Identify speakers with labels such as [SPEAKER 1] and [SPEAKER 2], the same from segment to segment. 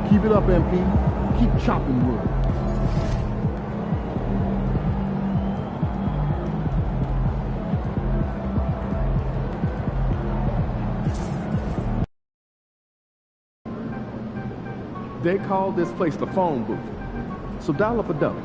[SPEAKER 1] Keep it up, MP. Keep chopping wood. They call this place the phone booth. So dial up a dummy.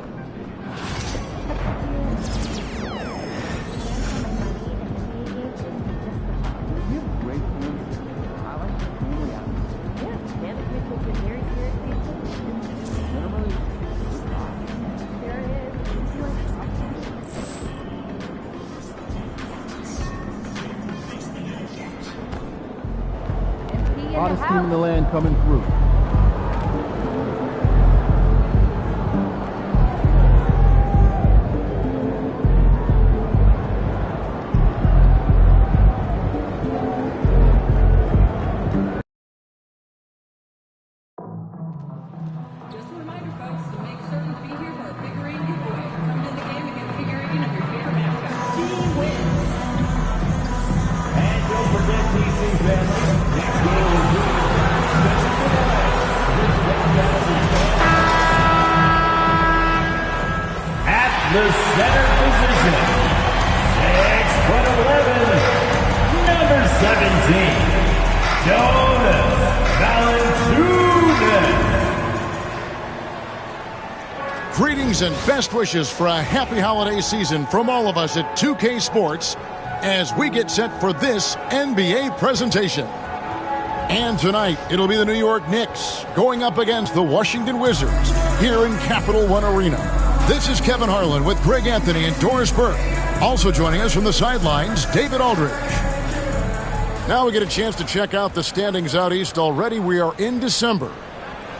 [SPEAKER 1] Hottest team in the land coming through.
[SPEAKER 2] The center position, 6'11", number 17, Jonas Valanciunas.
[SPEAKER 3] Greetings and best wishes for a happy holiday season from all of us at 2K Sports as we get set for this NBA presentation. And tonight, it'll be the New York Knicks going up against the Washington Wizards here in Capital One Arena. This is Kevin Harlan with Greg Anthony and Doris Burke. Also joining us from the sidelines, David Aldridge. Now we get a chance to check out the standings out east already. We are in December,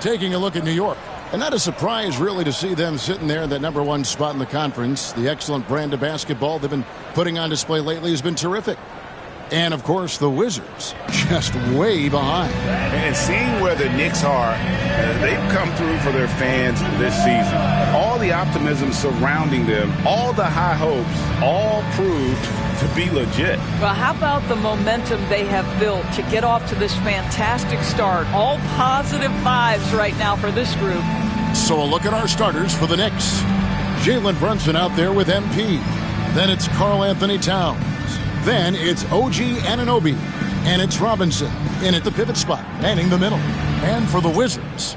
[SPEAKER 3] taking a look at New York. And not a surprise, really, to see them sitting there in that number one spot in the conference. The excellent brand of basketball they've been putting on display lately has been terrific. And, of course, the Wizards just way behind.
[SPEAKER 4] And seeing where the Knicks are, they've come through for their fans this season. All the optimism surrounding them, all the high hopes, all proved to be legit.
[SPEAKER 5] Well, how about the momentum they have built to get off to this fantastic start? All positive vibes right now for this group.
[SPEAKER 3] So a look at our starters for the Knicks. Jalen Brunson out there with MP. Then it's Karl Anthony Towns. Then it's OG Anunoby, and it's Robinson in at the pivot spot, manning the middle. And for the Wizards,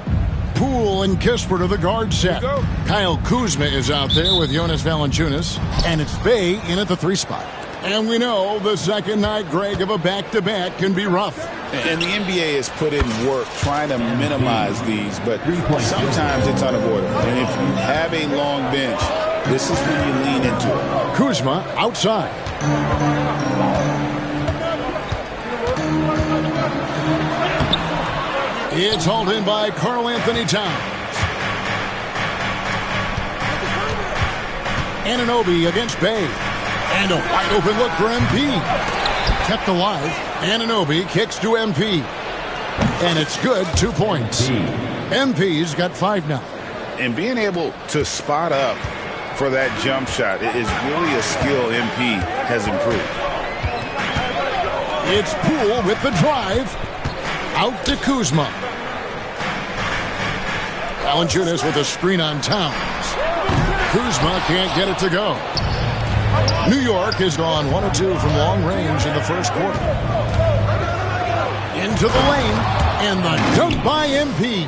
[SPEAKER 3] Poole and Kispert are the guard set. Kyle Kuzma is out there with Jonas Valanciunas, and it's Bey in at the three spot. And we know the second night, Greg, of a back-to-back can be rough.
[SPEAKER 4] And the NBA has put in work trying to minimize these, but sometimes it's unavoidable. And if you have a long bench, this is when you lean into it.
[SPEAKER 3] Kuzma outside. It's hauled in by Karl Anthony Towns. Anunoby against Bey. And a wide open look for MP. Kept alive. Anunoby kicks to MP. And it's good, 2 points. MP's got 5 now.
[SPEAKER 4] And being able to spot up for that jump shot is really a skill MP has improved.
[SPEAKER 3] It's Poole with the drive. Out to Kuzma. Valanciunas with a screen on Towns. Kuzma can't get it to go. New York has gone 1 of 2 from long range in the first quarter. Into the lane, and the dunk by MP.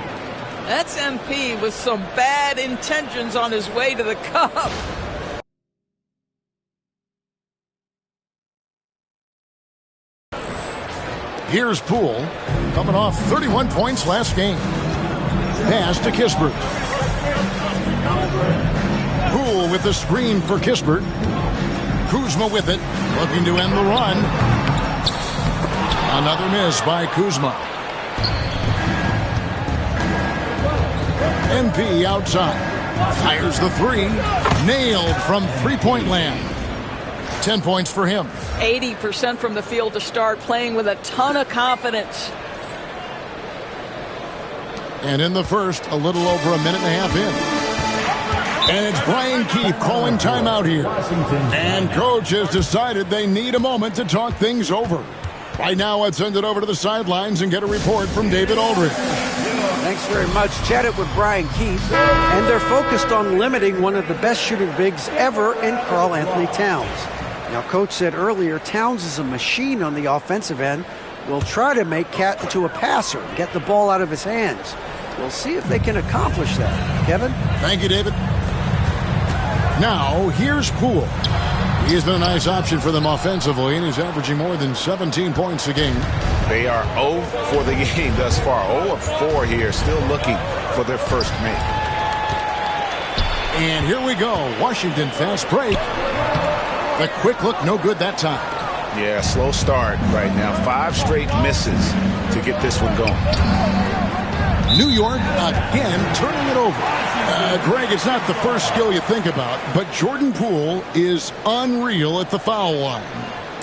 [SPEAKER 5] That's MP with some bad intentions on his way to the cup.
[SPEAKER 3] Here's Poole, coming off 31 points last game. Pass to Kispert. Poole with the screen for Kispert. Kuzma with it, looking to end the run. Another miss by Kuzma. MP outside. Fires the three. Nailed from three-point land. 10 points for him.
[SPEAKER 5] 80% from the field to start, playing with a ton of confidence.
[SPEAKER 3] And in the first, a little over a minute and a half in. And it's Brian Keefe calling timeout here. And coach has decided they need a moment to talk things over. Right now, let's send it over to the sidelines and get a report from David Aldridge.
[SPEAKER 6] Thanks very much. Chatted with Brian Keefe, and they're focused on limiting one of the best shooting bigs ever in Karl-Anthony Towns. Now, coach said earlier, Towns is a machine on the offensive end. We'll try to make Cat into a passer, get the ball out of his hands. We'll see if they can accomplish that. Kevin?
[SPEAKER 3] Thank you, David. Now, here's Poole. He's been a nice option for them offensively, and he's averaging more than 17 points a game.
[SPEAKER 4] They are 0 for the game thus far. 0 of 4 here, still looking for their first make.
[SPEAKER 3] And here we go. Washington fast break. The quick look, no good that time.
[SPEAKER 4] Yeah, slow start right now. 5 straight misses to get this one going.
[SPEAKER 3] New York again turning it over. Greg, it's not the first skill you think about, but Jordan Poole is unreal at the foul line.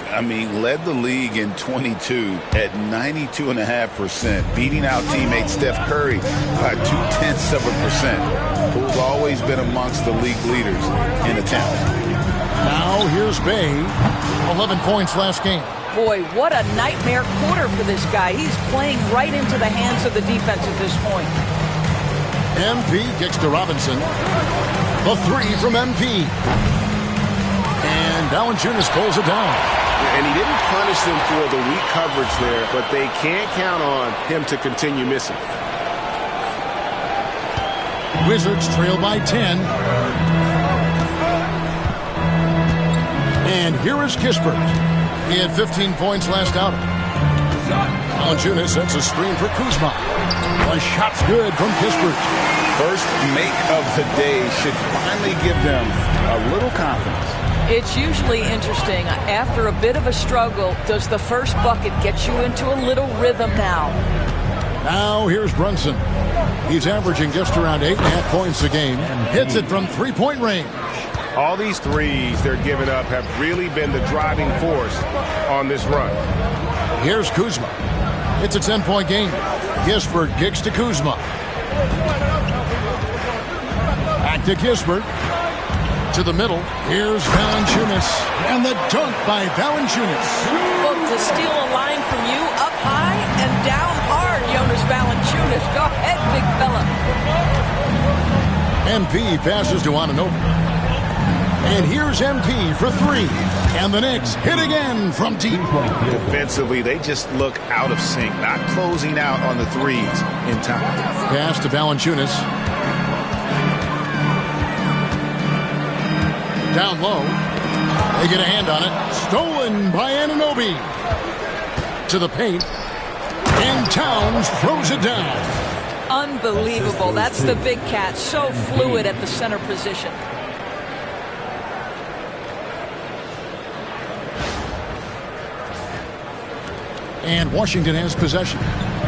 [SPEAKER 4] I mean, led the league in 22 at 92.5%, beating out teammate Steph Curry by 0.2%. Poole's always been amongst the league leaders in attempt.
[SPEAKER 3] Now here's Bay, 11 points last game.
[SPEAKER 5] Boy, what a nightmare quarter for this guy. He's playing right into the hands of the defense at this point.
[SPEAKER 3] MP kicks to Robinson. The 3 from MP. And Valanciunas pulls it down.
[SPEAKER 7] And he didn't punish them for the weak coverage there, but they can't count on him to continue missing.
[SPEAKER 3] Wizards trail by 10. And here is Kispert. He had 15 points last outing. Valanciunas sets a screen for Kuzma. The shot's good from Kispert.
[SPEAKER 4] First make of the day should finally give them a little confidence.
[SPEAKER 5] It's usually interesting. After a bit of a struggle, does the first bucket get you into a little rhythm now?
[SPEAKER 3] Now here's Brunson. He's averaging just around 8.5 points a game. Hits it from three-point range.
[SPEAKER 7] All these threes they're giving up have really been the driving force on this run.
[SPEAKER 3] Here's Kuzma. It's a 10-point game. Kispert kicks to Kuzma. Back to Kispert. To the middle. Here's Valanciunas. And the dunk by Valanciunas.
[SPEAKER 5] Look, to steal a line from you, up high and down hard, Jonas Valanciunas. Go ahead, big fella.
[SPEAKER 3] MP passes to Anunoby. And here's MP for 3. And the Knicks hit again from deep.
[SPEAKER 4] Defensively, they just look out of sync, not closing out on the threes in time.
[SPEAKER 3] Pass to Valanciunas. Down low. They get a hand on it. Stolen by Anunoby. To the paint. And Towns throws it down.
[SPEAKER 5] Unbelievable. That's the big cat. So fluid at the center position.
[SPEAKER 3] And Washington has possession.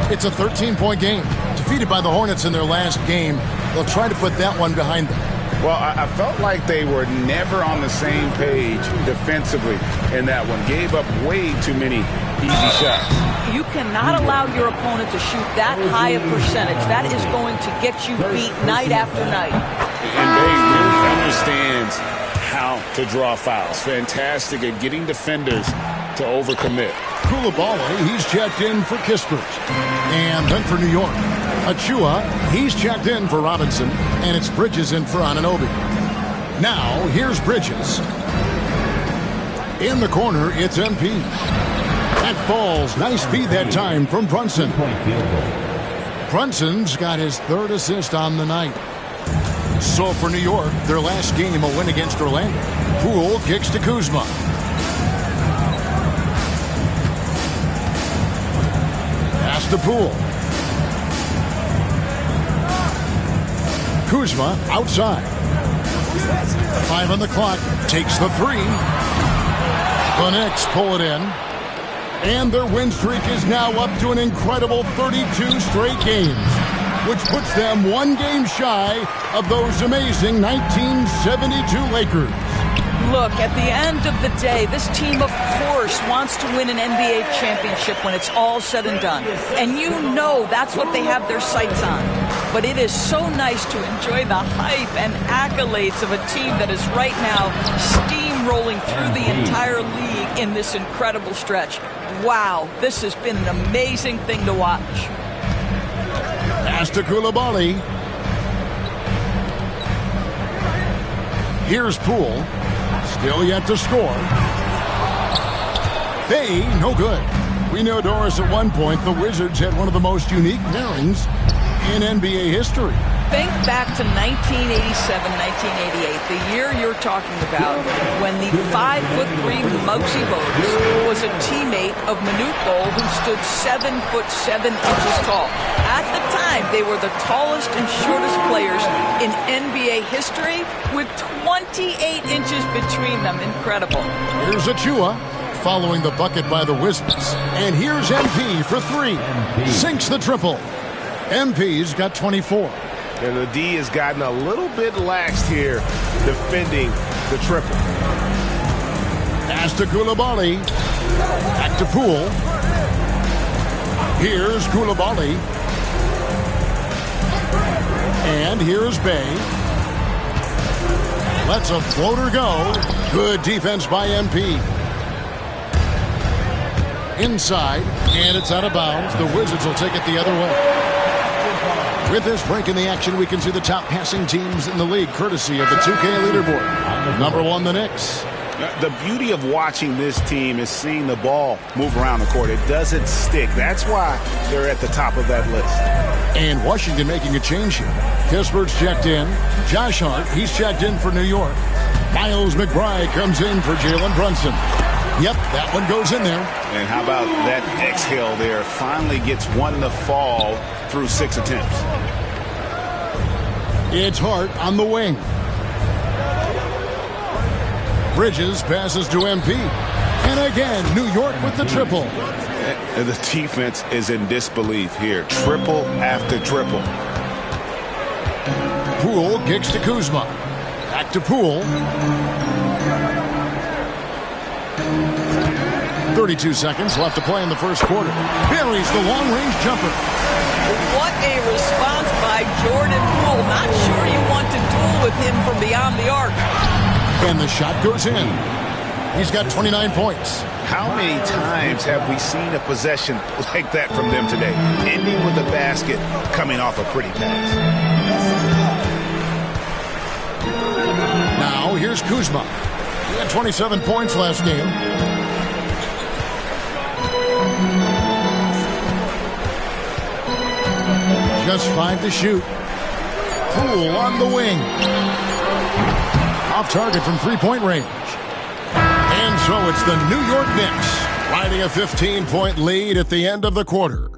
[SPEAKER 3] It's a 13-point game. Defeated by the Hornets in their last game. They'll try to put that one behind them.
[SPEAKER 4] Well, I felt like they were never on the same page defensively in that one. Gave up way too many easy shots.
[SPEAKER 5] You cannot allow your opponent to shoot that high a percentage. That is going to get you beat night after night.
[SPEAKER 4] And Bay really understands how to draw fouls. Fantastic at getting defenders to overcommit.
[SPEAKER 3] Koulibaly, he's checked in for Kispert. And then for New York, Achua, he's checked in for Robinson. And it's Bridges in for Anunoby. Now, here's Bridges. In the corner, it's MP. That falls. Nice feed that time from Brunson. Brunson's got his 3rd assist on the night. So for New York, their last game, a win against Orlando. Poole kicks to Kuzma. Pass to Poole. Kuzma outside. 5 on the clock. Takes the 3. The Knicks pull it in. And their win streak is now up to an incredible 32 straight games, which puts them 1 game shy of those amazing 1972 Lakers.
[SPEAKER 5] Look, at the end of the day, this team, of course, wants to win an NBA championship when it's all said and done. And you know that's what they have their sights on. But it is so nice to enjoy the hype and accolades of a team that is right now steamrolling through the entire league in this incredible stretch. Wow, this has been an amazing thing to watch.
[SPEAKER 3] Pass to Coulibaly. Here's Poole. Still yet to score. Hey, no good. We know, Doris, at one point the Wizards had one of the most unique pairings in NBA history.
[SPEAKER 5] Think back to 1987-1988, the year you're talking about, when the 5'3" Muggsy Bogues was a teammate of Manute Bol, who stood 7'7" tall. At the time, they were the tallest and shortest players in NBA history, with 28 inches between them. Incredible.
[SPEAKER 3] Here's Achua, following the bucket by the Wizards. And here's MP for three. Sinks the triple. MP's got 24.
[SPEAKER 7] And the D has gotten a little bit laxed here defending the triple.
[SPEAKER 3] Pass to Coulibaly. Back to Poole. Here's Coulibaly. And here's Bey. Lets a floater go. Good defense by MP. Inside, and it's out of bounds. The Wizards will take it the other way. With this break in the action, we can see the top passing teams in the league, courtesy of the 2K leaderboard. Number one, the Knicks.
[SPEAKER 4] The beauty of watching this team is seeing the ball move around the court. It doesn't stick. That's why they're at the top of that list.
[SPEAKER 3] And Washington making a change here. Kispert's checked in. Josh Hart, he's checked in for New York. Miles McBride comes in for Jalen Brunson. Yep, that one goes in there.
[SPEAKER 4] And how about that exhale there? Finally gets one to fall through 6 attempts.
[SPEAKER 3] It's Hart on the wing. Bridges passes to MP. And again, New York with the triple.
[SPEAKER 4] And the defense is in disbelief here. Triple after triple.
[SPEAKER 3] Poole kicks to Kuzma. Back to Poole. 32 seconds left to play in the first quarter. Buries the long-range jumper.
[SPEAKER 5] What a response by Jordan Poole. Not sure you want to duel with him from beyond the arc.
[SPEAKER 3] And the shot goes in. He's got 29 points.
[SPEAKER 4] How many times have we seen a possession like that from them today? Ending with a basket, coming off a pretty pass.
[SPEAKER 3] Now, here's Kuzma. He had 27 points last game. Just 5 to shoot. Poole on the wing. Off target from three-point range. And so it's the New York Knicks riding a 15-point lead at the end of the quarter.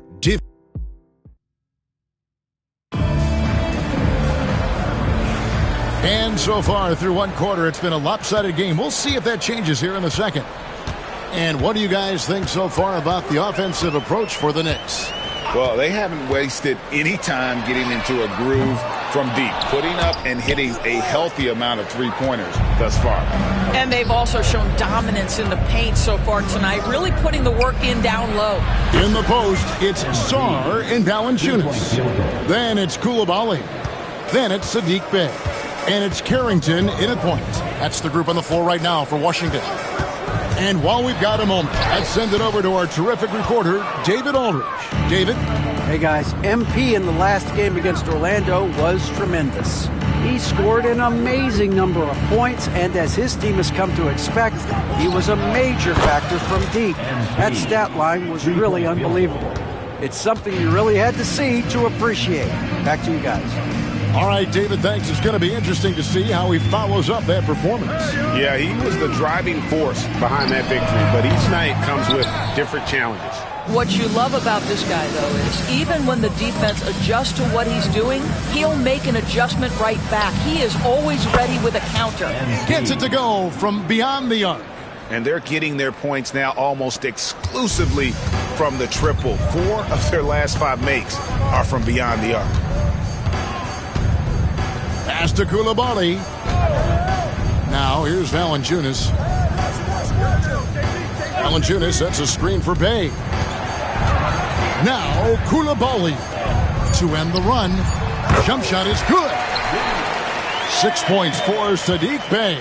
[SPEAKER 3] And so far through one quarter, it's been a lopsided game. We'll see if that changes here in the second. And what do you guys think so far about the offensive approach for the Knicks?
[SPEAKER 4] Well, they haven't wasted any time getting into a groove from deep, putting up and hitting a healthy amount of three-pointers thus far.
[SPEAKER 5] And they've also shown dominance in the paint so far tonight, really putting the work in down low.
[SPEAKER 3] In the post, it's Sarr and Valanciunas. Then it's Coulibaly. Then it's Saddiq Bey. And it's Carrington in at point. That's the group on the floor right now for Washington. And while we've got a moment, let's send it over to our terrific reporter, David Aldridge. David?
[SPEAKER 6] Hey, guys. MP in the last game against Orlando was tremendous. He scored an amazing number of points, and as his team has come to expect, he was a major factor from deep. That stat line was really unbelievable. It's something you really had to see to appreciate. Back to you guys.
[SPEAKER 3] All right, David, thanks. It's going to be interesting to see how he follows up that performance.
[SPEAKER 7] Yeah, he was the driving force behind that victory, but each night comes with different challenges.
[SPEAKER 5] What you love about this guy, though, is even when the defense adjusts to what he's doing, he'll make an adjustment right back. He is always ready with a counter.
[SPEAKER 3] Gets it to go from beyond the arc.
[SPEAKER 4] And they're getting their points now almost exclusively from the triple. 4 of their last 5 makes are from beyond the arc.
[SPEAKER 3] Pass to Coulibaly. Now here's Valanciunas. Valanciunas sets a screen for Bey. Now Coulibaly to end the run. Jump shot is good. 6 points for Saddiq Bey.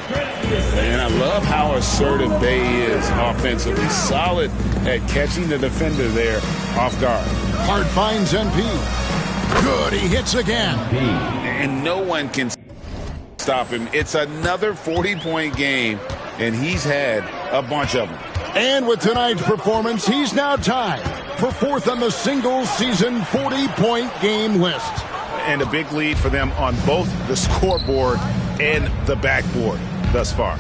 [SPEAKER 4] And I love how assertive Bey is offensively. Solid at catching the defender there off guard.
[SPEAKER 3] Hart finds MP. Good, he hits again.
[SPEAKER 4] And no one can stop him. It's another 40-point game, and he's had a bunch of them.
[SPEAKER 3] And with tonight's performance, he's now tied for fourth on the singles season 40-point game list.
[SPEAKER 4] And a big lead for them on both the scoreboard and the backboard thus far.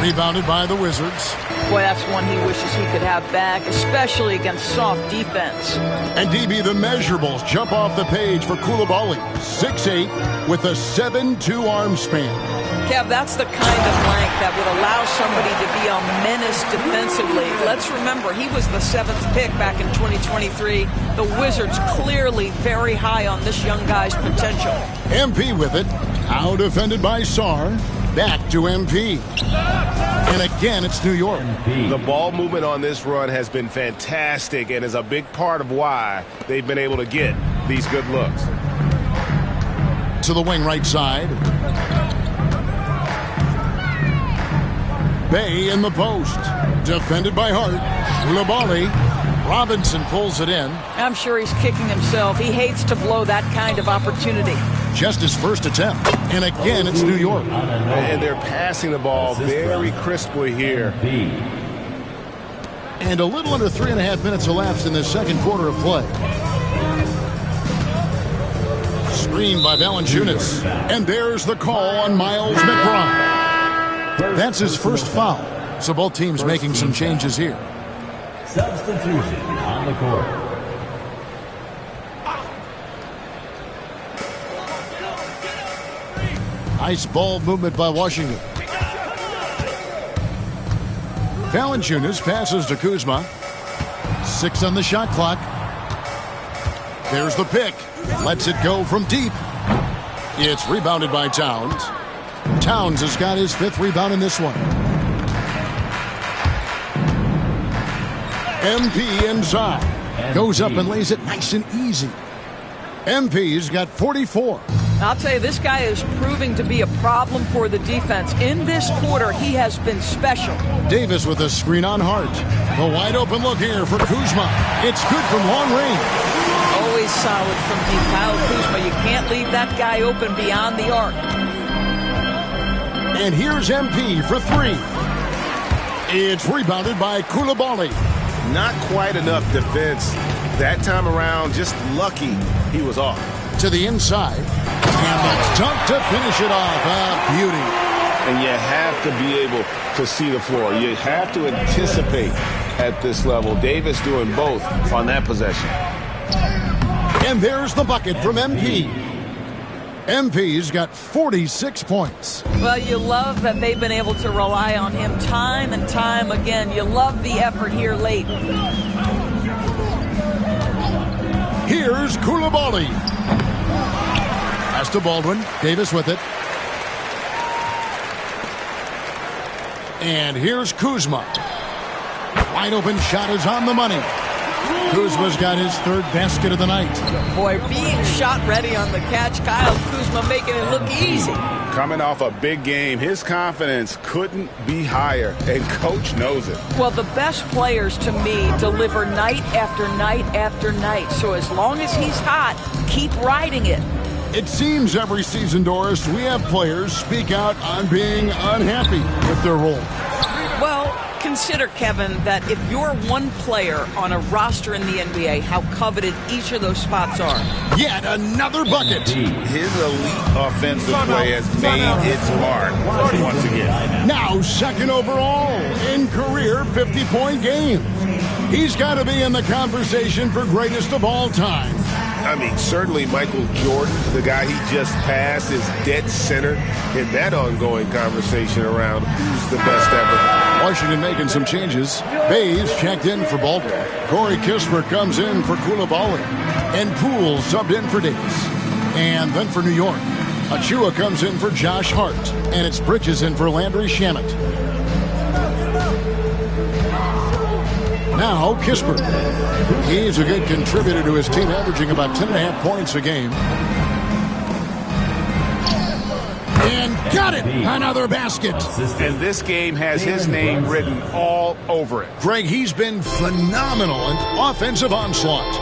[SPEAKER 3] Rebounded by the Wizards.
[SPEAKER 5] Boy, that's one he wishes he could have back, especially against soft defense.
[SPEAKER 3] And DB, the measurables jump off the page for Coulibaly. 6'8" with a 7'2" arm span.
[SPEAKER 5] Kev, that's the kind of length that would allow somebody to be a menace defensively. Let's remember, he was the 7th pick back in 2023. The Wizards clearly very high on this young guy's potential.
[SPEAKER 3] MP with it. Now defended by Sarr. Back to MP. And again, it's New York.
[SPEAKER 7] The ball movement on this run has been fantastic and is a big part of why they've been able to get these good looks.
[SPEAKER 3] To the wing right side. Bey in the post. Defended by Hart. Coulibaly. Robinson pulls it in.
[SPEAKER 5] I'm sure he's kicking himself. He hates to blow that kind of opportunity.
[SPEAKER 3] Just his first attempt. And again, it's New York.
[SPEAKER 7] And they're passing the ball very crisply here.
[SPEAKER 3] And a little under 3.5 minutes elapsed in the second quarter of play. Screen by Valanciunas. And there's the call on Miles McBride. That's his first foul. So both teams making some changes here.
[SPEAKER 2] Substitution on the court.
[SPEAKER 3] Nice ball movement by Washington. Valanciunas passes to Kuzma. 6 on the shot clock. There's the pick. Lets it go from deep. It's rebounded by Towns. Towns has got his 5th rebound in this one. MP inside. Goes up and lays it nice and easy. MP's got 44.
[SPEAKER 5] I'll tell you, this guy is proving to be a problem for the defense. In this quarter, he has been special.
[SPEAKER 3] Davis with a screen on Hart. The wide open look here for Kuzma. It's good from long range.
[SPEAKER 5] Always solid from deep. Kyle Kuzma, you can't leave that guy open beyond the arc.
[SPEAKER 3] And here's MP for 3. It's rebounded by Coulibaly.
[SPEAKER 7] Not quite enough defense that time around. Just lucky he was off.
[SPEAKER 3] To the inside. And the dunk to finish it off. Beauty.
[SPEAKER 4] And you have to be able to see the floor. You have to anticipate at this level. Davis doing both on that possession.
[SPEAKER 3] And there's the bucket from MP. MP's got 46 points.
[SPEAKER 5] Well, you love that they've been able to rely on him time and time again. You love the effort here late.
[SPEAKER 3] Here's Coulibaly. Pass to Baldwin. Davis with it. And here's Kuzma. Wide open shot is on the money. Kuzma's got his 3rd basket of the night.
[SPEAKER 5] Boy, being shot ready on the catch, Kyle Kuzma making it look easy.
[SPEAKER 4] Coming off a big game, his confidence couldn't be higher, and Coach knows it.
[SPEAKER 5] Well, the best players, to me, deliver night after night after night. So as long as he's hot, keep riding it.
[SPEAKER 3] It seems every season, Doris, we have players speak out on being unhappy with their role.
[SPEAKER 5] Well, consider, Kevin, that if you're one player on a roster in the NBA, how coveted each of those spots are.
[SPEAKER 3] Yet another bucket.
[SPEAKER 4] His elite offensive play has made its mark once again.
[SPEAKER 3] Now 2nd overall in career 50-point games. He's got to be in the conversation for greatest of all time.
[SPEAKER 7] I mean, certainly Michael Jordan, the guy he just passed, is dead center in that ongoing conversation around who's the best ever.
[SPEAKER 3] Washington making some changes. Bayes checked in for Baldwin. Corey Kispert comes in for Coulibaly. And Poole subbed in for Davis. And then for New York, Achua comes in for Josh Hart, and it's Bridges in for Landry Shamet. Now Kispert. He's a good contributor to his team, averaging about 10.5 points a game. And got it! Another basket.
[SPEAKER 4] And this game has his name written all over it.
[SPEAKER 3] Greg, he's been phenomenal in offensive onslaught.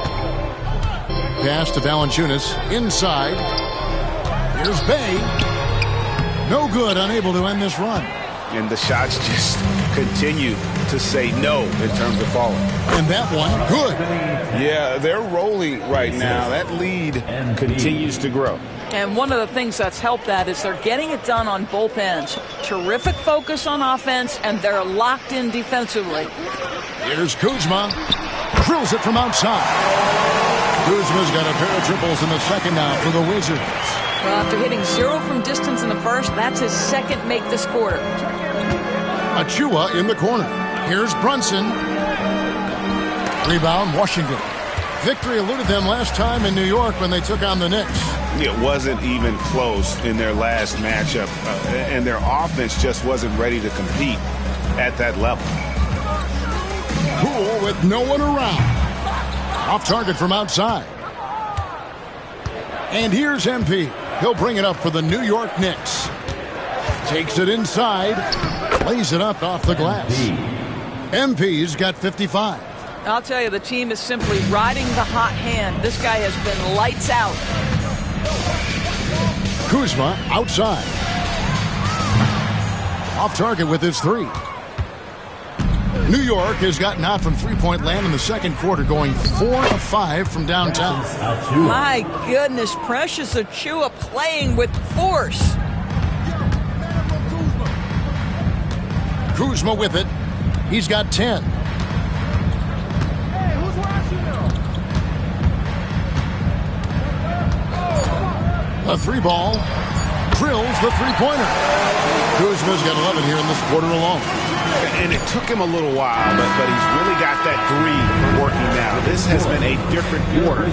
[SPEAKER 3] Pass to Valanciunas. Inside. Here's Bay. No good, unable to end this run.
[SPEAKER 4] And the shots just continue to say no in terms of falling.
[SPEAKER 3] And that one, good.
[SPEAKER 4] Yeah, they're rolling right now. That lead continues to grow.
[SPEAKER 5] And one of the things that's helped that is they're getting it done on both ends. Terrific focus on offense, and they're locked in defensively.
[SPEAKER 3] Here's Kuzma. Drills it from outside. Kuzma's got a pair of triples in the second now for the Wizards.
[SPEAKER 5] Well, after hitting 0 from distance in the first, that's his second make this quarter.
[SPEAKER 3] Achua in the corner. Here's Brunson. Rebound, Washington. Victory eluded them last time in New York when they took on the Knicks.
[SPEAKER 4] It wasn't even close in their last matchup, and their offense just wasn't ready to compete at that level.
[SPEAKER 3] Poole with no one around. Off target from outside. And here's MP. He'll bring it up for the New York Knicks. Takes it inside. Lays it up off the glass. MP's got 55.
[SPEAKER 5] I'll tell you, the team is simply riding the hot hand. This guy has been lights out.
[SPEAKER 3] Kuzma outside. Off target with his three. New York has gotten out from three-point land in the second quarter, going 4 of 5 from downtown.
[SPEAKER 5] My goodness, Precious Achua playing with force.
[SPEAKER 3] Kuzma with it. He's got 10. A three ball. Drills the three-pointer. Kuzma's got 11 here in this quarter alone.
[SPEAKER 4] And it took him a little while, but he's really got that three working now. This has been a different quarter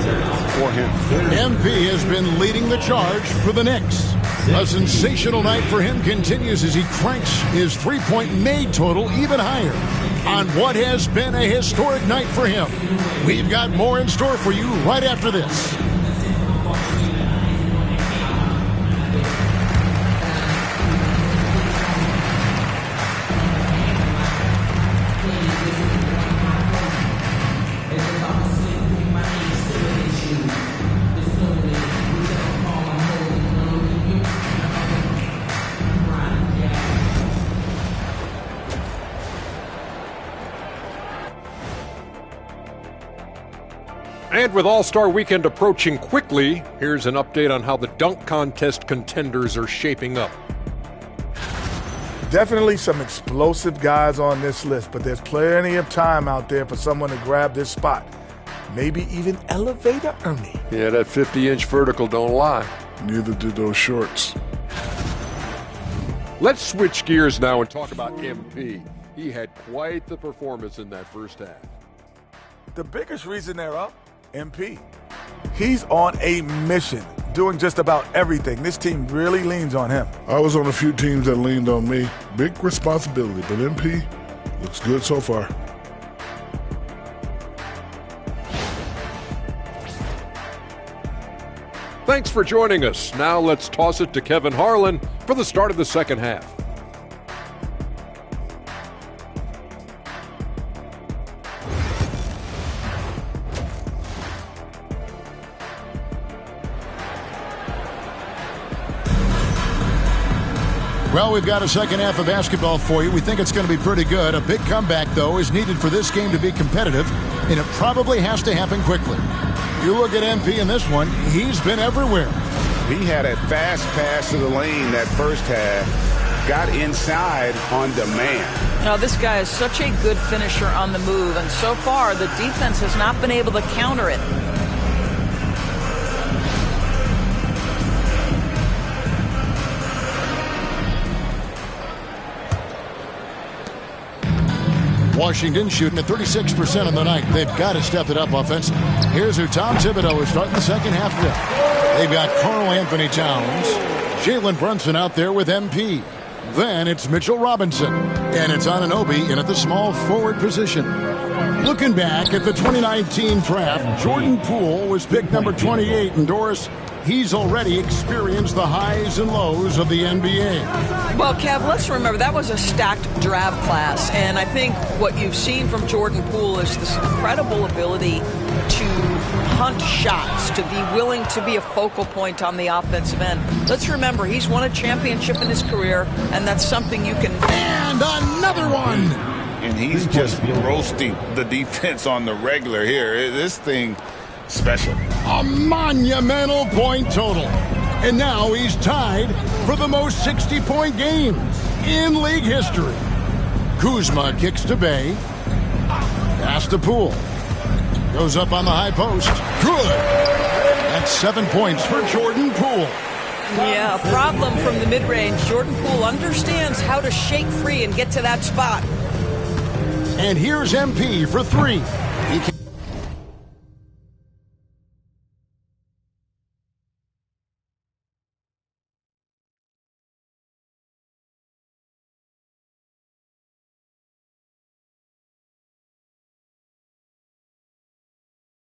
[SPEAKER 4] for him.
[SPEAKER 3] MP has been leading the charge for the Knicks. A sensational night for him continues as he cranks his three-point made total even higher on what has been a historic night for him. We've got more in store for you right after this.
[SPEAKER 8] And with All-Star Weekend approaching quickly, here's an update on how the dunk contest contenders are shaping up.
[SPEAKER 9] Definitely some explosive guys on this list, but there's plenty of time out there for someone to grab this spot. Maybe even Elevator Ernie.
[SPEAKER 8] Yeah, that 50-inch vertical don't lie.
[SPEAKER 10] Neither did those shorts.
[SPEAKER 8] Let's switch gears now and talk about MP. He had quite the performance in that first half.
[SPEAKER 9] The biggest reason they're up, MP. He's on a mission, doing just about everything. This team really leans on him.
[SPEAKER 10] I was on a few teams that leaned on me. Big responsibility, but MP looks good so far.
[SPEAKER 8] Thanks for joining us. Now let's toss it to Kevin Harlan for the start of the second half.
[SPEAKER 3] Well, we've got a second half of basketball for you. We think it's going to be pretty good. A big comeback, though, is needed for this game to be competitive, and it probably has to happen quickly. You look at MP in this one, he's been everywhere.
[SPEAKER 4] He had a fast pass to the lane that first half, got inside on demand.
[SPEAKER 5] Now, this guy is such a good finisher on the move, and so far the defense has not been able to counter it.
[SPEAKER 3] Washington shooting at 36% on the night. They've got to step it up offensively. Here's who Tom Thibodeau is starting the second half with. They've got Karl Anthony Towns, Jalen Brunson out there with MP. Then it's Mitchell Robinson, and it's Anunoby in at the small forward position. Looking back at the 2019 draft, Jordan Poole was picked number 28, and Doris, he's already experienced the highs and lows of the NBA.
[SPEAKER 5] Well, Kev, let's remember that was a stacked draft class, and I think what you've seen from Jordan Poole is this incredible ability to hunt shots, to be willing to be a focal point on the offensive end. Let's remember, he's won a championship in his career, and that's something you can...
[SPEAKER 3] And another one!
[SPEAKER 4] And he's just roasting the defense on the regular here. This thing, special.
[SPEAKER 3] A monumental point total. And now he's tied for the most 60-point games in league history. Kuzma kicks to Bay. Pass to Poole. Goes up on the high post. Good. That's 7 points for Jordan Poole.
[SPEAKER 5] Yeah, a problem from the mid-range. Jordan Poole understands how to shake free and get to that spot.
[SPEAKER 3] And here's MP for three.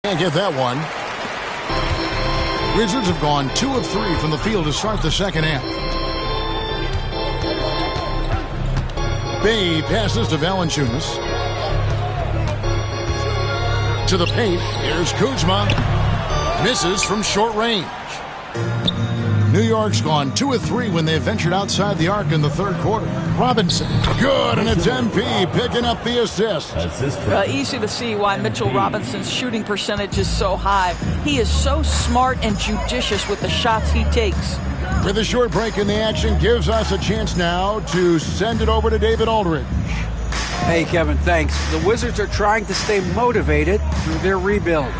[SPEAKER 3] Can't get that one. Wizards have gone 2 of 3 from the field to start the second half. Bay passes to Valanciunas. To the paint. Here's Kuzma. Misses from short range. New York's gone 2 of 3 when they ventured outside the arc in the third quarter. Robinson. Good, and it's MP picking up the assist.
[SPEAKER 5] Easy to see why Mitchell Robinson's shooting percentage is so high. He is so smart and judicious with the shots he takes.
[SPEAKER 3] With a short break in the action, gives us a chance now to send it over to David Aldridge.
[SPEAKER 6] Hey, Kevin, thanks. The Wizards are trying to stay motivated through their rebuild.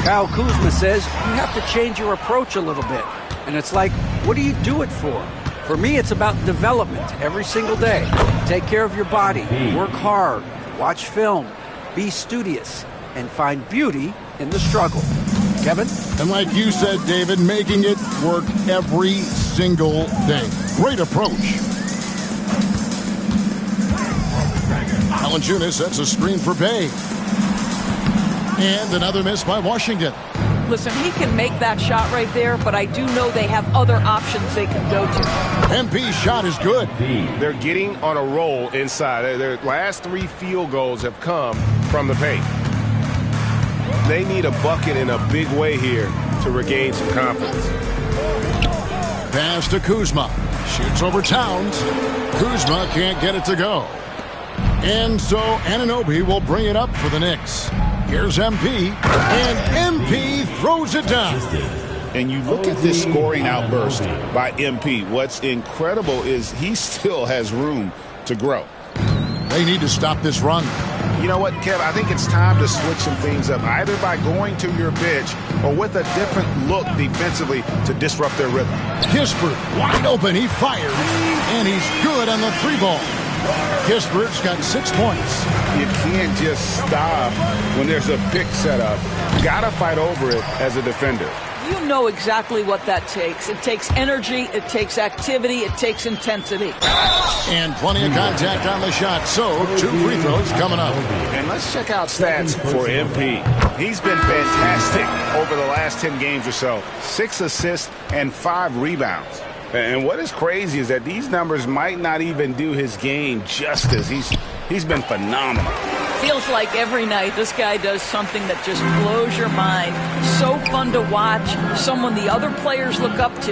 [SPEAKER 6] Kyle Kuzma says you have to change your approach a little bit. And it's like, what do you do it for? For me, it's about development every single day. Take care of your body, work hard, watch film, be studious, and find beauty in the struggle. Kevin?
[SPEAKER 3] And like you said, David, making it work every single day. Great approach. Valanciunas sets a screen for Bay. And another miss by Washington.
[SPEAKER 5] Listen, he can make that shot right there, but I do know they have other options they can go to.
[SPEAKER 3] MP's shot is good.
[SPEAKER 7] They're getting on a roll inside. Their last 3 field goals have come from the paint. They need a bucket in a big way here to regain some confidence.
[SPEAKER 3] Pass to Kuzma. Shoots over Towns. Kuzma can't get it to go. And so Anunoby will bring it up for the Knicks. Here's MP, and MP throws it down.
[SPEAKER 4] And you look at this scoring outburst by MP. What's incredible is he still has room to grow.
[SPEAKER 3] They need to stop this run.
[SPEAKER 4] You know what, Kev? I think it's time to switch some things up, either by going to your bench or with a different look defensively to disrupt their rhythm.
[SPEAKER 3] Kispert, wide open, he fires, and he's good on the 3-ball. Kispert's got 6 points.
[SPEAKER 4] You can't just stop when there's a pick set up. Gotta fight over it as a defender.
[SPEAKER 5] You know exactly what that takes. It takes energy, it takes activity, it takes intensity.
[SPEAKER 3] And plenty of contact on the shot, so 2 free throws coming up.
[SPEAKER 4] And let's check out stats for MP. He's been fantastic over the last 10 games or so. 6 assists and 5 rebounds. And what is crazy is that these numbers might not even do his game justice. He's been phenomenal.
[SPEAKER 5] Feels like every night this guy does something that just blows your mind. So fun to watch. Someone the other players look up to.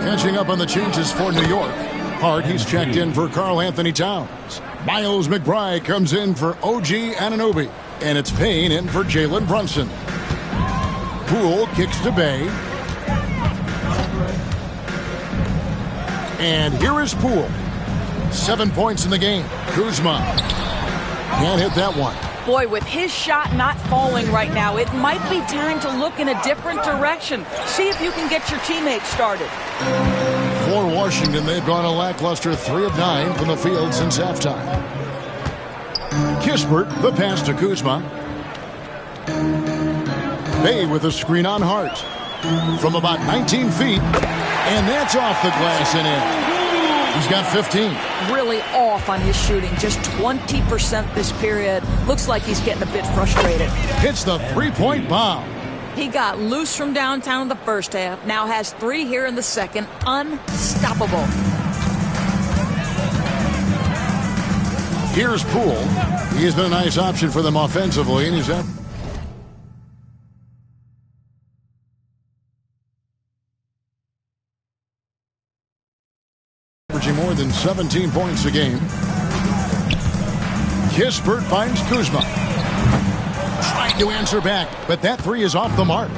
[SPEAKER 3] Catching up on the changes for New York. Hart, he's checked in for Karl Anthony Towns. Miles McBride comes in for OG Anunoby. And it's Payne in for Jalen Brunson. Poole kicks to Bay. And here is Poole. 7 points in the game. Kuzma can't hit that one.
[SPEAKER 5] Boy, with his shot not falling right now, it might be time to look in a different direction. See if you can get your teammates started.
[SPEAKER 3] For Washington, they've gone a lackluster 3 of 9 from the field since halftime. Kispert, the pass to Kuzma. Bay with a screen on Hart. from about 19 feet. And that's off the glass and in. He's got 15.
[SPEAKER 5] Really off on his shooting. Just 20% this period. Looks like he's getting a bit frustrated.
[SPEAKER 3] Hits the three-point bomb.
[SPEAKER 5] He got loose from downtown in the first half. Now has 3 here in the second. Unstoppable.
[SPEAKER 3] Here's Poole. He has been a nice option for them offensively, and he's up. Averaging more than 17 points a game. Kispert finds Kuzma. Trying to answer back, but that 3 is off the mark.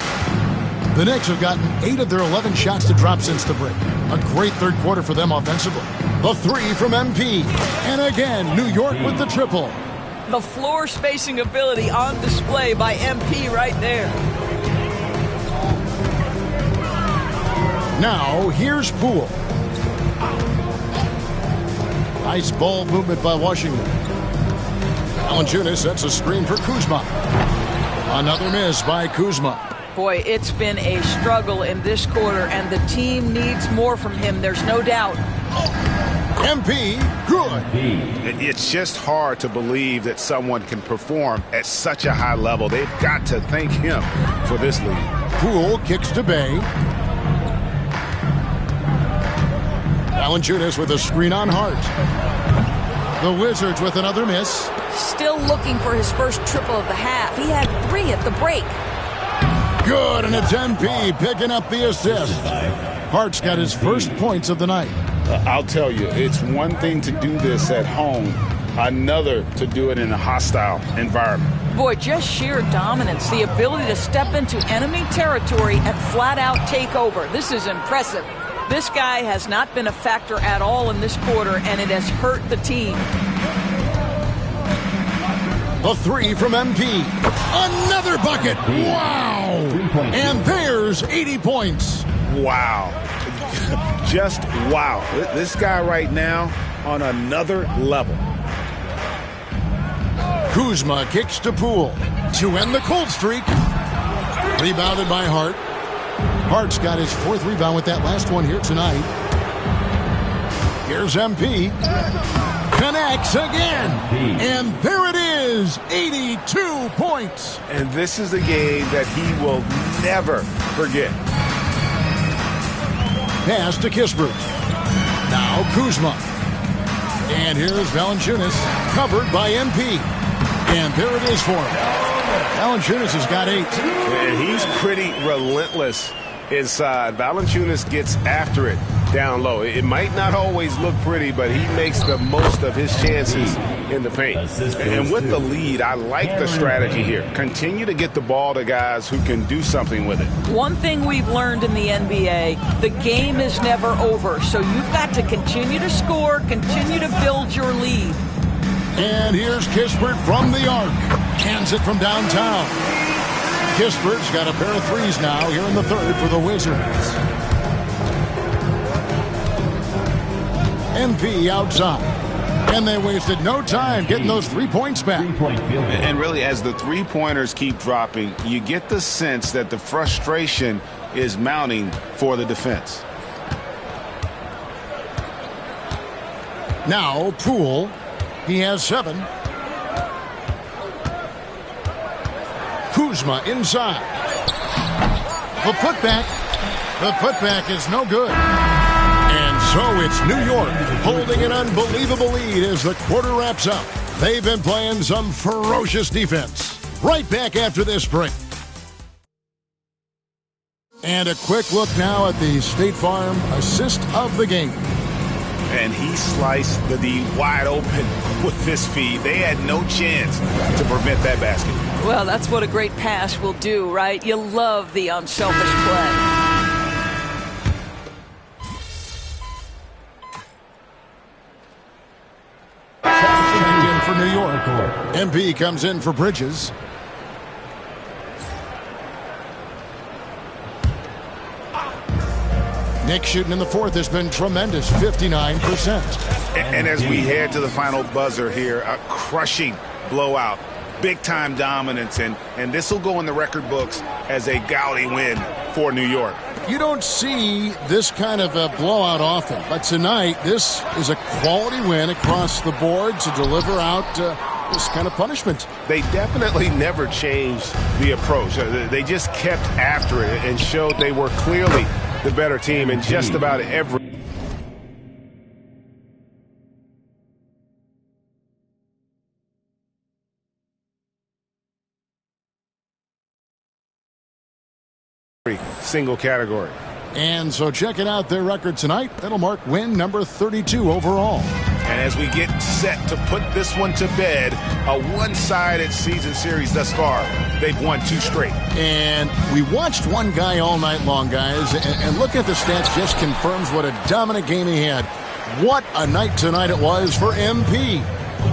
[SPEAKER 3] The Knicks have gotten 8 of their 11 shots to drop since the break. A great third quarter for them offensively. The 3 from MP. And again, New York with the triple.
[SPEAKER 5] The floor spacing ability on display by MP right there.
[SPEAKER 3] Now, here's Poole. Nice ball movement by Washington. Valanciunas sets a screen for Kuzma. Another miss by Kuzma.
[SPEAKER 5] Boy, it's been a struggle in this quarter, and the team needs more from him. There's no doubt.
[SPEAKER 3] MP, good.
[SPEAKER 4] It's just hard to believe that someone can perform at such a high level. They've got to thank him for this lead.
[SPEAKER 3] Poole kicks to Bay. Valanciunas with a screen on Hart. The Wizards with another miss.
[SPEAKER 5] Still looking for his first triple of the half. He had 3 at the break.
[SPEAKER 3] Good, and it's MP picking up the assist. Hart's got his first points of the night.
[SPEAKER 4] I'll tell you, it's one thing to do this at home, another to do it in a hostile environment.
[SPEAKER 5] Boy, just sheer dominance, the ability to step into enemy territory and flat out take over. This is impressive. This guy has not been a factor at all in this quarter, and it has hurt the team.
[SPEAKER 3] The 3 from MP. Another bucket. Wow. And there's 80 points.
[SPEAKER 4] Wow. Just wow. This guy right now on another level.
[SPEAKER 3] Kuzma kicks to Poole to end the cold streak. Rebounded by Hart. Hart's got his 4th rebound with that last one here tonight. Here's MP. Connects again. And there it is. 82 points.
[SPEAKER 4] And this is a game that he will never forget.
[SPEAKER 3] Pass to Kispert. Now Kuzma. And here's Valanciunas, covered by MP. And there it is for him. Valanciunas has got 8.
[SPEAKER 7] And he's pretty relentless inside. Valanciunas gets after it down low. It might not always look pretty, but he makes the most of his chances in the paint. And with the lead, I like the strategy here. Continue to get the ball to guys who can do something with it.
[SPEAKER 5] One thing we've learned in the NBA, the game is never over. So you've got to continue to score, continue to build your lead.
[SPEAKER 3] And here's Kispert from the arc. Hands it from downtown. Kispert's got a pair of 3s now here in the 3rd for the Wizards. MP outside. And they wasted no time getting those 3 points back.
[SPEAKER 4] And really, as the 3-pointers keep dropping, you get the sense that the frustration is mounting for the defense.
[SPEAKER 3] Now, Poole. He has 7. Kuzma inside. The putback. The putback is no good. And so it's New York holding an unbelievable lead as the quarter wraps up. They've been playing some ferocious defense. Right back after this break. And a quick look now at the State Farm assist of the game.
[SPEAKER 4] And he sliced the D wide open with this feed. They had no chance to prevent that basket.
[SPEAKER 5] Well, that's what a great pass will do, right? You love the unselfish play.
[SPEAKER 3] Checked in for New York. MP comes in for Bridges. Nick shooting in the 4th has been tremendous, 59%.
[SPEAKER 4] And as we head to the final buzzer here, a crushing blowout, big-time dominance, and this will go in the record books as a gaudy win for New York.
[SPEAKER 3] You don't see this kind of a blowout often, but tonight this is a quality win across the board to deliver out this kind of punishment.
[SPEAKER 7] They definitely never changed the approach. They just kept after it and showed they were clearly the better team in just about every. Single category.
[SPEAKER 3] And so check it out, their record tonight. That'll mark win number 32 overall.
[SPEAKER 7] And as we get set to put this one to bed, a one-sided season series thus far. They've won 2 straight.
[SPEAKER 3] And we watched one guy all night long, guys, and look at the stats, just confirms what a dominant game he had. What a night tonight it was for MP.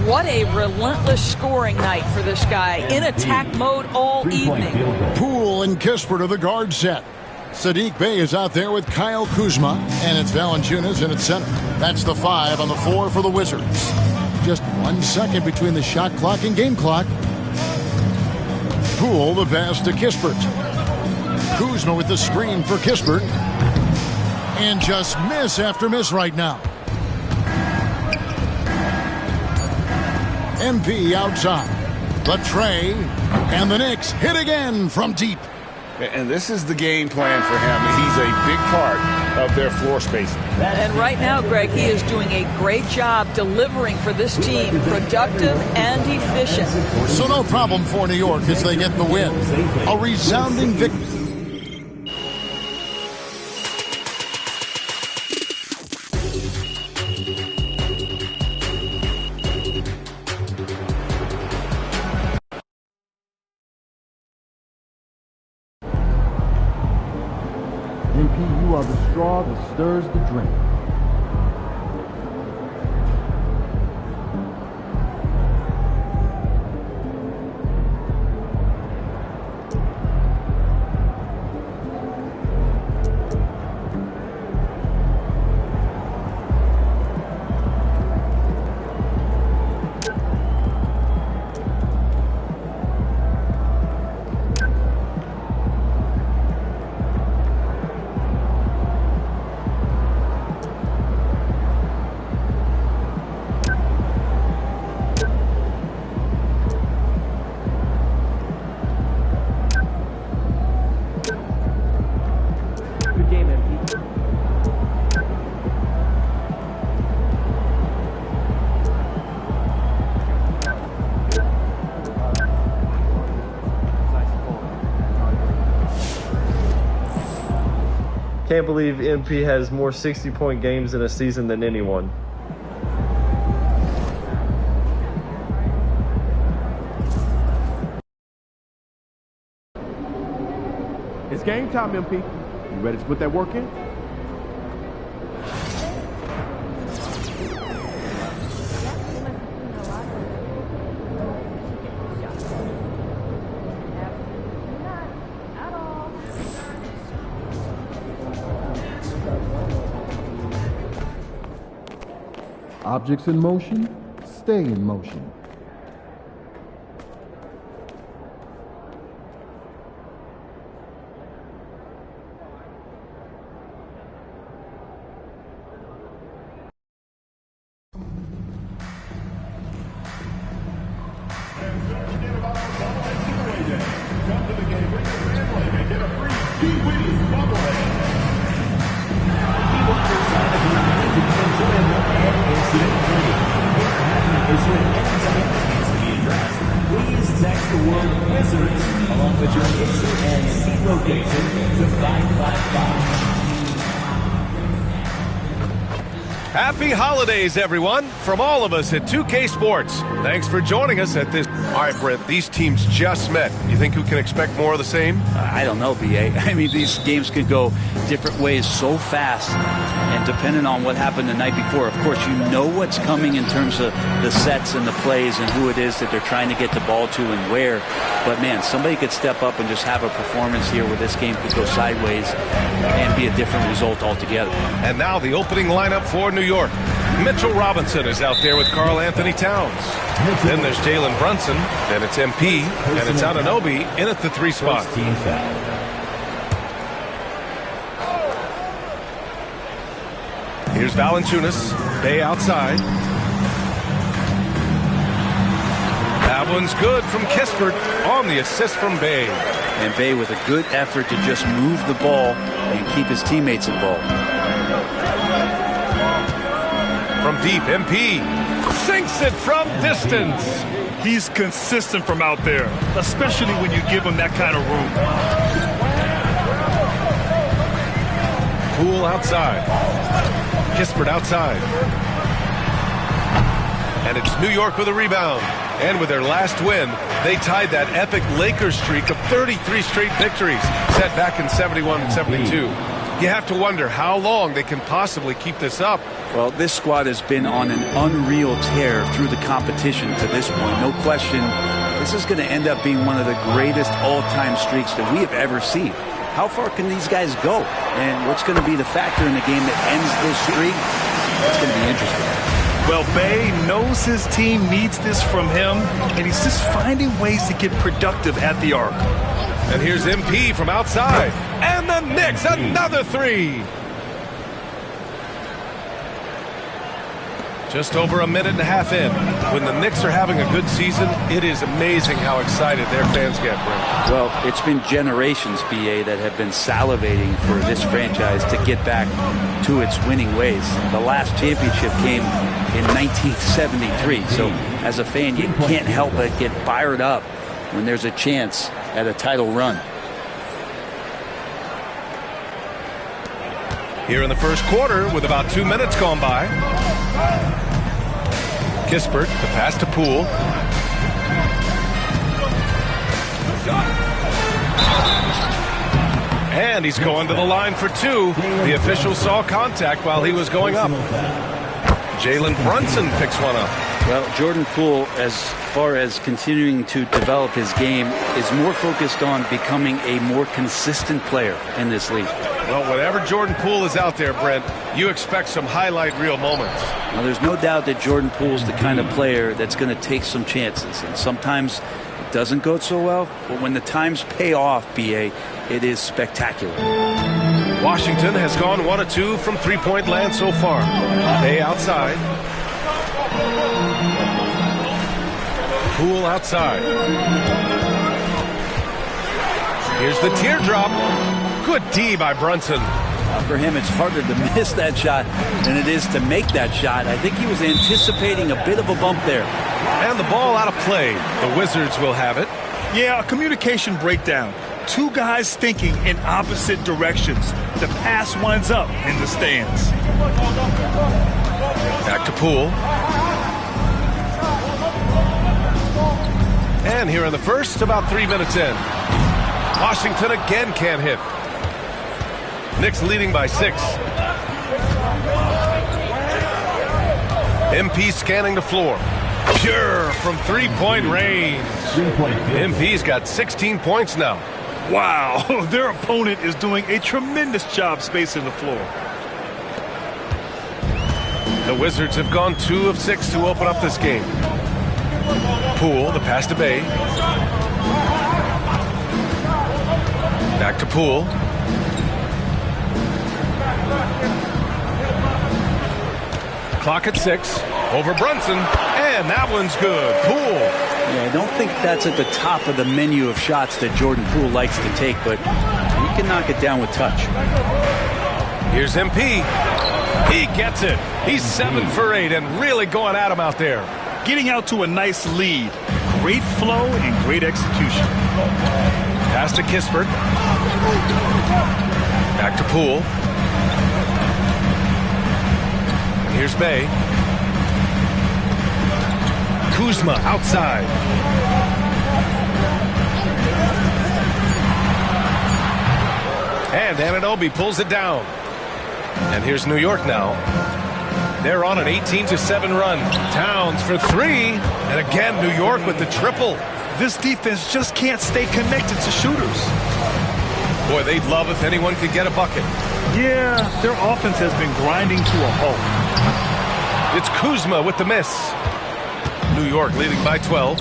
[SPEAKER 5] What a relentless scoring night for this guy. In attack mode all evening.
[SPEAKER 3] Poole and Kispert are the guard set. Sadiq Bey is out there with Kyle Kuzma, and it's Valanciunas in its center. That's the 5 on the 4 for the Wizards. Just 1 second between the shot clock and game clock. Poole the pass to Kispert. Kuzma with the screen for Kispert. And just miss after miss right now. MP outside. The tray, and the Knicks hit again from deep.
[SPEAKER 4] And this is the game plan for him. He's a big part of their floor spacing.
[SPEAKER 5] And right now, Greg, he is doing a great job delivering for this team, productive and efficient.
[SPEAKER 3] So no problem for New York as they get the win. A resounding victory.
[SPEAKER 1] MP, you are the straw that stirs the drink.
[SPEAKER 11] Can't believe MP has more 60-point games in a season than anyone.
[SPEAKER 1] It's game time, MP. You ready to put that work in? Objects in motion, stay in motion.
[SPEAKER 2] Please text the word Wizards along with your issue and seat location to 555.
[SPEAKER 12] Happy holidays, everyone, from all of us at 2K Sports. Thanks for joining us at this. All right, Brent, these teams just met. You think we can expect more of the same?
[SPEAKER 13] I don't know, B.A. I mean, these games could go different ways so fast, and depending on what happened the night before, of course, you know what's coming in terms of the sets and the plays and who it is that they're trying to get the ball to and where. But, man, somebody could step up and just have a performance here where this game could go sideways and be a different result altogether.
[SPEAKER 12] And now the opening lineup for New York. Mitchell Robinson is out there with Karl Anthony Towns. Then there's Jalen Brunson, then it's MP, and it's Anunoby in at the 3 spot. Here's Valanciunas. Bay outside. That one's good from Kispert on the assist from Bay.
[SPEAKER 13] And Bay with a good effort to just move the ball and keep his teammates involved.
[SPEAKER 12] From deep, MP sinks it from distance.
[SPEAKER 14] He's consistent from out there, especially when you give him that kind of room.
[SPEAKER 12] Poole outside. Kispert outside. And it's New York with a rebound. And with their last win, they tied that epic Lakers streak of 33 straight victories set back in 71 and 72. You have to wonder how long they can possibly keep this up.
[SPEAKER 13] Well, this squad has been on an unreal tear through the competition to this point. No question, this is going to end up being one of the greatest all-time streaks that we have ever seen. How far can these guys go? And what's going to be the factor in the game that ends this streak? That's going to be interesting.
[SPEAKER 14] Well, Bay knows his team needs this from him, and he's just finding ways to get productive at the arc.
[SPEAKER 12] And here's MP from outside. And the Knicks, another three. Just over a minute and a half in. When the Knicks are having a good season, it is amazing how excited their fans get, Brent.
[SPEAKER 13] Well, it's been generations, BA, that have been salivating for this franchise to get back to its winning ways. The last championship came in 1973. So as a fan, you can't help but get fired up when there's a chance at a title run.
[SPEAKER 12] Here in the first quarter with about 2 minutes gone by. Kispert, the pass to Poole. And he's going to the line for two. The official saw contact while he was going up. Jalen Brunson picks one up.
[SPEAKER 13] Well, Jordan Poole, as far as continuing to develop his game, is more focused on becoming a more consistent player in this league.
[SPEAKER 12] Well, whenever Jordan Poole is out there, Brent, you expect some highlight reel moments.
[SPEAKER 13] Now, there's no doubt that Jordan Poole's the kind of player that's going to take some chances. And sometimes it doesn't go so well, but when the times pay off, BA, it is spectacular.
[SPEAKER 12] Washington has gone 1 of 2 from three-point land so far. Bay outside. Poole outside. Here's the teardrop. Good D by Brunson.
[SPEAKER 13] For him, it's harder to miss that shot than it is to make that shot. I think he was anticipating a bit of a bump there.
[SPEAKER 12] And the ball out of play. The Wizards will have it.
[SPEAKER 14] Yeah, a communication breakdown. Two guys thinking in opposite directions. The pass winds up in the stands.
[SPEAKER 12] Back to Poole. And here in the first, about 3 minutes in. Washington again can't hit. Knicks leading by 6. MP scanning the floor. Pure from three-point range. MP's got 16 points now.
[SPEAKER 14] Wow, their opponent is doing a tremendous job spacing the floor.
[SPEAKER 12] The Wizards have gone 2 of 6 to open up this game. Poole, the pass to Bay. Back to Poole. Clock at 6. Over Brunson. And that one's good. Poole.
[SPEAKER 13] Yeah, I don't think that's at the top of the menu of shots that Jordan Poole likes to take, but he can knock it down with touch.
[SPEAKER 12] Here's MP. He gets it. He's 7 for 8 and really going at him out there.
[SPEAKER 14] Getting out to a nice lead. Great flow and great execution.
[SPEAKER 12] Pass to Kispert. Back to Poole. Here's Bay. Kuzma outside. And Anunoby pulls it down. And here's New York now. They're on an 18-7 run. Towns for 3. And again, New York with the triple.
[SPEAKER 14] This defense just can't stay connected to shooters.
[SPEAKER 12] Boy, they'd love if anyone could get a bucket.
[SPEAKER 14] Yeah, their offense has been grinding to a halt.
[SPEAKER 12] It's Kuzma with the miss. New York leading by 12.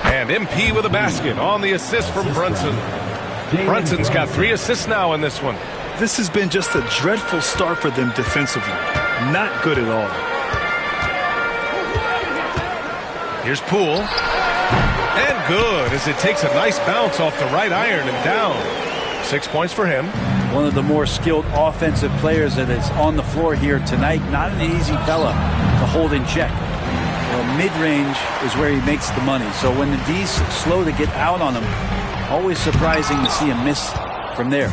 [SPEAKER 12] And MP with a basket on the assist from Brunson. Brunson's got 3 assists now in this one.
[SPEAKER 14] This has been just a dreadful start for them defensively. Not good at all.
[SPEAKER 12] Here's Poole. And good, as it takes a nice bounce off the right iron and down. 6 points for him.
[SPEAKER 13] One of the more skilled offensive players that is on the floor here tonight. Not an easy fella to hold in check. Well, mid-range is where he makes the money. So when the D's slow to get out on him, always surprising to see him miss from there.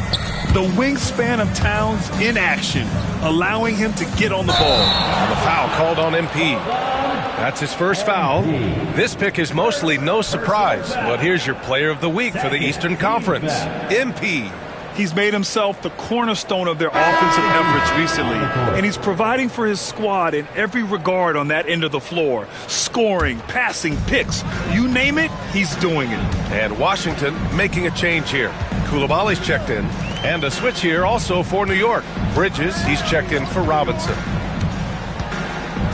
[SPEAKER 14] The wingspan of Towns in action, allowing him to get on the ball.
[SPEAKER 12] And the foul called on MP. That's his first foul. This pick is mostly no surprise, but here's your player of the week for the Eastern Conference, MP.
[SPEAKER 14] He's made himself the cornerstone of their offensive efforts recently, and he's providing for his squad in every regard on that end of the floor. Scoring, passing, picks, you name it, he's doing it.
[SPEAKER 12] And Washington making a change here. Coulibaly's checked in, and a switch here also for New York. Bridges, he's checked in for Robinson.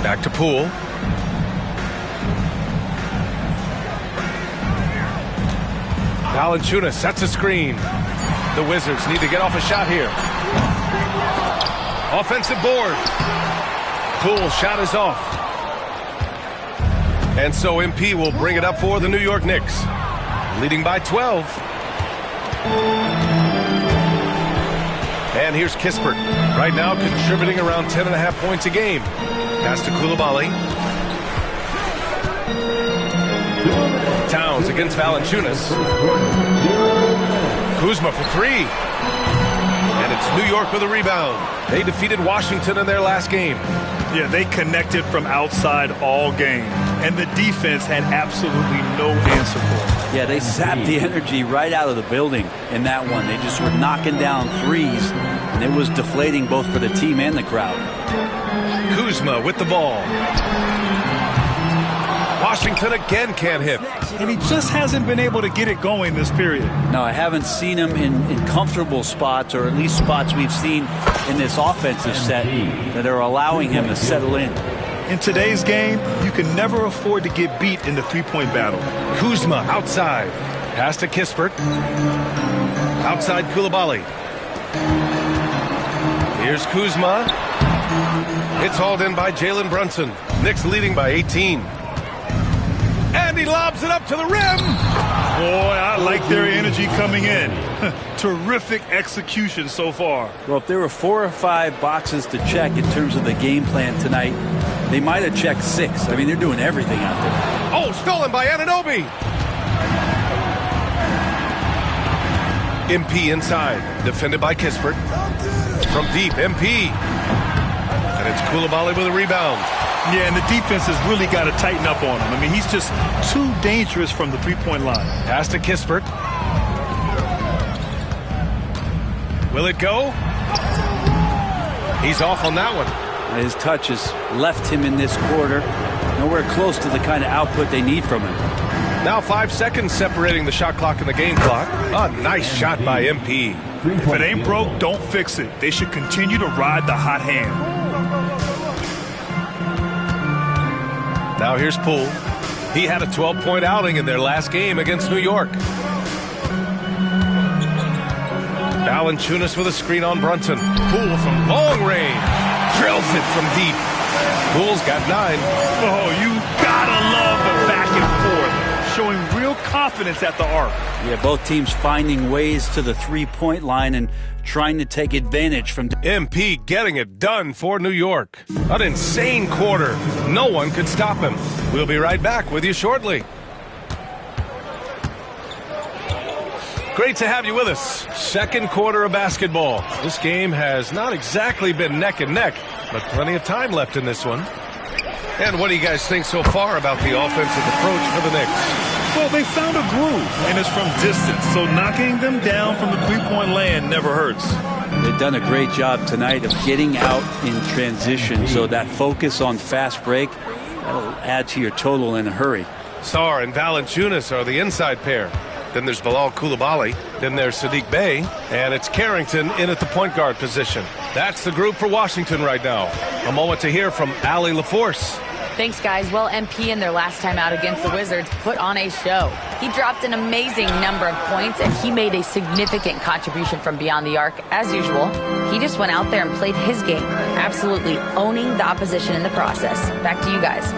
[SPEAKER 12] Back to Poole. Valanciunas sets a screen. The Wizards need to get off a shot here. Offensive board. Poole shot is off. And so MP will bring it up for the New York Knicks. Leading by 12. And here's Kispert. Right now contributing around 10.5 points a game. Pass to Coulibaly. Towns against Valanciunas. Kuzma for three. And it's New York with a rebound. They defeated Washington in their last game.
[SPEAKER 14] Yeah, they connected from outside all game. And the defense had absolutely no answer for it.
[SPEAKER 13] Yeah, they zapped the energy right out of the building in that one. They just were knocking down threes, and it was deflating both for the team and the crowd.
[SPEAKER 12] Kuzma with the ball. Washington again can't hit.
[SPEAKER 14] And he just hasn't been able to get it going this period.
[SPEAKER 13] No, I haven't seen him in comfortable spots, or at least spots we've seen in this offensive set that are allowing him to settle in.
[SPEAKER 14] In today's game, you can never afford to get beat in the three-point battle.
[SPEAKER 12] Kuzma outside. Pass to Kispert. Outside Coulibaly. Here's Kuzma. It's hauled in by Jalen Brunson. Knicks leading by 18. And he lobs it up to the rim.
[SPEAKER 14] Boy, I like their energy coming in. Terrific execution so far.
[SPEAKER 13] Well, if there were 4 or 5 boxes to check in terms of the game plan tonight, they might have checked 6. I mean, they're doing everything out there.
[SPEAKER 12] Oh, stolen by Anunoby. MP inside. Defended by Kispert. From deep, MP. And it's Coulibaly with a rebound.
[SPEAKER 14] Yeah, and the defense has really got to tighten up on him. I mean, he's just too dangerous from the three-point line.
[SPEAKER 12] Pass to Kispert. Will it go? He's off on that one.
[SPEAKER 13] His touch has left him in this quarter. Nowhere close to the kind of output they need from him.
[SPEAKER 12] Now 5 seconds separating the shot clock and the game clock. A nice shot by MP.
[SPEAKER 14] If it ain't broke, don't fix it. They should continue to ride the hot hand.
[SPEAKER 12] Now here's Poole. He had a 12-point outing in their last game against New York. Valanciunas with a screen on Brunson. Poole from long range. Drills it from deep. Poole's got 9.
[SPEAKER 14] Oh, you gotta love the back and forth. Showing real confidence at the arc.
[SPEAKER 13] Yeah, both teams finding ways to the three-point line and trying to take advantage from...
[SPEAKER 12] MP getting it done for New York. An insane quarter. No one could stop him. We'll be right back with you shortly. Great to have you with us. Second quarter of basketball. This game has not exactly been neck and neck, but plenty of time left in this one. And what do you guys think so far about the offensive approach for the Knicks?
[SPEAKER 14] Well, they found a groove, and it's from distance, so knocking them down from the three-point land never hurts.
[SPEAKER 13] They've done a great job tonight of getting out in transition, so that focus on fast break, that'll add to your total in a hurry.
[SPEAKER 12] Sarr and Valanciunas are the inside pair. Then there's Bilal Coulibaly. Then there's Saddiq Bey. And it's Carrington in at the point guard position. That's the group for Washington right now. A moment to hear from Allie LaForce.
[SPEAKER 15] Thanks, guys. Well, MP in their last time out against the Wizards put on a show. He dropped an amazing number of points, and he made a significant contribution from beyond the arc, as usual. He just went out there and played his game, absolutely owning the opposition in the process. Back to you guys.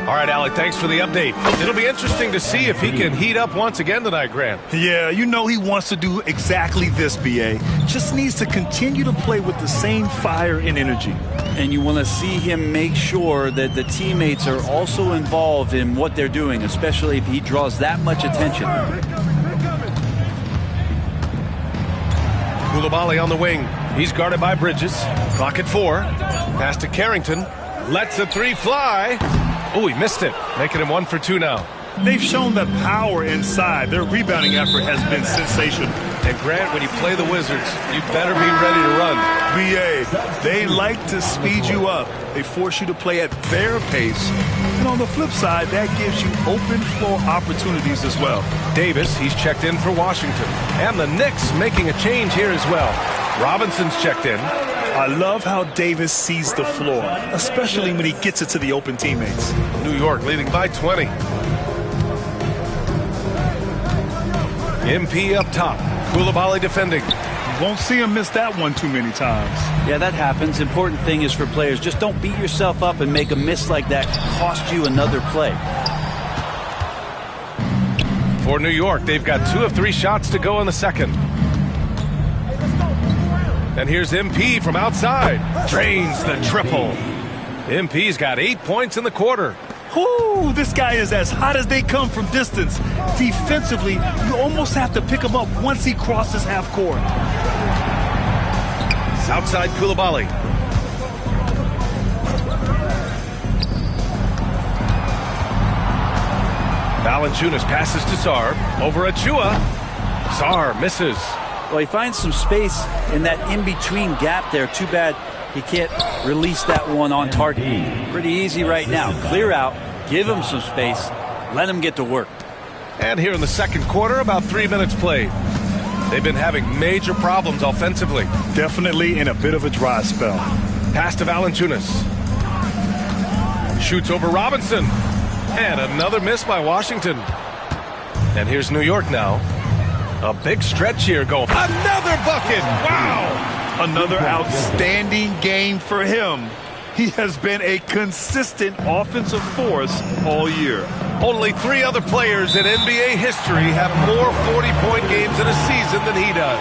[SPEAKER 12] All right, Alec, thanks for the update. It'll be interesting to see if he can heat up once again tonight, Grant.
[SPEAKER 14] Yeah, you know he wants to do exactly this, B.A. Just needs to continue to play with the same fire and energy.
[SPEAKER 13] And you want to see him make sure that the teammates are also involved in what they're doing, especially if he draws that much attention.
[SPEAKER 12] Coulibaly on the wing. He's guarded by Bridges. Clock at 4. Pass to Carrington. Lets the three fly. Oh, he missed it. Making him 1 for 2 now.
[SPEAKER 14] They've shown the power inside. Their rebounding effort has been sensational.
[SPEAKER 12] And Grant, when you play the Wizards, you better be ready to run.
[SPEAKER 14] B.A., they like to speed you up. They force you to play at their pace. And on the flip side, that gives you open floor opportunities as well.
[SPEAKER 12] Davis, he's checked in for Washington. And the Knicks making a change here as well. Robinson's checked in.
[SPEAKER 14] I love how Davis sees the floor, especially when he gets it to the open teammates.
[SPEAKER 12] New York leading by 20. MP up top. Coulibaly defending.
[SPEAKER 14] You won't see him miss that one too many times.
[SPEAKER 13] Yeah, that happens. Important thing is for players, just don't beat yourself up and make a miss like that cost you another play.
[SPEAKER 12] For New York, they've got 2 of 3 shots to go in the second. And here's MP from outside. Drains the triple. MP's got 8 points in the quarter.
[SPEAKER 14] Ooh, this guy is as hot as they come from distance. Defensively, you almost have to pick him up once he crosses half court.
[SPEAKER 12] Outside Coulibaly. Valanciunas passes to Sarr. Over Achua. Sarr misses.
[SPEAKER 13] Well, he finds some space in that in-between gap there. Too bad he can't release that one on target. Pretty easy right now. Clear out, give him some space, let him get to work.
[SPEAKER 12] And here in the second quarter, about 3 minutes played. They've been having major problems offensively.
[SPEAKER 14] Definitely in a bit of a dry spell.
[SPEAKER 12] Pass to Valanciunas. Shoots over Robinson. And another miss by Washington. And here's New York now. A big stretch here going. Another bucket! Wow!
[SPEAKER 14] Another outstanding game for him. He has been a consistent offensive force all year.
[SPEAKER 12] Only 3 other players in NBA history have more 40-point games in a season than he does.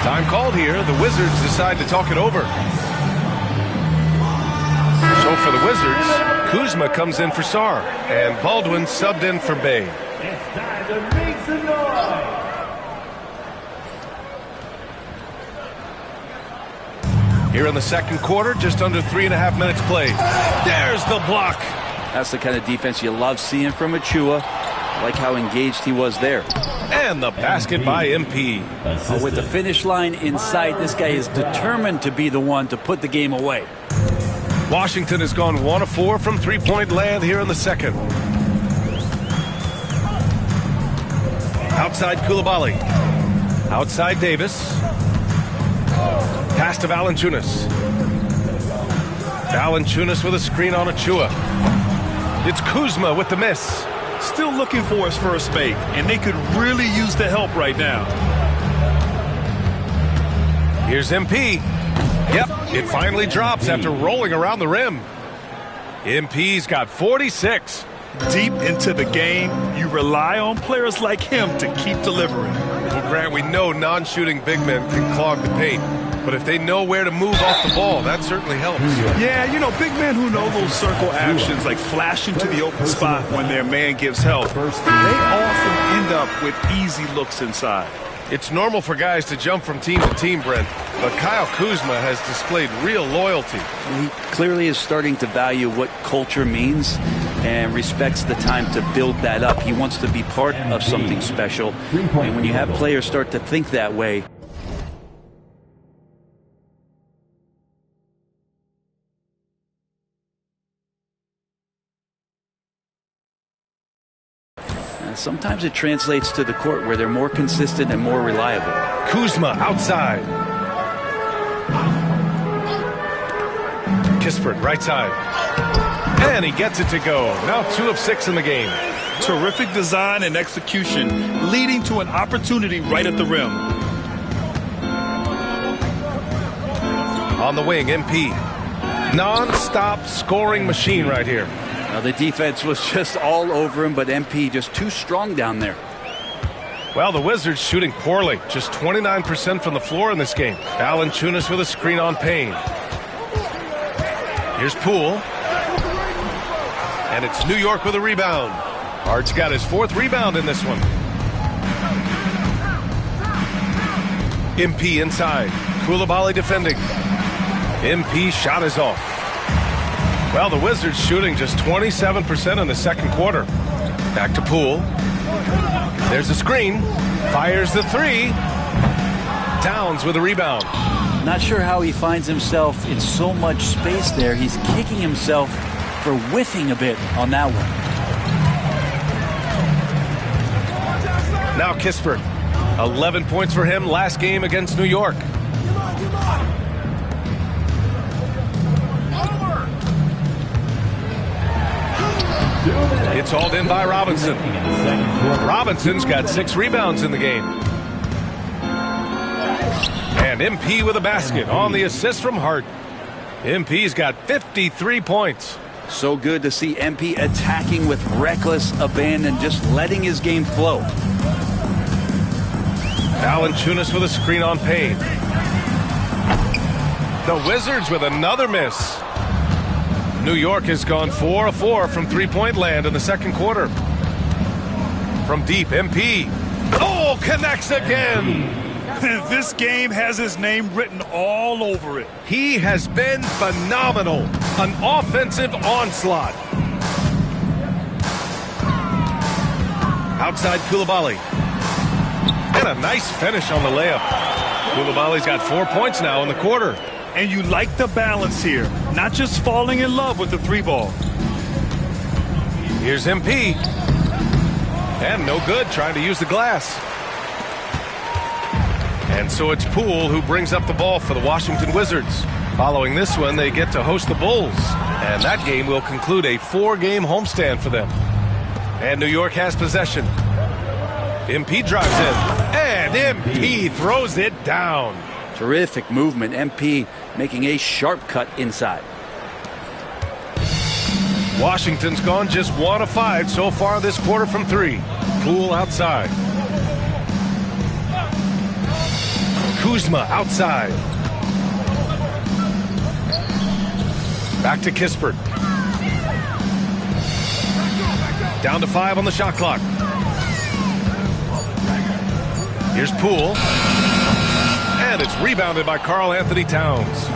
[SPEAKER 12] Time called here. The Wizards decide to talk it over. So for the Wizards, Kuzma comes in for Sarr, and Baldwin subbed in for Bey.
[SPEAKER 2] It's time to make some noise.
[SPEAKER 12] Here in the second quarter, just under 3.5 minutes played. There's the block.
[SPEAKER 13] That's the kind of defense you love seeing from Achua. I like how engaged he was there.
[SPEAKER 12] And the basket by MP.
[SPEAKER 13] With the finish line in sight, this guy is determined to be the one to put the game away.
[SPEAKER 12] Washington has gone 1 of 4 from three-point land here in the second. Outside Coulibaly. Outside Davis. Pass to Valanciunas. Valanciunas with a screen on Achua. It's Kuzma with the miss.
[SPEAKER 14] Still looking for his first make, and they could really use the help right now.
[SPEAKER 12] Here's MP. Yep, it finally drops after rolling around the rim. MP's got 46.
[SPEAKER 14] Deep into the game, you rely on players like him to keep delivering.
[SPEAKER 12] Well, Grant, we know non-shooting big men can clog the paint. But if they know where to move off the ball, that certainly helps.
[SPEAKER 14] Yeah, you know, big men who know those circle actions, like flashing to the open spot when their man gives help, they often end up with easy looks inside.
[SPEAKER 12] It's normal for guys to jump from team to team, Brent, but Kyle Kuzma has displayed real loyalty.
[SPEAKER 13] He clearly is starting to value what culture means and respects the time to build that up. He wants to be part of something special. And when you have players start to think that way, sometimes it translates to the court where they're more consistent and more reliable.
[SPEAKER 12] Kuzma outside. Kispert right side. And he gets it to go. Now 2 of 6 in the game.
[SPEAKER 14] Terrific design and execution, leading to an opportunity right at the rim.
[SPEAKER 12] On the wing, MP. Non-stop scoring machine right here.
[SPEAKER 13] Now the defense was just all over him, but MP just too strong down there.
[SPEAKER 12] Well, the Wizards shooting poorly. Just 29% from the floor in this game. Valanciunas with a screen on Payne. Here's Poole. And it's New York with a rebound. Hart's got his 4th rebound in this one. MP inside. Coulibaly defending. MP shot is off. Well, the Wizards shooting just 27% in the second quarter. Back to Poole. There's a screen. Fires the 3. Towns with a rebound.
[SPEAKER 13] Not sure how he finds himself in so much space there. He's kicking himself for whiffing a bit on that one.
[SPEAKER 12] Now Kispert. 11 points for him last game against New York. It's hauled in by Robinson. Robinson's got 6 rebounds in the game. And MP with a basket on the assist from Hart. MP's got 53 points.
[SPEAKER 13] So good to see MP attacking with reckless abandon, just letting his game flow.
[SPEAKER 12] Valanciunas with a screen on Payne. The Wizards with another miss. New York has gone 4 of 4 from three-point land in the second quarter. From deep, MP. Oh, connects again.
[SPEAKER 14] This game has his name written all over it.
[SPEAKER 12] He has been phenomenal. An offensive onslaught. Outside Coulibaly. And a nice finish on the layup. Koulibaly's got 4 points now in the quarter.
[SPEAKER 14] And you like the balance here. Not just falling in love with the 3-ball.
[SPEAKER 12] Here's MP. And no good, trying to use the glass. And so it's Poole who brings up the ball for the Washington Wizards. Following this one, they get to host the Bulls. And that game will conclude a 4-game homestand for them. And New York has possession. MP drives in. And MP throws it down.
[SPEAKER 13] Terrific movement. MP making a sharp cut inside.
[SPEAKER 12] Washington's gone just 1 of 5 so far this quarter from 3. Poole outside. Kuzma outside. Back to Kispert. Down to 5 on the shot clock. Here's Poole. And it's rebounded by Karl-Anthony Towns.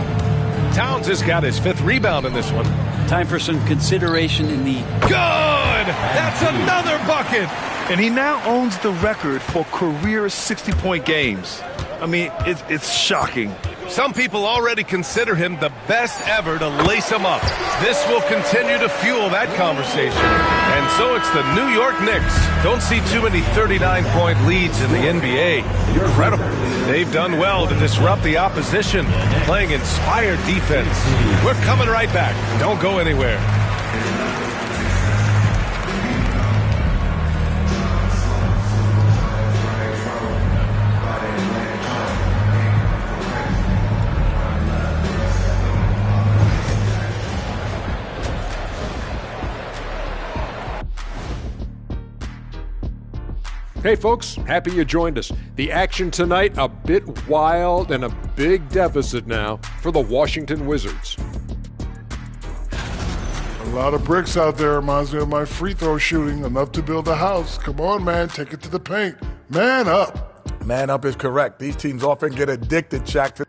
[SPEAKER 12] Towns has got his 5th rebound in this one.
[SPEAKER 13] Time for some consideration in the...
[SPEAKER 12] Good! That's another bucket!
[SPEAKER 14] And he now owns the record for career 60-point games. I mean, it's shocking.
[SPEAKER 12] Some people already consider him the best ever to lace him up. This will continue to fuel that conversation. And so it's the New York Knicks. Don't see too many 39-point leads in the NBA. Incredible. They've done well to disrupt the opposition, playing inspired defense. We're coming right back. Don't go anywhere.
[SPEAKER 8] Hey folks, happy you joined us. The action tonight, a bit wild and a big deficit now for the Washington Wizards.
[SPEAKER 10] A lot of bricks out there. Reminds me of my free throw shooting. Enough to build a house. Come on, man. Take it to the paint. Man up.
[SPEAKER 9] Man up is correct. These teams often get addicted, Shaq.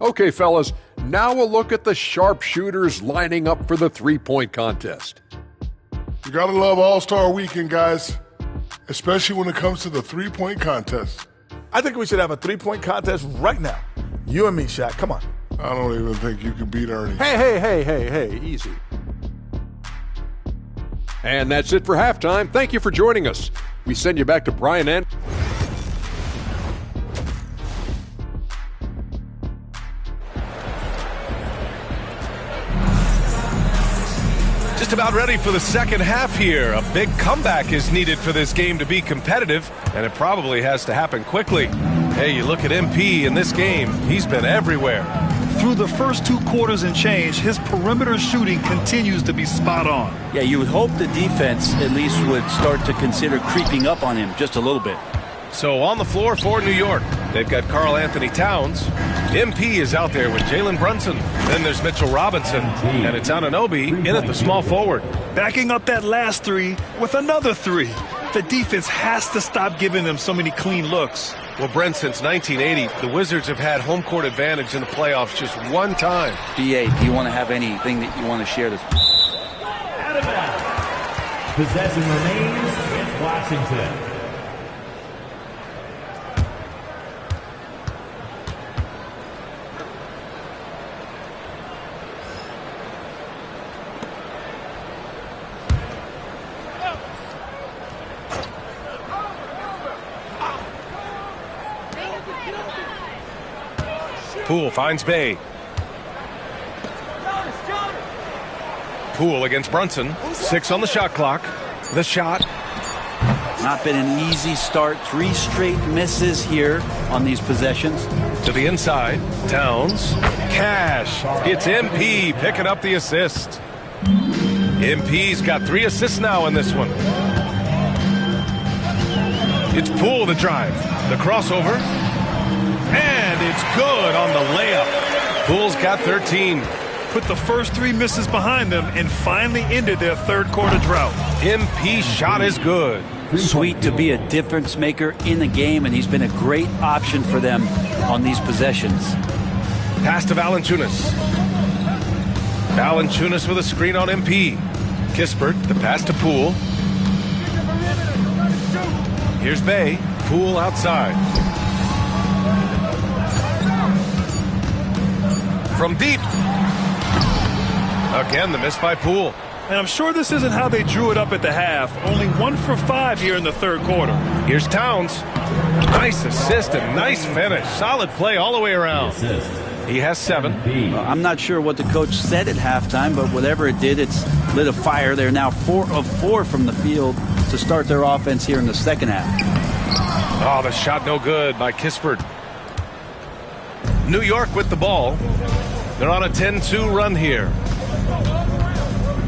[SPEAKER 8] Okay, fellas, now a look at the sharpshooters lining up for the three-point contest.
[SPEAKER 10] You gotta love All-Star Weekend, guys. Especially when it comes to the three-point contest.
[SPEAKER 9] I think we should have a three-point contest right now. You and me, Shaq. Come on.
[SPEAKER 10] I don't even think you can beat Ernie.
[SPEAKER 8] Hey, easy. And that's it for halftime. Thank you for joining us. We send you back to Brian and...
[SPEAKER 12] just about ready for the second half here. A big comeback is needed for this game to be competitive, and it probably has to happen quickly. Hey, you look at MP in this game, he's been everywhere.
[SPEAKER 14] Through the first 2 quarters and change, his perimeter shooting continues to be spot on.
[SPEAKER 13] Yeah, you would hope the defense at least would start to consider creeping up on him just a little bit.
[SPEAKER 12] So on the floor for New York, they've got Karl Anthony Towns. MP is out there with Jalen Brunson. Then there's Mitchell Robinson, and it's Anunoby in at the small forward.
[SPEAKER 14] Backing up that last 3 with another 3. The defense has to stop giving them so many clean looks.
[SPEAKER 12] Well, Brent, since 1980, the Wizards have had home court advantage in the playoffs just one time.
[SPEAKER 13] BA, do you want to have anything that you want to share?
[SPEAKER 2] Possession remains with Washington.
[SPEAKER 12] Poole finds Bay. Poole against Brunson. 6 on the shot clock. The shot.
[SPEAKER 13] Not been an easy start. 3 straight misses here on these possessions.
[SPEAKER 12] To the inside. Towns. Cash. It's MP picking up the assist. MP's got 3 assists now in this one. It's Poole the drive. The crossover. And it's good on the layup. Poole's got 13.
[SPEAKER 14] Put the first 3 misses behind them and finally ended their third quarter drought.
[SPEAKER 12] MP shot is good.
[SPEAKER 13] Sweet to be a difference maker in the game, and he's been a great option for them on these possessions.
[SPEAKER 12] Pass to Valanciunas. Valanciunas with a screen on MP. Kispert, the pass to Poole. Here's Bay. Poole outside. From deep. Again, the miss by Poole.
[SPEAKER 14] And I'm sure this isn't how they drew it up at the half. Only 1 for 5 here in the third quarter.
[SPEAKER 12] Here's Towns. Nice assist and nice finish. Solid play all the way around. He has 7.
[SPEAKER 13] I'm not sure what the coach said at halftime, but whatever it did, it's lit a fire. They're now 4 of 4 from the field to start their offense here in the second half.
[SPEAKER 12] Oh, the shot no good by Kispert. New York with the ball. They're on a 10-2 run here.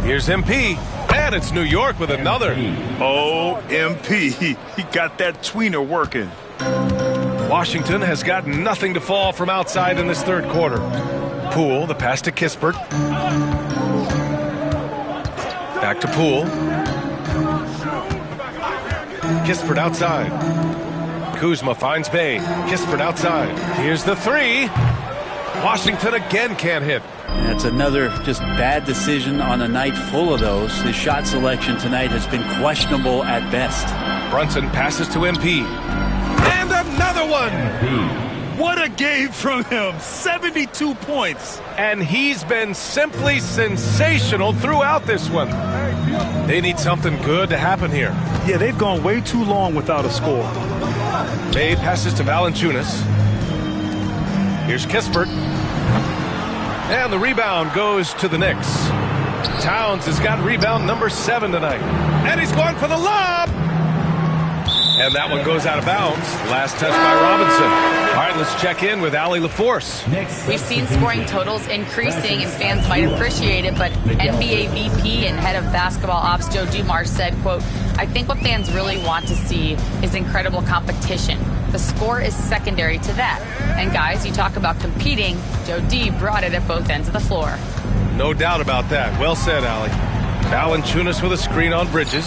[SPEAKER 12] Here's MP, and it's New York with another.
[SPEAKER 14] Oh, MP. He got that tweener working.
[SPEAKER 12] Washington has got nothing to fall from outside in this third quarter. Poole, the pass to Kispert. Back to Poole. Kispert outside. Kuzma finds Bay. Kispert outside. Here's the 3. Washington again can't hit.
[SPEAKER 13] That's another just bad decision on a night full of those. His shot selection tonight has been questionable at best.
[SPEAKER 12] Brunson passes to MP. And another one!
[SPEAKER 14] What a game from him. 72 points.
[SPEAKER 12] And he's been simply sensational throughout this one. They need something good to happen here.
[SPEAKER 14] Yeah, they've gone way too long without a score.
[SPEAKER 12] Bay passes to Valanciunas. Here's Kispert. And the rebound goes to the Knicks. Towns has got rebound number 7 tonight. And he's going for the lob. And that one goes out of bounds. Last touch by Robinson. All right, let's check in with Allie LaForce.
[SPEAKER 15] We've seen scoring totals increasing, and fans might appreciate it, but NBA VP and head of basketball ops Joe Dumars said, quote, "I think what fans really want to see is incredible competition. The score is secondary to that. And guys, you talk about competing, Joe D brought it at both ends of the floor."
[SPEAKER 12] No doubt about that. Well said, Allie. Valanciunas with a screen on Bridges.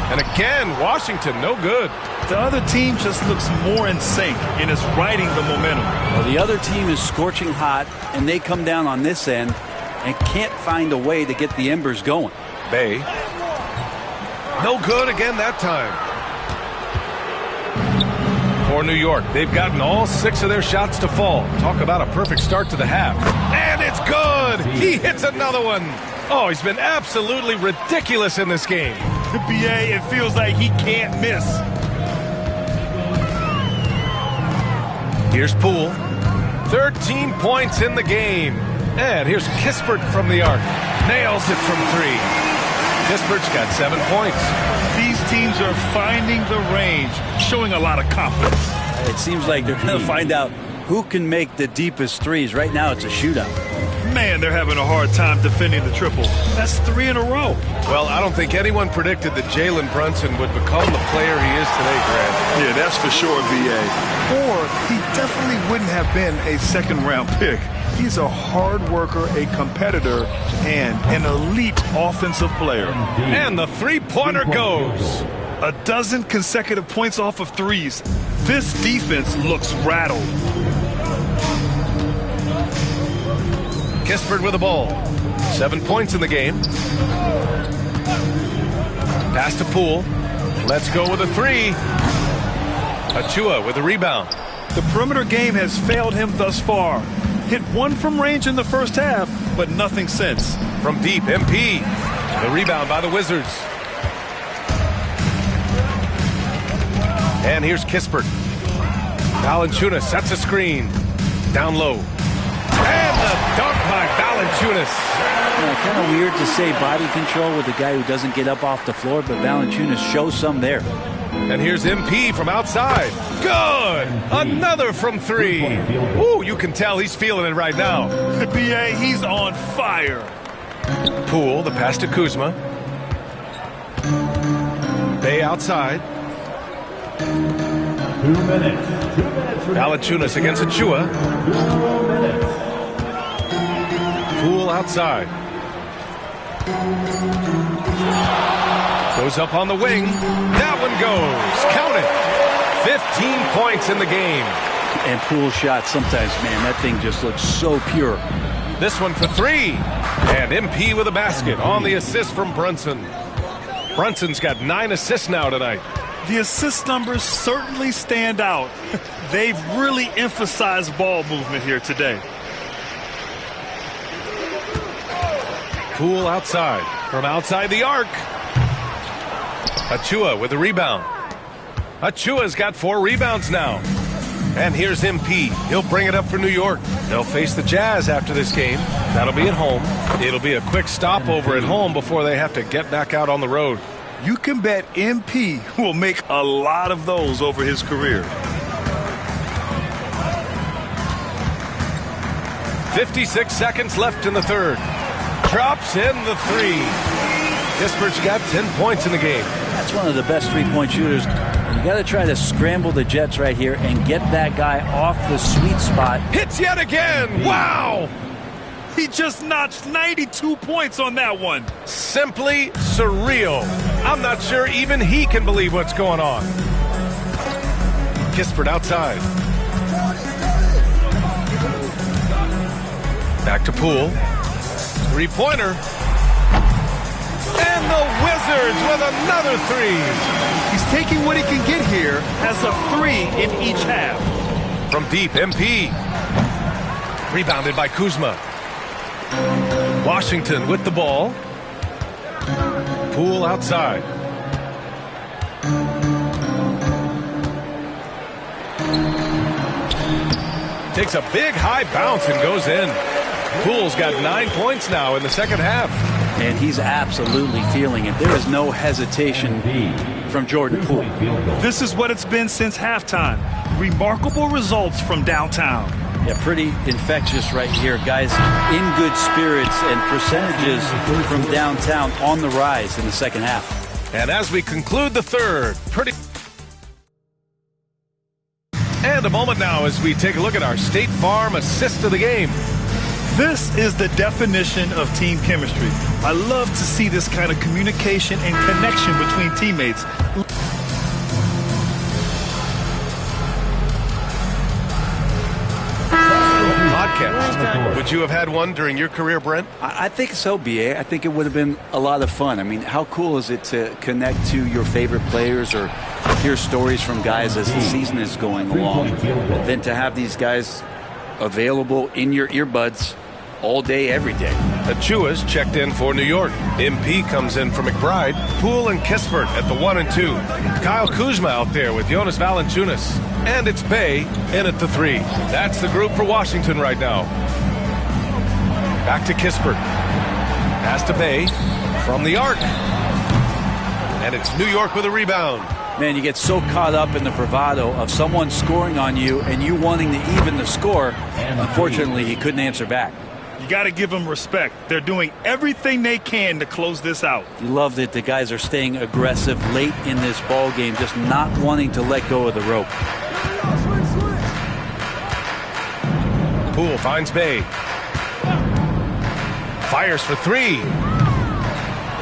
[SPEAKER 12] And again, Washington, no good.
[SPEAKER 14] The other team just looks more in sync and is riding the momentum.
[SPEAKER 13] Well, the other team is scorching hot, and they come down on this end and can't find a way to get the embers going.
[SPEAKER 12] Bay. No good again that time. For New York, they've gotten all 6 of their shots to fall. Talk about a perfect start to the half. And it's good! He hits another one. Oh, he's been absolutely ridiculous in this game.
[SPEAKER 14] The BA, it feels like he can't miss.
[SPEAKER 12] Here's Poole. 13 points in the game. And here's Kispert from the arc. Nails it from 3. Kispert's got 7 points.
[SPEAKER 14] These teams are finding the range, showing a lot of confidence.
[SPEAKER 13] It seems like they're going to find out who can make the deepest threes. Right now, it's a shootout.
[SPEAKER 14] Man, they're having a hard time defending the triple. That's 3 in a row.
[SPEAKER 12] Well, I don't think anyone predicted that Jalen Brunson would become the player he is today, Grant.
[SPEAKER 14] Yeah, that's for sure, B.A. Or he definitely wouldn't have been a second-round pick. He's a hard worker, a competitor, and an elite offensive player.
[SPEAKER 12] And the three-pointer goes.
[SPEAKER 14] A dozen consecutive points off of threes. This defense looks rattled.
[SPEAKER 12] Kispert with the ball. 7 points in the game. Pass to Poole. Let's go with a 3. Achua with a rebound.
[SPEAKER 14] The perimeter game has failed him thus far. Hit 1 from range in the first half, but nothing since.
[SPEAKER 12] From deep, MP. The rebound by the Wizards. And here's Kispert. Valanciunas sets a screen. Down low. And the dunk by Valanciunas.
[SPEAKER 13] Yeah, kind of weird to say body control with a guy who doesn't get up off the floor, but Valanciunas shows some there.
[SPEAKER 12] And here's MP from outside. Good! Another from 3. Ooh, you can tell he's feeling it right now.
[SPEAKER 14] The B.A., he's on fire.
[SPEAKER 12] Poole, the pass to Kuzma. Bay outside.
[SPEAKER 2] 2 minutes.
[SPEAKER 12] Valanciunas against Achua.
[SPEAKER 2] 2 minutes.
[SPEAKER 12] Poole outside. Goes up on the wing. That one goes. Count it. 15 points in the game.
[SPEAKER 13] And Poole shot sometimes, man, that thing just looks so pure.
[SPEAKER 12] This one for 3. And MP with a basket on the assist from Brunson. Brunson's got 9 assists now tonight.
[SPEAKER 14] The assist numbers certainly stand out. They've really emphasized ball movement here today.
[SPEAKER 12] Poole outside. From outside the arc. Achua with a rebound. Achua's got 4 rebounds now. And here's MP. He'll bring it up for New York. They'll face the Jazz after this game. That'll be at home. It'll be a quick stopover at home before they have to get back out on the road.
[SPEAKER 14] You can bet MP will make a lot of those over his career.
[SPEAKER 12] 56 seconds left in the third. Drops in the 3. Kispert's got 10 points in the game.
[SPEAKER 13] That's one of the best three-point shooters. You got to try to scramble the Jets right here and get that guy off the sweet spot.
[SPEAKER 12] Hits yet again. Wow.
[SPEAKER 14] He just notched 92 points on that one.
[SPEAKER 12] Simply surreal. I'm not sure even he can believe what's going on. Kispert outside. Back to Poole. 3-pointer. And the Wizards with another 3.
[SPEAKER 14] He's taking what he can get here as a 3 in each half.
[SPEAKER 12] From deep, MP. Rebounded by Kuzma. Washington with the ball. Poole outside. Takes a big high bounce and goes in. Poole's got 9 points now in the second half.
[SPEAKER 13] And he's absolutely feeling it. There is no hesitation from Jordan Poole.
[SPEAKER 14] This is what it's been since halftime. Remarkable results from downtown.
[SPEAKER 13] Yeah, pretty infectious right here. Guys in good spirits and percentages from downtown on the rise in the second half.
[SPEAKER 12] And as we conclude the third, And a moment now as we take a look at our State Farm assist of the game.
[SPEAKER 14] This is the definition of team chemistry. I love to see this kind of communication and connection between teammates.
[SPEAKER 12] Podcast. Would you have had one during your career, Brent?
[SPEAKER 13] I think so, B.A. I think it would have been a lot of fun. I mean, how cool is it to connect to your favorite players or hear stories from guys as the season is going along, than to have these guys available in your earbuds all day, every day.
[SPEAKER 12] Achua's checked in for New York. MP comes in for McBride. Poole and Kispert at the 1 and 2. Kyle Kuzma out there with Jonas Valanciunas. And it's Bay in at the 3. That's the group for Washington right now. Back to Kispert. Pass to Bay from the arc. And it's New York with a rebound.
[SPEAKER 13] Man, you get so caught up in the bravado of someone scoring on you and you wanting to even the score. Unfortunately, he couldn't answer back.
[SPEAKER 14] You got to give them respect. They're doing everything they can to close this out.
[SPEAKER 13] You love that the guys are staying aggressive late in this ball game, just not wanting to let go of the rope.
[SPEAKER 12] Poole finds Bay. Fires for three.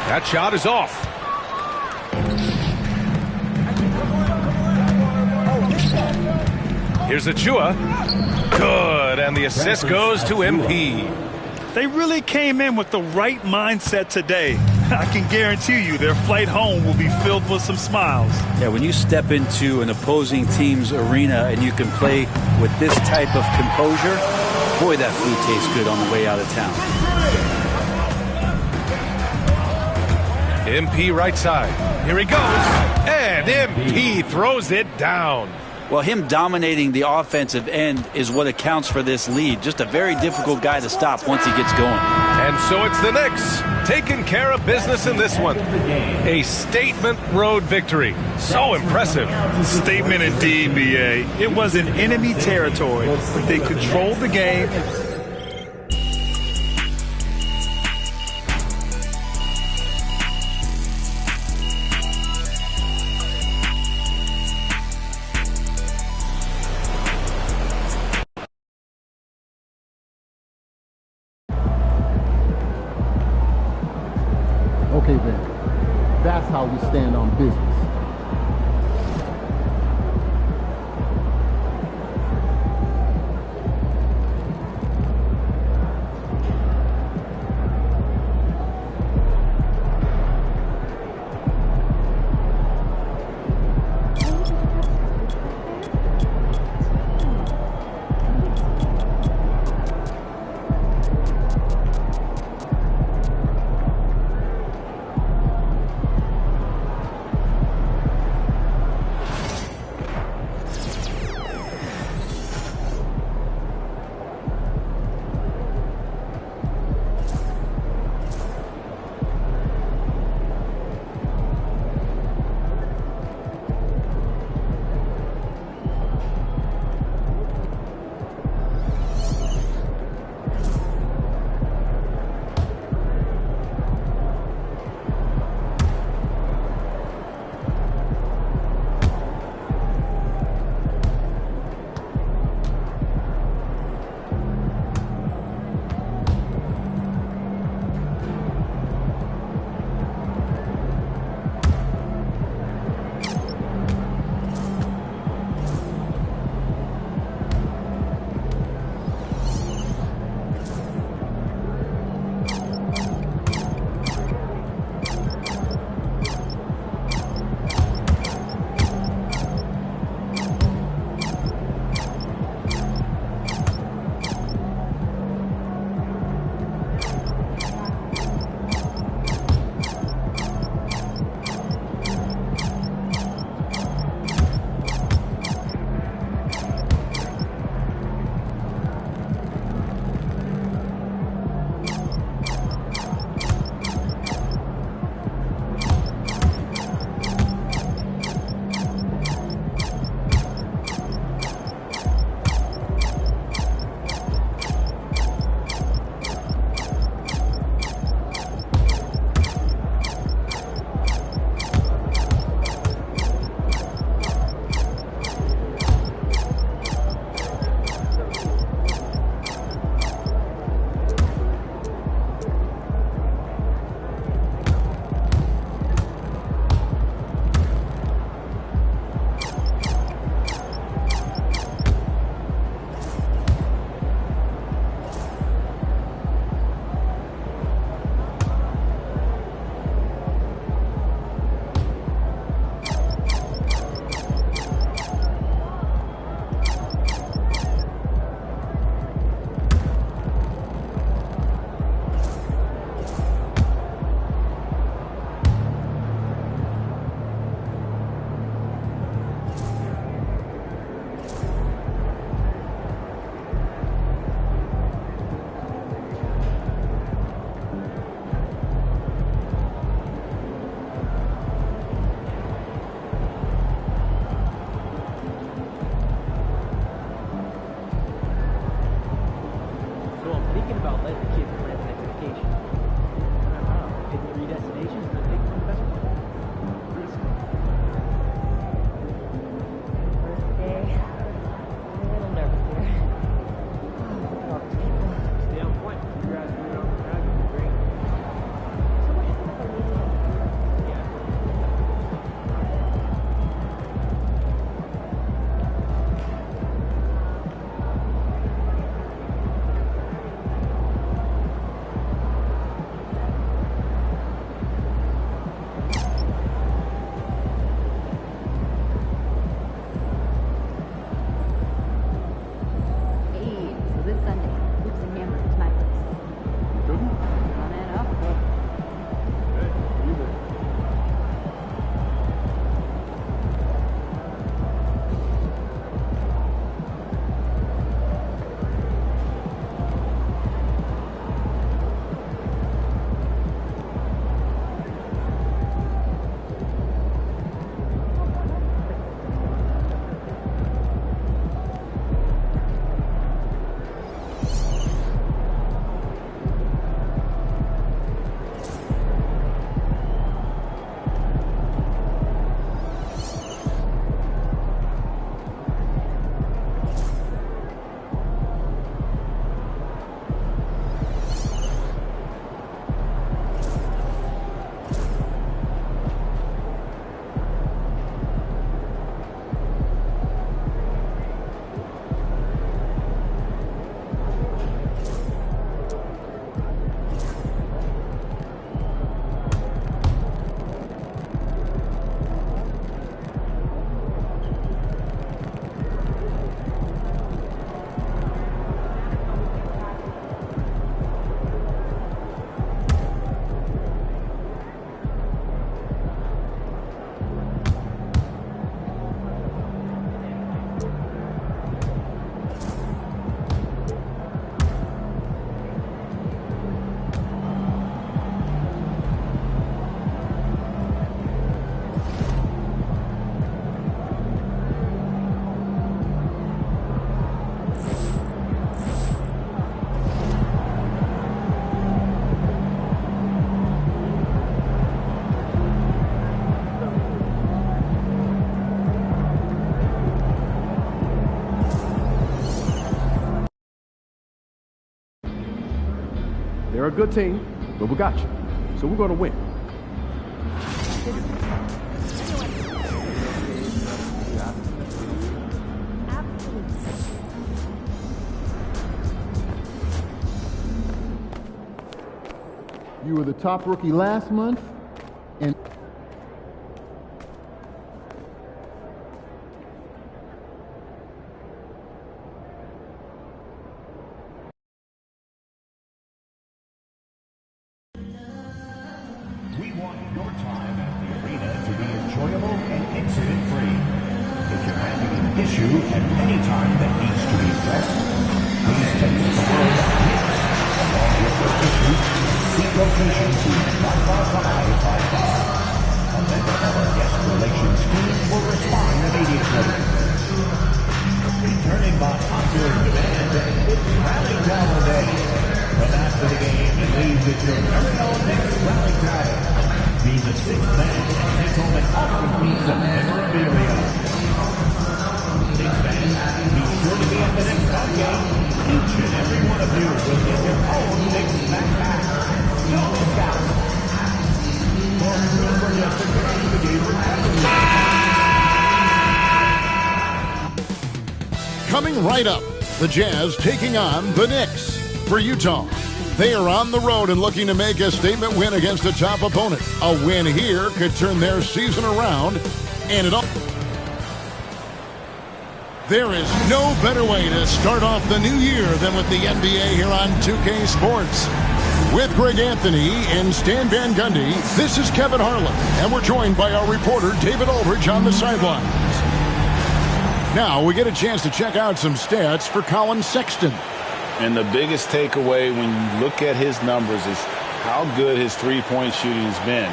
[SPEAKER 12] That shot is off. Here's Achua. Good, and the assist goes to MP.
[SPEAKER 14] They really came in with the right mindset today. I can guarantee you their flight home will be filled with some smiles.
[SPEAKER 13] Yeah, when you step into an opposing team's arena and you can play with this type of composure, boy, that food tastes good on the way out of town.
[SPEAKER 12] MP right side. Here he goes. And MP throws it down.
[SPEAKER 13] Well, him dominating the offensive end is what accounts for this lead. Just a very difficult guy to stop once he gets going.
[SPEAKER 12] And so it's the Knicks taking care of business in this one. A statement road victory. So impressive.
[SPEAKER 14] Statement indeed, B.A. It was in enemy territory, but they controlled the game.
[SPEAKER 1] Okay, then. That's how we stand on business. They're a good team, but we got you. So we're going to win. You were the top rookie last month, and
[SPEAKER 16] we want your time at the arena to be enjoyable and incident-free. If you're having an issue at any time that needs to be addressed, please text the word NICS along with your issue. Seat location to 55555. A member of our guest relations team will respond immediately. Returning by popular demand, it's Rally Towel Day. From after the game, you leave with your very own Knicks Rally Towel. Be the sixth man and take home an awesome piece of memorabilia. Knicks fans, be sure to be at the next home game. Each and every one of you will get your own Knicks backpack. Don't miss out. Remember yesterday, the game
[SPEAKER 3] Coming right up, the Jazz taking on the Knicks. For Utah, they are on the road and looking to make a statement win against a top opponent. A win here could turn their season around, and it all. There is no better way to start off the new year than with the NBA here on 2K Sports. With Greg Anthony and Stan Van Gundy, this is Kevin Harlan, and we're joined by our reporter David Aldridge on the sidelines. Now we get a chance to check out some stats for Colin Sexton.
[SPEAKER 4] And the biggest takeaway when you look at his numbers is how good his three-point shooting has been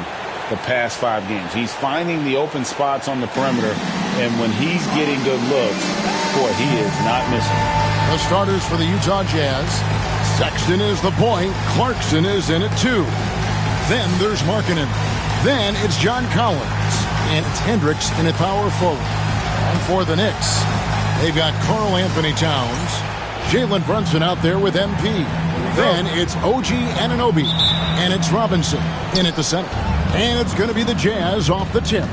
[SPEAKER 4] the past 5 games. He's finding the open spots on the perimeter, and when he's getting good looks, boy, he is not missing.
[SPEAKER 3] The starters for the Utah Jazz. Sexton is the point. Clarkson is in it too. Then there's Markkanen. Then it's John Collins. And it's Hendricks in at power forward. And for the Knicks, they've got Karl Anthony Towns, Jalen Brunson out there with MP. Then it's OG Anunoby. And it's Robinson in at the center. And it's going to be the Jazz off the tip.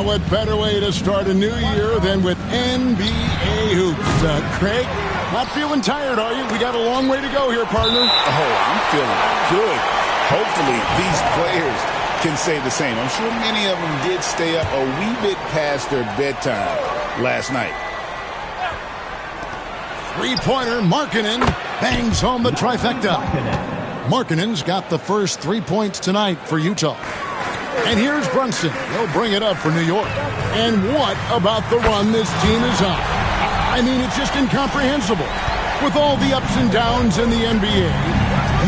[SPEAKER 3] What better way to start a new year than with NBA hoops. Craig, not feeling tired, are you? We got a long way to go here, partner.
[SPEAKER 4] Oh, I'm feeling good. Hopefully these players can say the same. I'm sure many of them did stay up a wee bit past their bedtime last night.
[SPEAKER 3] Three-pointer, Markkanen bangs home the trifecta. Markkanen's got the first 3 points tonight for Utah. And here's Brunson. He'll bring it up for New York. And what about the run this team is on? I mean, it's just incomprehensible. With all the ups and downs in the NBA,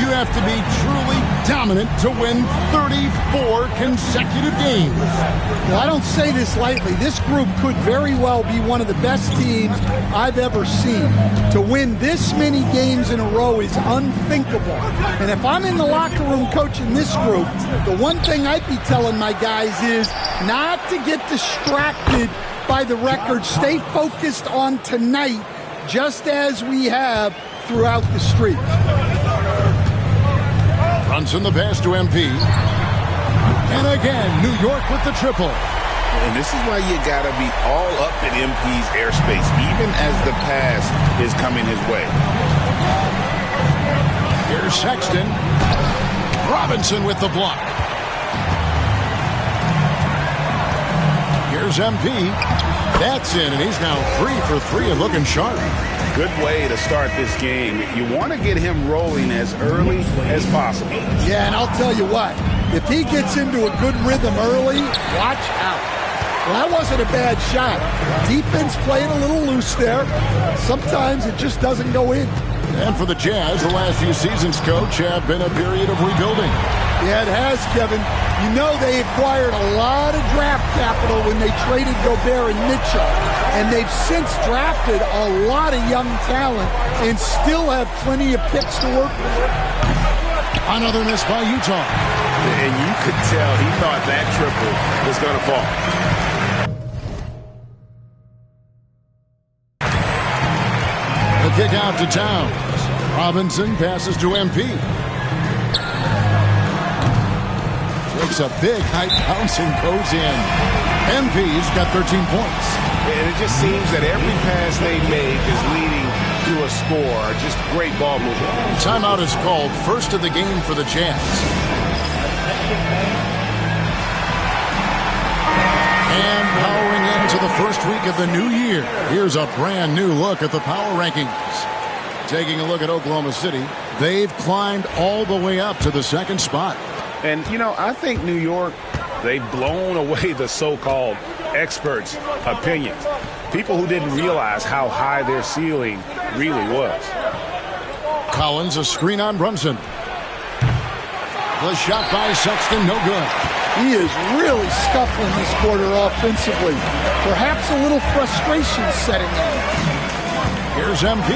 [SPEAKER 3] you have to be truly dominant to win 34 consecutive games.
[SPEAKER 17] Well, I don't say this lightly. This group could very well be one of the best teams I've ever seen. To win this many games in a row is unthinkable. And if I'm in the locker room coaching this group, the one thing I'd be telling my guys is not to get distracted by the record. Stay focused on tonight, just as we have throughout the streak.
[SPEAKER 3] Brunson the pass to MP. And again, New York with the triple.
[SPEAKER 4] And this is why you got to be all up in MP's airspace, even as the pass is coming his way.
[SPEAKER 3] Here's Sexton. Robinson with the block. Here's MP. That's in, and he's now 3 for 3 and looking sharp.
[SPEAKER 4] Good way to start this game. You want to get him rolling as early as possible.
[SPEAKER 17] Yeah, and I'll tell you what, if he gets into a good rhythm early, watch out. Well, that wasn't a bad shot. Defense playing a little loose there. Sometimes it just doesn't go in.
[SPEAKER 3] And for the Jazz, the last few seasons, Coach, have been a period of rebuilding.
[SPEAKER 17] Yeah, it has, Kevin. You know they acquired a lot of draft capital when they traded Gobert and Mitchell. And they've since drafted a lot of young talent and still have plenty of picks to work with.
[SPEAKER 3] Another miss by Utah.
[SPEAKER 4] And you could tell he thought that triple was going to fall.
[SPEAKER 3] The kick out to Towns. Robinson passes to MP. Takes a big high bounce and goes in. MP's got 13 points.
[SPEAKER 4] And it just seems that every pass they make is leading to a score. Just great ball movement.
[SPEAKER 3] Timeout is called. First of the game for the Jazz. And powering into the first week of the new year, here's a brand new look at the power rankings. Taking a look at Oklahoma City, they've climbed all the way up to the second spot.
[SPEAKER 4] And, you know, I think New York, they've blown away the so-called experts' opinions. People who didn't realize how high their ceiling really was.
[SPEAKER 3] Collins, a screen on Brunson. The shot by Sexton, no good.
[SPEAKER 17] He is really scuffling this quarter offensively. Perhaps a little frustration setting in.
[SPEAKER 3] Here's MP.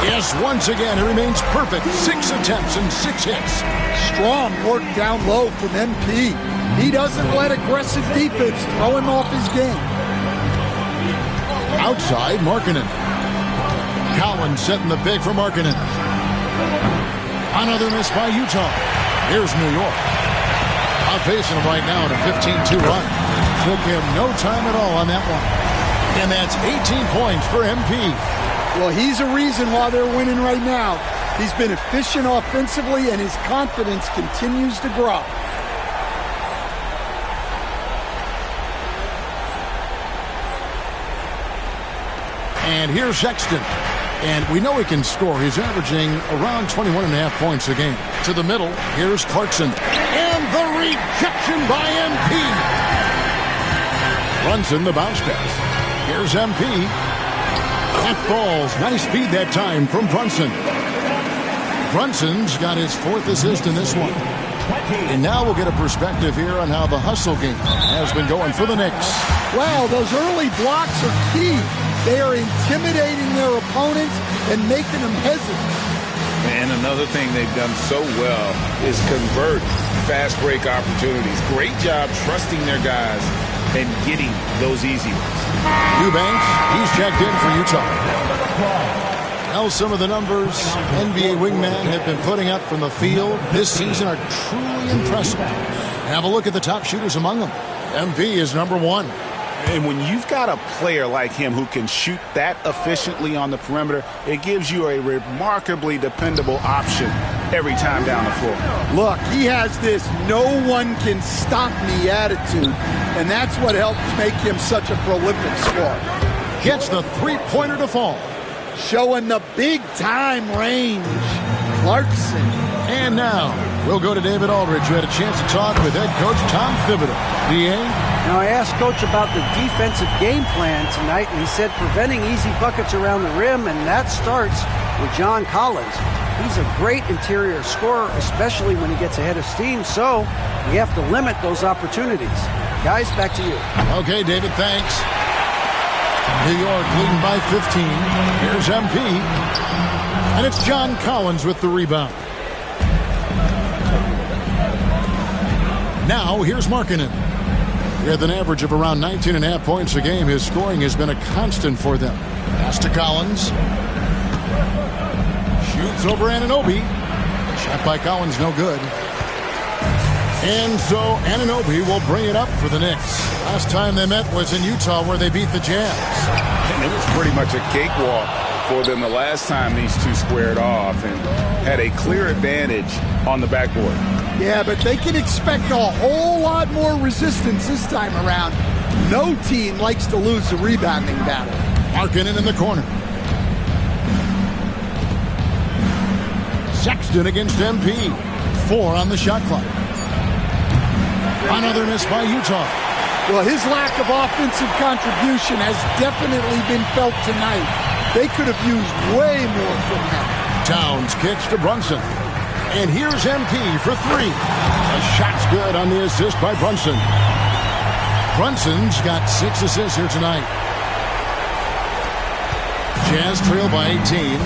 [SPEAKER 3] Yes, once again, he remains perfect. 6 attempts and 6 hits.
[SPEAKER 17] Strong work down low from MP. He doesn't let aggressive defense throw him off his game.
[SPEAKER 3] Outside, Markkanen. Collins setting the big for Markkanen. Another miss by Utah. Here's New York. Outpacing him right now in a 15-2 run. Took him no time at all on that one. And that's 18 points for MP.
[SPEAKER 17] Well, he's a reason why they're winning right now. He's been efficient offensively, and his confidence continues to grow.
[SPEAKER 3] And here's Sexton. And we know he can score. He's averaging around 21.5 points a game. To the middle, here's Clarkson. And the rejection by MP. Brunson, the bounce pass. Here's MP. That falls. Nice speed that time from Brunson. Brunson's got his 4th assist in this one. And now we'll get a perspective here on how the hustle game has been going for the Knicks.
[SPEAKER 17] Wow, those early blocks are key. They are intimidating their opponents and making them hesitant.
[SPEAKER 4] And another thing they've done so well is convert fast break opportunities. Great job trusting their guys and getting those easy ones.
[SPEAKER 3] Eubanks, he's checked in for Utah. Now some of the numbers NBA wingmen have been putting up from the field this season are truly impressive. Have a look at the top shooters among them. MP is number 1.
[SPEAKER 4] And when you've got a player like him who can shoot that efficiently on the perimeter, it gives you a remarkably dependable option every time down the floor.
[SPEAKER 17] Look, he has this no one can stop me attitude, and that's what helps make him such a prolific scorer.
[SPEAKER 3] Gets the three-pointer to fall.
[SPEAKER 17] Showing the big-time range. Clarkson.
[SPEAKER 3] And now, we'll go to David Aldridge, who had a chance to talk with head coach Tom Thibodeau. DA?
[SPEAKER 6] Now, I asked Coach about the defensive game plan tonight, and he said preventing easy buckets around the rim, and that starts with John Collins. He's a great interior scorer, especially when he gets ahead of steam, so we have to limit those opportunities. Guys, back to you.
[SPEAKER 3] Okay, David, thanks. New York leading by 15. Here's MP. And it's John Collins with the rebound. Now, here's Markkanen. With an average of around 19.5 points a game, his scoring has been a constant for them. Pass to Collins. Shoots over Anunoby. Shot by Collins, no good. And so Anunoby will bring it up for the Knicks. Last time they met was in Utah, where they beat the Jazz.
[SPEAKER 4] And it was pretty much a cakewalk for them the last time these two squared off and had a clear advantage on the backboard.
[SPEAKER 17] Yeah, but they can expect a whole lot more resistance this time around. No team likes to lose the rebounding battle.
[SPEAKER 3] Markkanen in the corner. Sexton against MP. 4 on the shot clock. Another miss by Utah.
[SPEAKER 17] Well, his lack of offensive contribution has definitely been felt tonight. They could have used way more from him.
[SPEAKER 3] Towns kicks to Brunson. And here's MP for 3. A shot's good on the assist by Brunson. Brunson's got 6 assists here tonight. Jazz trail by 18.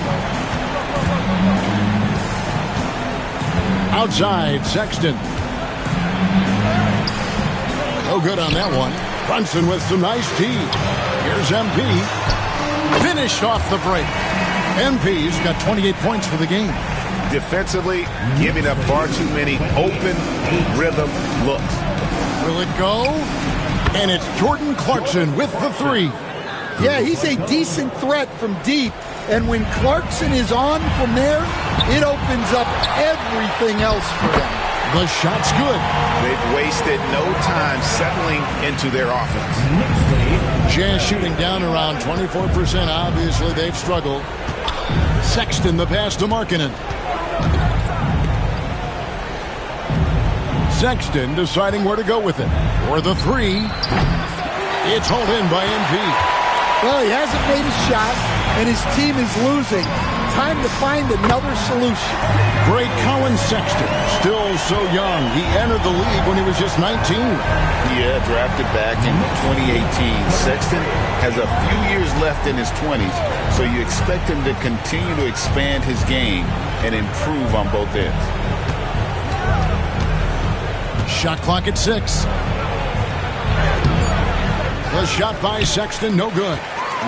[SPEAKER 3] Outside, Sexton. No good on that one. Brunson with some nice D. Here's MP. Finished off the break. MP's got 28 points for the game.
[SPEAKER 4] Defensively, giving up far too many open rhythm looks.
[SPEAKER 3] Will it go? And it's Jordan Clarkson with the three.
[SPEAKER 17] Yeah, he's a decent threat from deep. And when Clarkson is on from there, it opens up everything else for them.
[SPEAKER 3] The shot's good.
[SPEAKER 4] They've wasted no time settling into their offense.
[SPEAKER 3] Jazz shooting down around 24%. Obviously, they've struggled. Sexton, the pass to Markkanen. Sexton deciding where to go with it. For the three. It's hauled in by MP.
[SPEAKER 17] Well, he hasn't made a shot, and his team is losing. Time to find another solution.
[SPEAKER 3] Great Colin Sexton, still so young. He entered the league when he was just 19.
[SPEAKER 4] Yeah, drafted back in 2018. Sexton has a few years left in his 20s, so you expect him to continue to expand his game and improve on both ends.
[SPEAKER 3] Shot clock at 6. The shot by Sexton, no good.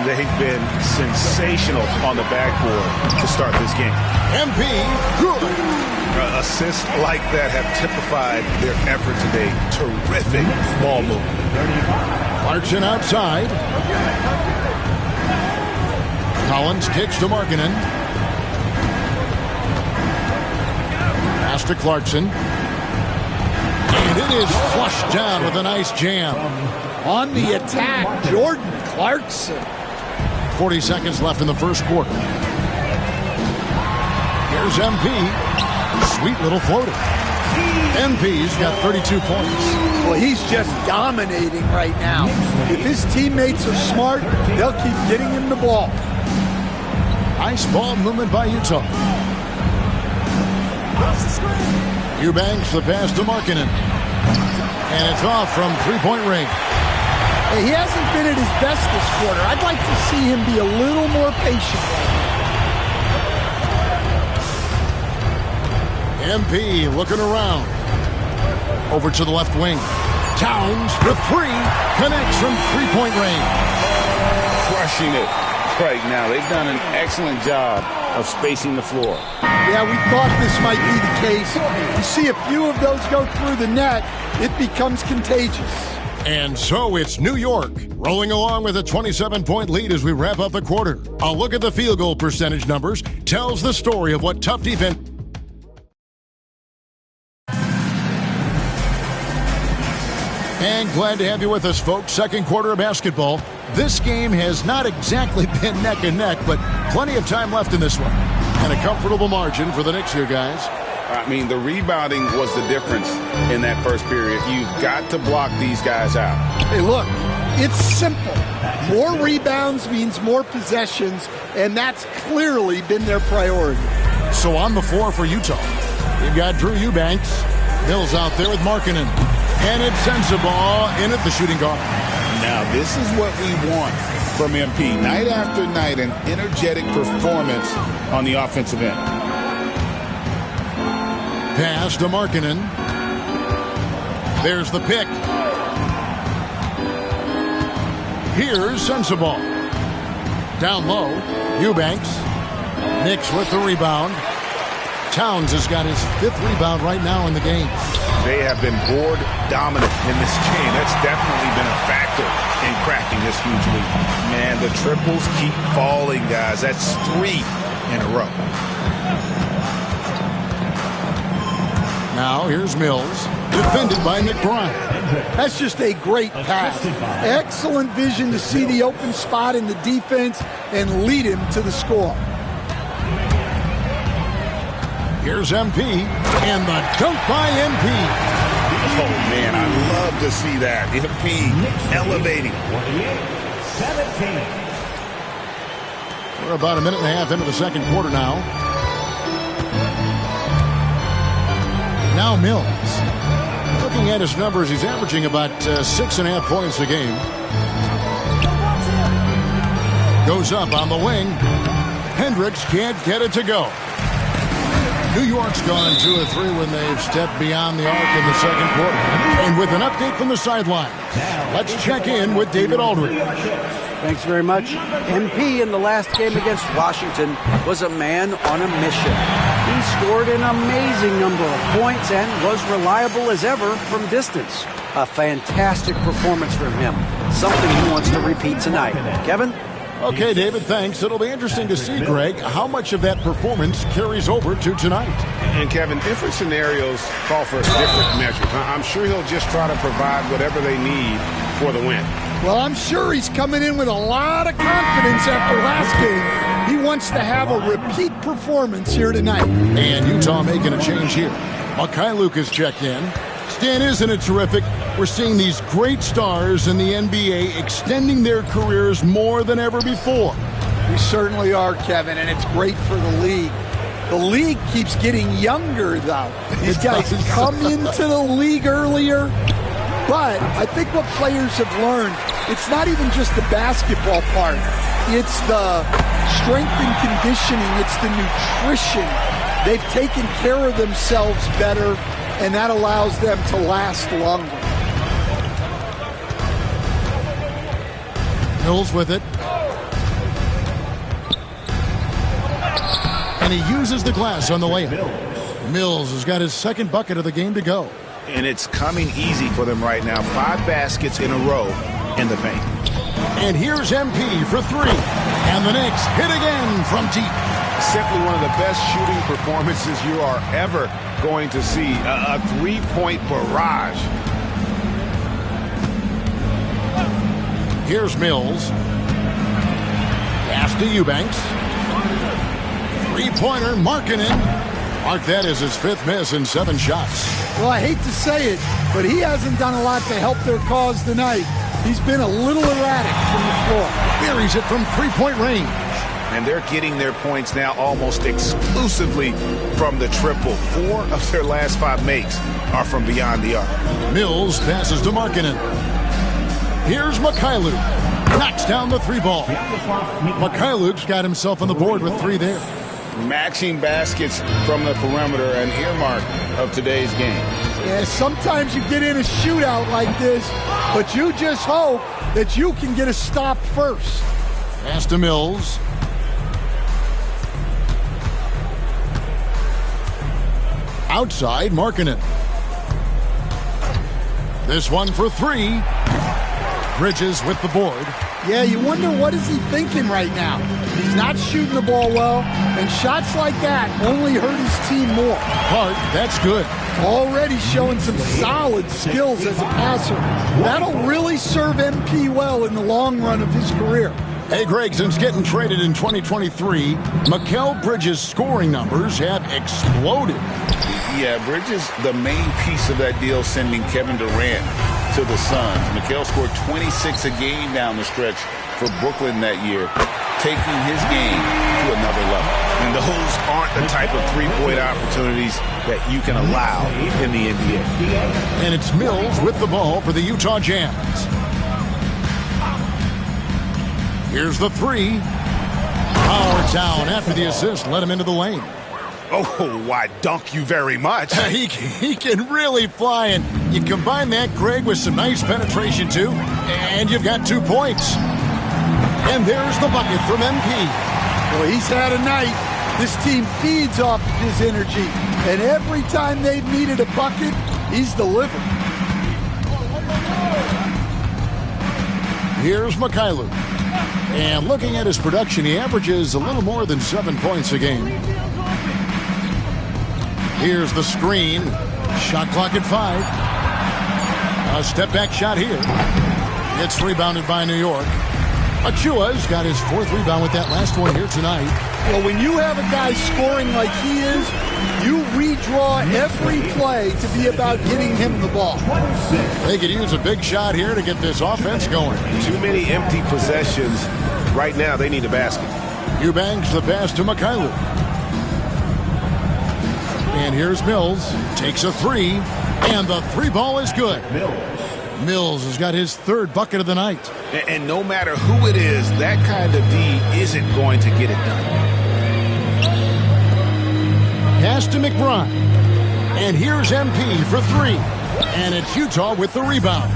[SPEAKER 4] They've been sensational on the backboard to start this game.
[SPEAKER 3] MP, good.
[SPEAKER 4] Assists like that have typified their effort today. Terrific ball movement.
[SPEAKER 3] Clarkson outside. Collins kicks to Markkanen. Pass to Clarkson. And it is flushed down with a nice jam.
[SPEAKER 17] On the attack, Jordan Clarkson.
[SPEAKER 3] 40 seconds left in the first quarter. Here's MP. Sweet little floater. MP's got 32 points.
[SPEAKER 17] Well, he's just dominating right now. If his teammates are smart, they'll keep getting him the ball.
[SPEAKER 3] Nice ball movement by Utah. Eubanks the pass to Markkanen. And it's off from three-point range.
[SPEAKER 17] Hey, he hasn't been at his best this quarter. I'd like to see him be a little more patient.
[SPEAKER 3] MP looking around. Over to the left wing. Towns for three. Connects from three-point range.
[SPEAKER 4] Crushing it right now. They've done an excellent job of spacing the floor.
[SPEAKER 17] Yeah, we thought this might be the case. You see a few of those go through the net, it becomes contagious.
[SPEAKER 3] And so it's New York rolling along with a 27-point lead as we wrap up the quarter. A look at the field goal percentage numbers tells the story of what tough defense. And glad to have you with us, folks. Second quarter of basketball. This game has not exactly been neck and neck, but plenty of time left in this one. And a comfortable margin for the Knicks here, guys.
[SPEAKER 4] I mean, the rebounding was the difference in that first period. You've got to block these guys out.
[SPEAKER 17] Hey, look, it's simple. More rebounds means more possessions, and that's clearly been their priority.
[SPEAKER 3] So on the floor for Utah, you've got Drew Eubanks. Mills out there with Markkanen. And it's Sensabaugh in at the shooting guard.
[SPEAKER 4] Now, this is what we want from MP. Night after night, an energetic performance on the offensive end.
[SPEAKER 3] Pass to Markkanen. There's the pick. Here's Sensabaugh. Down low, Eubanks. Knicks with the rebound. Towns has got his 5th rebound right now in the game.
[SPEAKER 4] They have been board dominant in this game. That's definitely been a factor in cracking this huge lead. Man, the triples keep falling, guys. That's 3 in a row.
[SPEAKER 3] Now here's Mills, defended by McBride.
[SPEAKER 17] That's just a great pass. Excellent vision to see the open spot in the defense and lead him to the score.
[SPEAKER 3] Here's MP, and the dunk by MP.
[SPEAKER 4] Oh, man, I love to see that. MP elevating.
[SPEAKER 3] We're about a minute and a half into the second quarter now. Now Mills. Looking at his numbers, he's averaging about 6.5 points a game. Goes up on the wing. Hendricks can't get it to go. New York's gone 2 of 3 when they've stepped beyond the arc in the second quarter. And with an update from the sideline, let's check in with David Aldridge.
[SPEAKER 6] Thanks very much. MP in the last game against Washington was a man on a mission. He's scored an amazing number of points and was reliable as ever from distance. A fantastic performance from him. Something he wants to repeat tonight. Kevin?
[SPEAKER 3] Okay, David, thanks. It'll be interesting to see, Greg, how much of that performance carries over to tonight.
[SPEAKER 4] And, Kevin, different scenarios call for different measures. I'm sure he'll just try to provide whatever they need for the win.
[SPEAKER 17] Well, I'm sure he's coming in with a lot of confidence after last game. He wants to have a repeat performance here tonight.
[SPEAKER 3] And Utah making a change here. Mykhailiuk has checked in. Stan, isn't it terrific? We're seeing these great stars in the NBA extending their careers more than ever before.
[SPEAKER 17] We certainly are, Kevin, and it's great for the league. The league keeps getting younger, though. These guys come into the league earlier. But I think what players have learned, it's not even just the basketball part. It's the strength and conditioning. It's the nutrition. They've taken care of themselves better, and that allows them to last longer.
[SPEAKER 3] Mills with it. And he uses the glass on the layup. Mills has got his second bucket of the game to go.
[SPEAKER 4] And it's coming easy for them right now. 5 baskets in a row in the paint.
[SPEAKER 3] And here's MP for 3. And the Knicks hit again from deep.
[SPEAKER 4] Simply one of the best shooting performances you are ever going to see. A three-point barrage.
[SPEAKER 3] Here's Mills. Pass to Eubanks. Three-pointer, Markkanen. Mark that as his 5th miss in 7 shots.
[SPEAKER 17] Well, I hate to say it, but he hasn't done a lot to help their cause tonight. He's been a little erratic from the floor.
[SPEAKER 3] Buries it from three-point range.
[SPEAKER 4] And they're getting their points now almost exclusively from the triple. 4 of their last 5 makes are from beyond the arc.
[SPEAKER 3] Mills passes to Markkanen. Here's Mykhailiuk. Knocks down the 3 ball. Mykhailiuk's got himself on the board with 3 there.
[SPEAKER 4] Matching baskets from the perimeter, an earmark of today's game.
[SPEAKER 17] Yeah, sometimes you get in a shootout like this, but you just hope that you can get a stop first.
[SPEAKER 3] Pass to Mills. Outside, Markkanen. This one for 3. Bridges with the board.
[SPEAKER 17] Yeah, you wonder what is he thinking right now. He's not shooting the ball well, and shots like that only hurt his team more.
[SPEAKER 3] Hart, that's good.
[SPEAKER 17] Already showing some solid skills as a passer. That'll really serve MP well in the long run of his career.
[SPEAKER 3] Hey, Greg, since getting traded in 2023, Mikal Bridges' scoring numbers have exploded.
[SPEAKER 4] Yeah, Bridges, the main piece of that deal, sending Kevin Durant to the Suns. Mikal scored 26 a game down the stretch for Brooklyn that year, taking his game to another level. And those aren't the type of three-point opportunities that you can allow in the NBA.
[SPEAKER 3] And it's Mills with the ball for the Utah Jazz. Here's the 3. Power down after the assist led him into the lane.
[SPEAKER 4] Oh, why, dunk you very much.
[SPEAKER 3] He can really fly, and you combine that, Greg, with some nice penetration, too, and you've got 2 points. And there's the bucket from MP.
[SPEAKER 17] Well, he's had a night. This team feeds off of his energy, and every time they've needed a bucket, he's delivered.
[SPEAKER 3] Here's Mykhailiuk. And looking at his production, he averages a little more than 7 points a game. Here's the screen. Shot clock at 5. A step-back shot here. It's rebounded by New York. Achua's got his 4th rebound with that last one here tonight.
[SPEAKER 17] Well, when you have a guy scoring like he is, you redraw every play to be about getting him the ball.
[SPEAKER 3] They could use a big shot here to get this offense going.
[SPEAKER 4] Too many empty possessions. Right now, they need a basket.
[SPEAKER 3] Eubanks the pass to Mykhailiuk. And here's Mills. Takes a 3. And the 3 ball is good. Mills has got his 3rd bucket of the night.
[SPEAKER 4] And no matter who it is, that kind of D isn't going to get it done.
[SPEAKER 3] Pass to McBride. And here's MP for 3. And it's Utah with the rebound.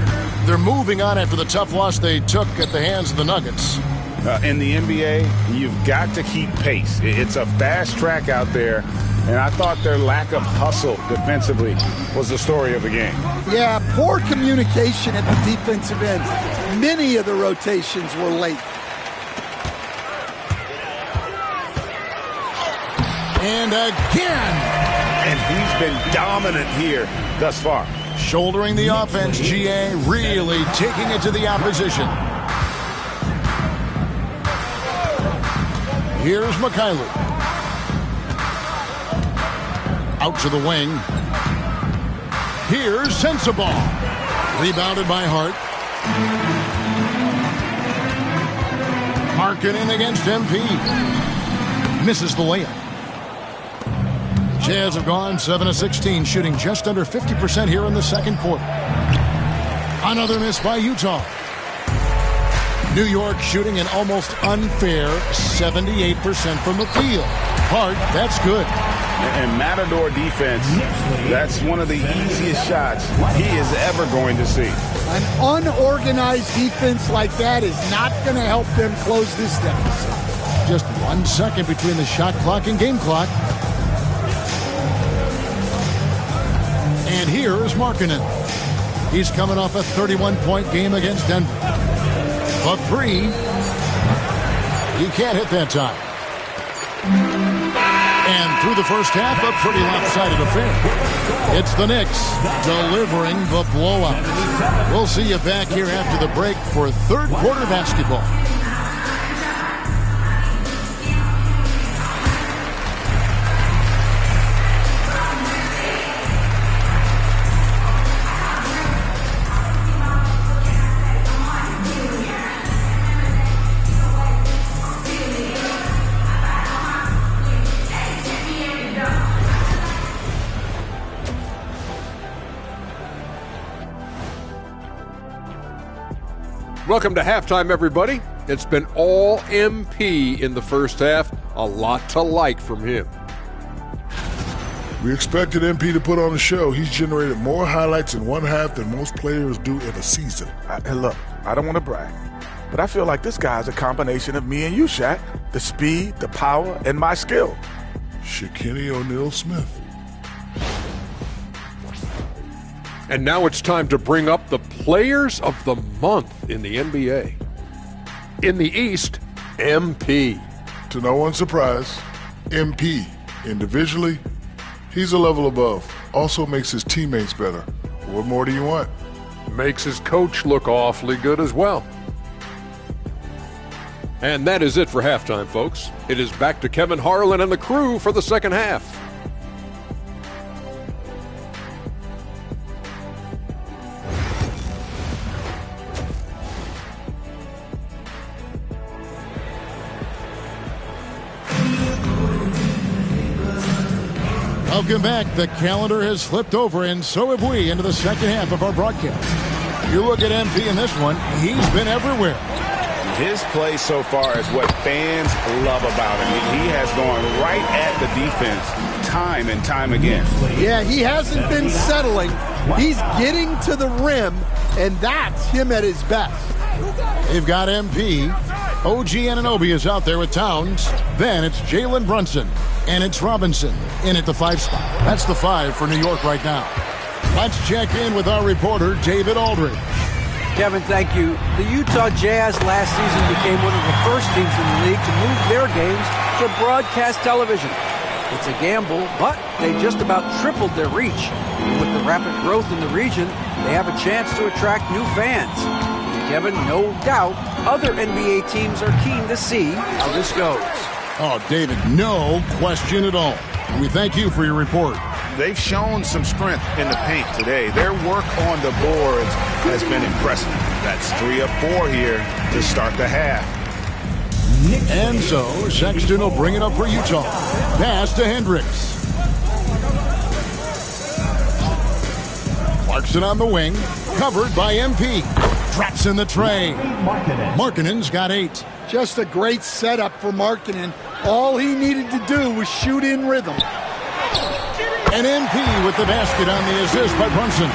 [SPEAKER 3] They're moving on after the tough loss they took at the hands of the Nuggets.
[SPEAKER 4] In the NBA, you've got to keep pace. It's a fast track out there, And I thought their lack of hustle defensively was the story of the game.
[SPEAKER 17] Yeah, poor communication at the defensive end. Many of the rotations were late.
[SPEAKER 3] And again.
[SPEAKER 4] And he's been dominant here thus far.
[SPEAKER 3] Shouldering the offense, GA, really taking it to the opposition. Here's Mikhailuk. Out to the wing. Here's Sensabaugh. Rebounded by Hart. Markkanen against MP. Misses the layup. Jazz have gone 7 of 16, shooting just under 50% here in the second quarter. Another miss by Utah. New York shooting an almost unfair 78% from the field. Hart, that's good.
[SPEAKER 4] And Matador defense, that's one of the easiest shots he is ever going to see.
[SPEAKER 17] An unorganized defense like that is not going to help them close this deficit.
[SPEAKER 3] Just 1 second between the shot clock and game clock. And here is Markkanen. He's coming off a 31-point game against Denver. A three. He can't hit that time. And through the first half, a pretty lopsided affair. It's the Knicks delivering the blowout. We'll see you back here after the break for third quarter basketball.
[SPEAKER 8] Welcome to halftime, everybody. It's been all MP in the first half. A lot to like from him.
[SPEAKER 10] We expected MP to put on a show. He's generated more highlights in one half than most players do in a season.
[SPEAKER 9] And look, I don't want to brag, but I feel like this guy's a combination of me and you, Shaq. The speed, the power, and my skill.
[SPEAKER 10] Shaquille O'Neal Smith.
[SPEAKER 8] And now it's time to bring up the players of the month in the NBA. In the East, MP.
[SPEAKER 10] To no one's surprise, MP. Individually, he's a level above. Also makes his teammates better. What more do you want?
[SPEAKER 8] Makes his coach look awfully good as well. And that is it for halftime, folks. It is back to Kevin Harlan and the crew for the second half.
[SPEAKER 3] Welcome back. The calendar has flipped over, and so have we, into the second half of our broadcast. You look at MP in this one, he's been everywhere.
[SPEAKER 4] His play so far is what fans love about him. He has gone right at the defense time and time again.
[SPEAKER 17] Yeah, he hasn't been settling. He's getting to the rim, and that's him at his best.
[SPEAKER 3] They've got MP. OG Anunoby is out there with Towns. Then it's Jalen Brunson. And it's Robinson in at the 5 spot. That's the 5 for New York right now. Let's check in with our reporter, David Aldridge.
[SPEAKER 6] Kevin, thank you. The Utah Jazz last season became one of the first teams in the league to move their games to broadcast television. It's a gamble, but they just about tripled their reach. With the rapid growth in the region, they have a chance to attract new fans. Kevin, no doubt, other NBA teams are keen to see how this goes.
[SPEAKER 3] Oh, David, no question at all. We thank you for your report.
[SPEAKER 4] They've shown some strength in the paint today. Their work on the boards has been impressive. That's 3 of 4 here to start the half.
[SPEAKER 3] And so, Sexton will bring it up for Utah. Pass to Hendricks. Clarkson on the wing, covered by MP. Drops in the tray. Markkanen's got 8.
[SPEAKER 17] Just a great setup for Markkanen. All he needed to do was shoot in rhythm.
[SPEAKER 3] And MP with the basket on the assist by Brunson.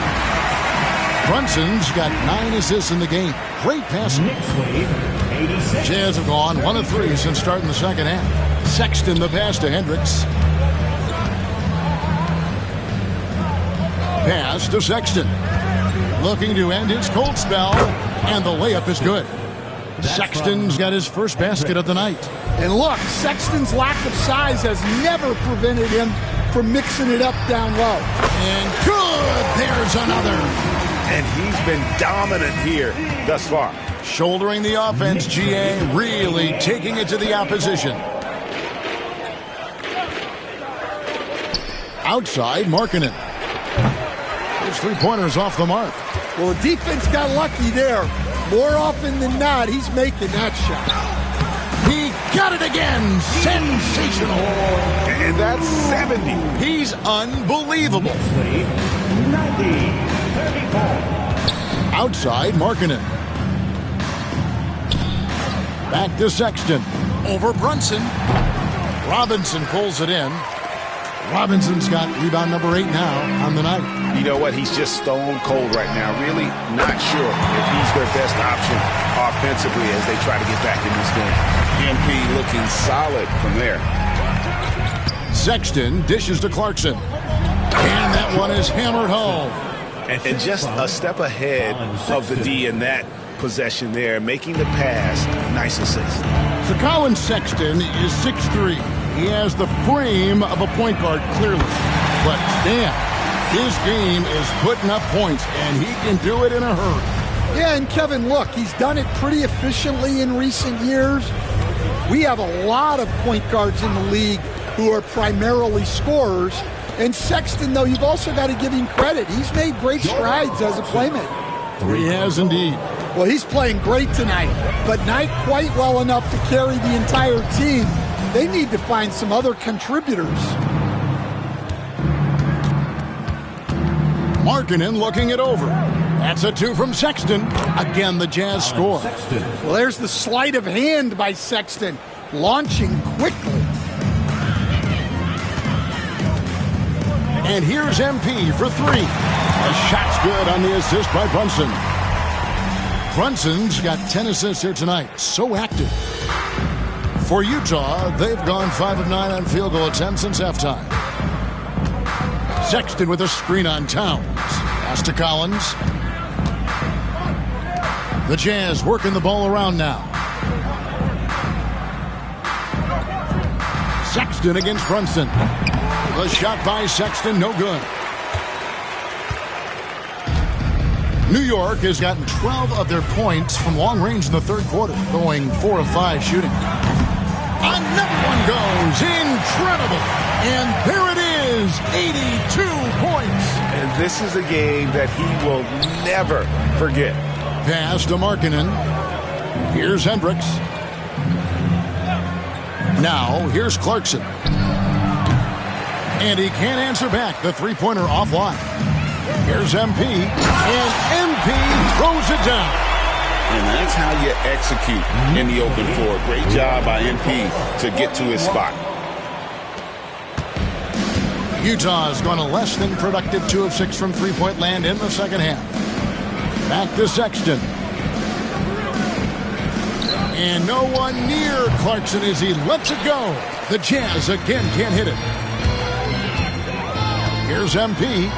[SPEAKER 3] Brunson's got 9 assists in the game. Great passing. Jazz have gone 1 of 3 since starting the second half. Sexton the pass to Hendricks. Pass to Sexton. Looking to end his cold spell, and the layup is good. Sexton's got his first basket of the night.
[SPEAKER 17] And look, Sexton's lack of size has never prevented him from mixing it up down low.
[SPEAKER 3] And good! There's another.
[SPEAKER 4] And he's been dominant here thus far.
[SPEAKER 3] Shouldering the offense, GA, really taking it to the opposition. Outside, Markkanen. His three-pointer's off the mark.
[SPEAKER 17] Well, the defense got lucky there. More often than not, he's making that shot.
[SPEAKER 3] He got it again. Sensational.
[SPEAKER 4] And that's 70.
[SPEAKER 3] He's unbelievable. Outside, Markkanen. Back to Sexton. Over Brunson. Robinson pulls it in. Robinson's got rebound number 8 now on the night.
[SPEAKER 4] You know what? He's just stone cold right now. Really not sure if he's their best option offensively as they try to get back in this game. MP looking solid from there.
[SPEAKER 3] Sexton dishes to Clarkson. And that one is hammered home.
[SPEAKER 4] And just a step ahead of the D in that possession there, making the pass. Nice assist.
[SPEAKER 3] So Colin Sexton is 6'3". He has the frame of a point guard, clearly. But damn, his game is putting up points, and he can do it in a hurry.
[SPEAKER 17] Yeah, and Kevin, look, he's done it pretty efficiently in recent years. We have a lot of point guards in the league who are primarily scorers. And Sexton, though, you've also got to give him credit. He's made great strides as a playmaker.
[SPEAKER 3] He has indeed.
[SPEAKER 17] Well, he's playing great tonight, but not quite well enough to carry the entire team. They need to find some other contributors.
[SPEAKER 3] Markkanen looking it over. That's a 2 from Sexton. Again, the Jazz score.
[SPEAKER 17] Well, there's the sleight of hand by Sexton, launching quickly.
[SPEAKER 3] And here's MP for 3. The shot's good on the assist by Brunson. Brunson's got 10 assists here tonight. So active. For Utah, they've gone 5 of 9 on field goal attempts since halftime. Sexton with a screen on Towns. Pass to Collins. The Jazz working the ball around now. Sexton against Brunson. The shot by Sexton, no good. New York has gotten 12 of their points from long range in the third quarter, going 4 of 5 shooting. Another one goes. Incredible. And there it is, 82 points.
[SPEAKER 4] And this is a game that he will never forget.
[SPEAKER 3] Pass to Markkanen. Here's Hendricks. Now, here's Clarkson. And he can't answer back. The three-pointer offline. Here's MP. And MP throws it down.
[SPEAKER 4] And that's how you execute in the open floor. Great job by MP to get to his spot.
[SPEAKER 3] Utah has gone a less than productive 2 of 6 from three-point land in the second half. Back to Sexton. And no one near Clarkson as he lets it go. The Jazz again can't hit it. Here's MP.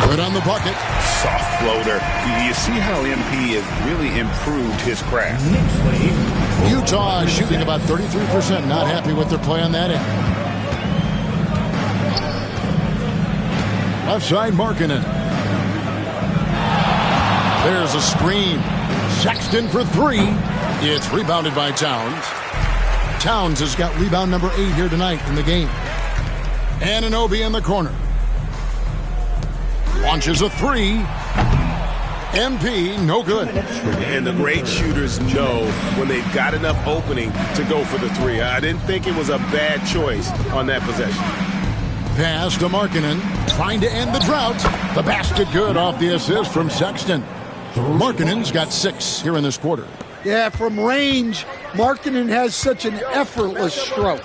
[SPEAKER 3] Good on the bucket.
[SPEAKER 4] Soft floater. You see how MP has really improved his craft.
[SPEAKER 3] Utah is shooting about 33%. Not happy with their play on that end. Left side, Markkanen. There's a screen. Sexton for 3. It's rebounded by Towns. Towns has got rebound number 8 here tonight in the game. Anunoby in the corner. Launches a 3. MP, no good.
[SPEAKER 4] And the great shooters know when they've got enough opening to go for the 3. I didn't think it was a bad choice on that possession.
[SPEAKER 3] Pass to Markkanen, trying to end the drought. The basket good off the assist from Sexton. Markkanen's got 6 here in this quarter.
[SPEAKER 17] Yeah, from range, Markkanen has such an effortless stroke.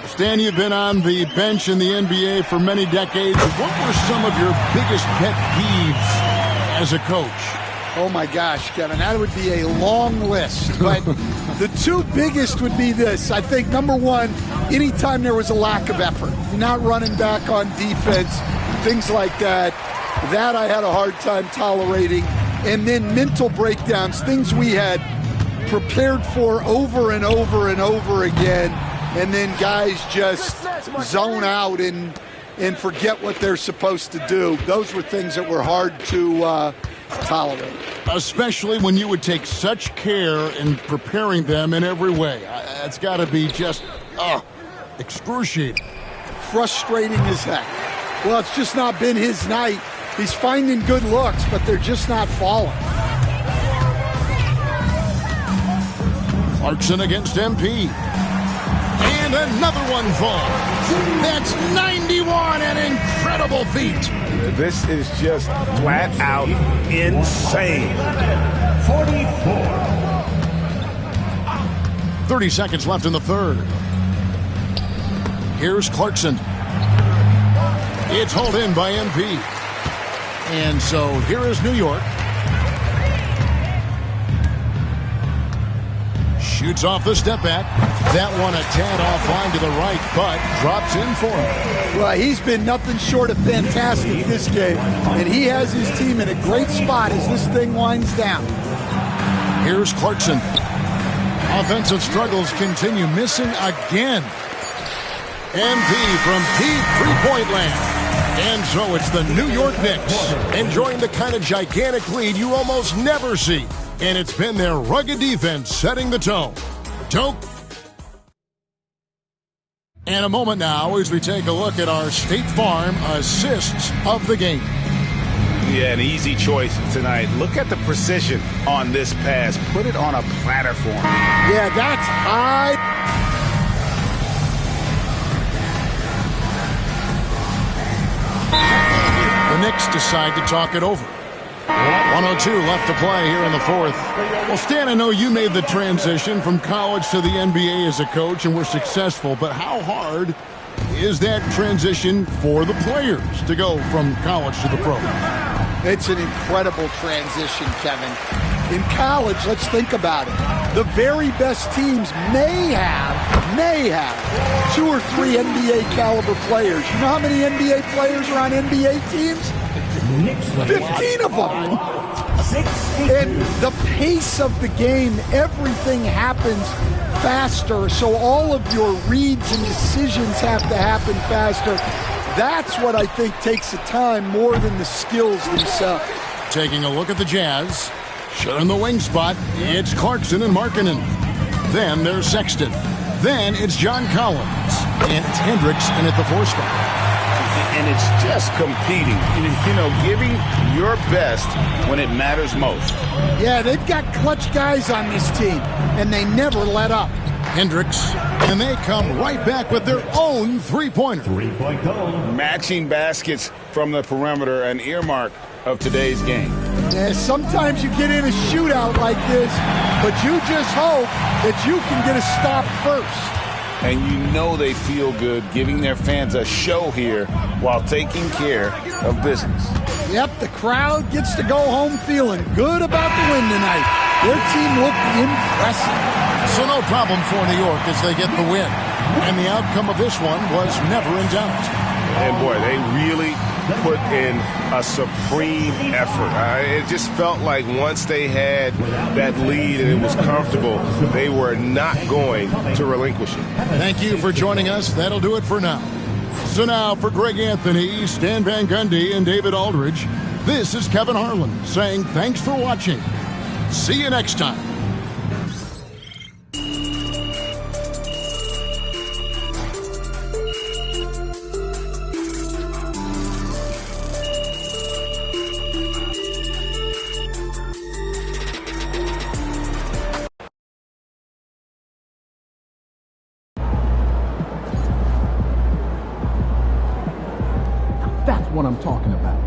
[SPEAKER 3] Stan, you've been on the bench in the NBA for many decades. What were some of your biggest pet peeves as a coach?
[SPEAKER 17] Oh, my gosh, Kevin, that would be a long list. But the 2 biggest would be this. I think, number 1, anytime there was a lack of effort, you're not running back on defense, things like that. That I had a hard time tolerating. And then mental breakdowns, things we had prepared for over and over and over again. And then guys just zone out and forget what they're supposed to do. Those were things that were hard to tolerate.
[SPEAKER 3] Especially when you would take such care in preparing them in every way. It's got to be just excruciating.
[SPEAKER 17] Frustrating as heck. Well, it's just not been his night. He's finding good looks, but they're just not falling.
[SPEAKER 3] Clarkson against MP. And another one falls. That's 91, an incredible feat.
[SPEAKER 4] This is just flat out insane.
[SPEAKER 16] 44.
[SPEAKER 3] 30 seconds left in the third. Here's Clarkson. It's hauled in by MP. And so here is New York. Shoots off the step back. That one a tad offline to the right, but drops in for him.
[SPEAKER 17] Well, he's been nothing short of fantastic this game, and he has his team in a great spot as this thing winds down.
[SPEAKER 3] Here's Clarkson. Offensive struggles continue, missing again. MP from deep three-point land. And so it's the New York Knicks enjoying the kind of gigantic lead you almost never see. And it's been their rugged defense setting the tone. And a moment now as we take a look at our State Farm assists of the game.
[SPEAKER 4] Yeah, an easy choice tonight. Look at the precision on this pass. Put it on a platter for him.
[SPEAKER 17] Yeah, that's high.
[SPEAKER 3] The Knicks decide to talk it over. 102 left to play here in the fourth. Well, Stan, I know you made the transition from college to the NBA as a coach and were successful, but how hard is that transition for the players to go from college to the pro?
[SPEAKER 17] It's an incredible transition, Kevin. In college, let's think about it. The very best teams may have 2 or 3 NBA caliber players. You know how many NBA players are on NBA teams? 15 of them. And the pace of the game, everything happens faster, so all of your reads and decisions have to happen faster. That's what I think takes the time more than the skills themselves.
[SPEAKER 3] Taking a look at the Jazz. Shut in the wing spot. It's Clarkson and Markkanen. Then there's Sexton. Then it's John Collins. And Hendricks in at the 4 spot.
[SPEAKER 4] And it's just competing, giving your best when it matters most.
[SPEAKER 17] Yeah, they've got clutch guys on this team, and they never let up.
[SPEAKER 3] Hendricks, and they come right back with their own three-pointer.
[SPEAKER 16] Three-point goal.
[SPEAKER 4] Matching baskets from the perimeter, an earmark of today's game.
[SPEAKER 17] Yeah, sometimes you get in a shootout like this, but you just hope that you can get a stop first.
[SPEAKER 4] And you know they feel good giving their fans a show here while taking care of business.
[SPEAKER 17] Yep, the crowd gets to go home feeling good about the win tonight. Their team looked impressive.
[SPEAKER 3] So no problem for New York as they get the win. And the outcome of this one was never in doubt.
[SPEAKER 4] And boy, they really put in a supreme effort. It just felt like once they had that lead and it was comfortable, they were not going to relinquish it.
[SPEAKER 3] Thank you for joining us. That'll do it for now. So now for Greg Anthony, Stan Van Gundy, and David Aldridge, this is Kevin Harlan saying thanks for watching. See you next time.
[SPEAKER 1] That's what I'm talking about.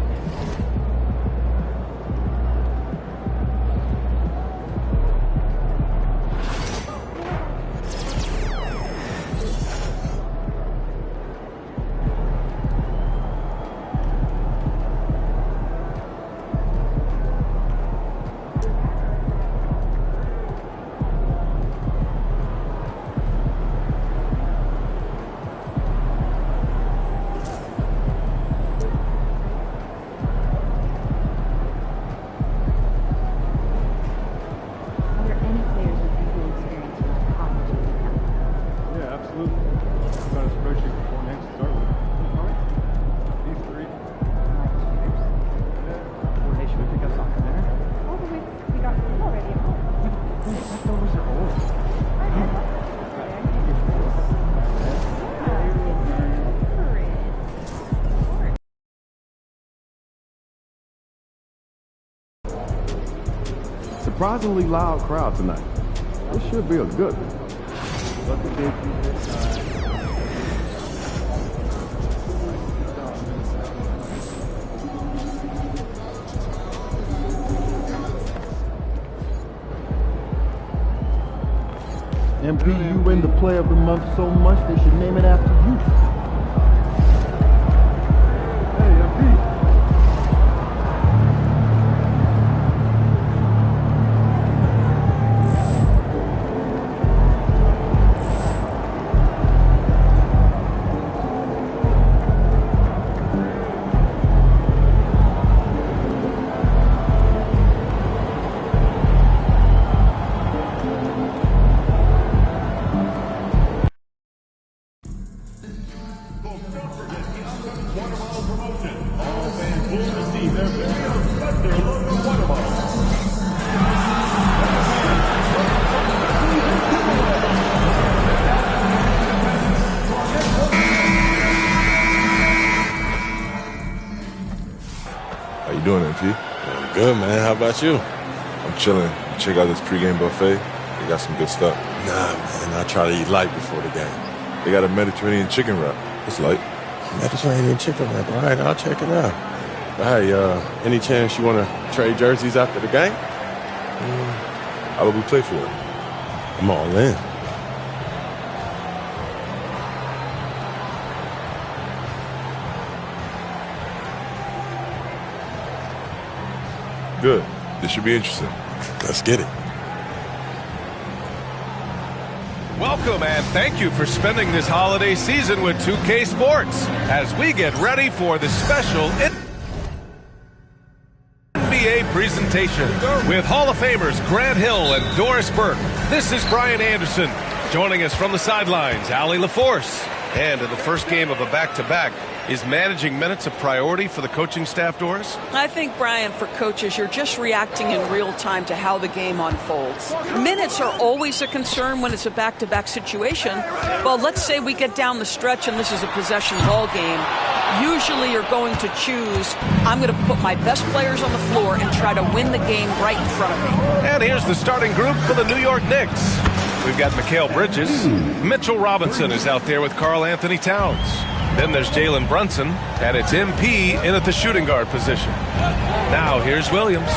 [SPEAKER 1] Surprisingly loud crowd tonight. This should be a good one.
[SPEAKER 18] MP, you win the Player of the Month so much they should name it after you. Hey, MP.
[SPEAKER 19] How you doing, MP?
[SPEAKER 20] I'm good, man. How about you?
[SPEAKER 19] I'm chilling. Check out this pregame buffet. They got some good stuff.
[SPEAKER 20] Nah, man. I try to eat light before the game.
[SPEAKER 19] They got a Mediterranean chicken wrap. It's light.
[SPEAKER 20] Mediterranean chicken wrap. All right, I'll check it out. But hey, any chance you want to trade jerseys after the game?
[SPEAKER 19] How will we play for it?
[SPEAKER 20] I'm all in.
[SPEAKER 19] Good. This should be interesting.
[SPEAKER 20] Let's get it.
[SPEAKER 12] Welcome and thank you for spending this holiday season with 2K Sports as we get ready for the special NBA presentation with Hall of Famers Grant Hill and Doris Burke. This is Brian Anderson. Joining us from the sidelines, Allie LaForce. And in the first game of a back-to-back, is managing minutes a priority for the coaching staff, Doris?
[SPEAKER 5] I think, Brian, for coaches, you're just reacting in real time to how the game unfolds. Minutes are always a concern when it's a back-to-back situation. Well, let's say we get down the stretch and this is a possession ball game. Usually you're going to choose, I'm going to put my best players on the floor and try to win the game right in front of me.
[SPEAKER 12] And here's the starting group for the New York Knicks. We've got Mikal Bridges. Mitchell Robinson is out there with Karl Anthony Towns. Then there's Jalen Brunson, and it's MP in at the shooting guard position. Now here's Williams.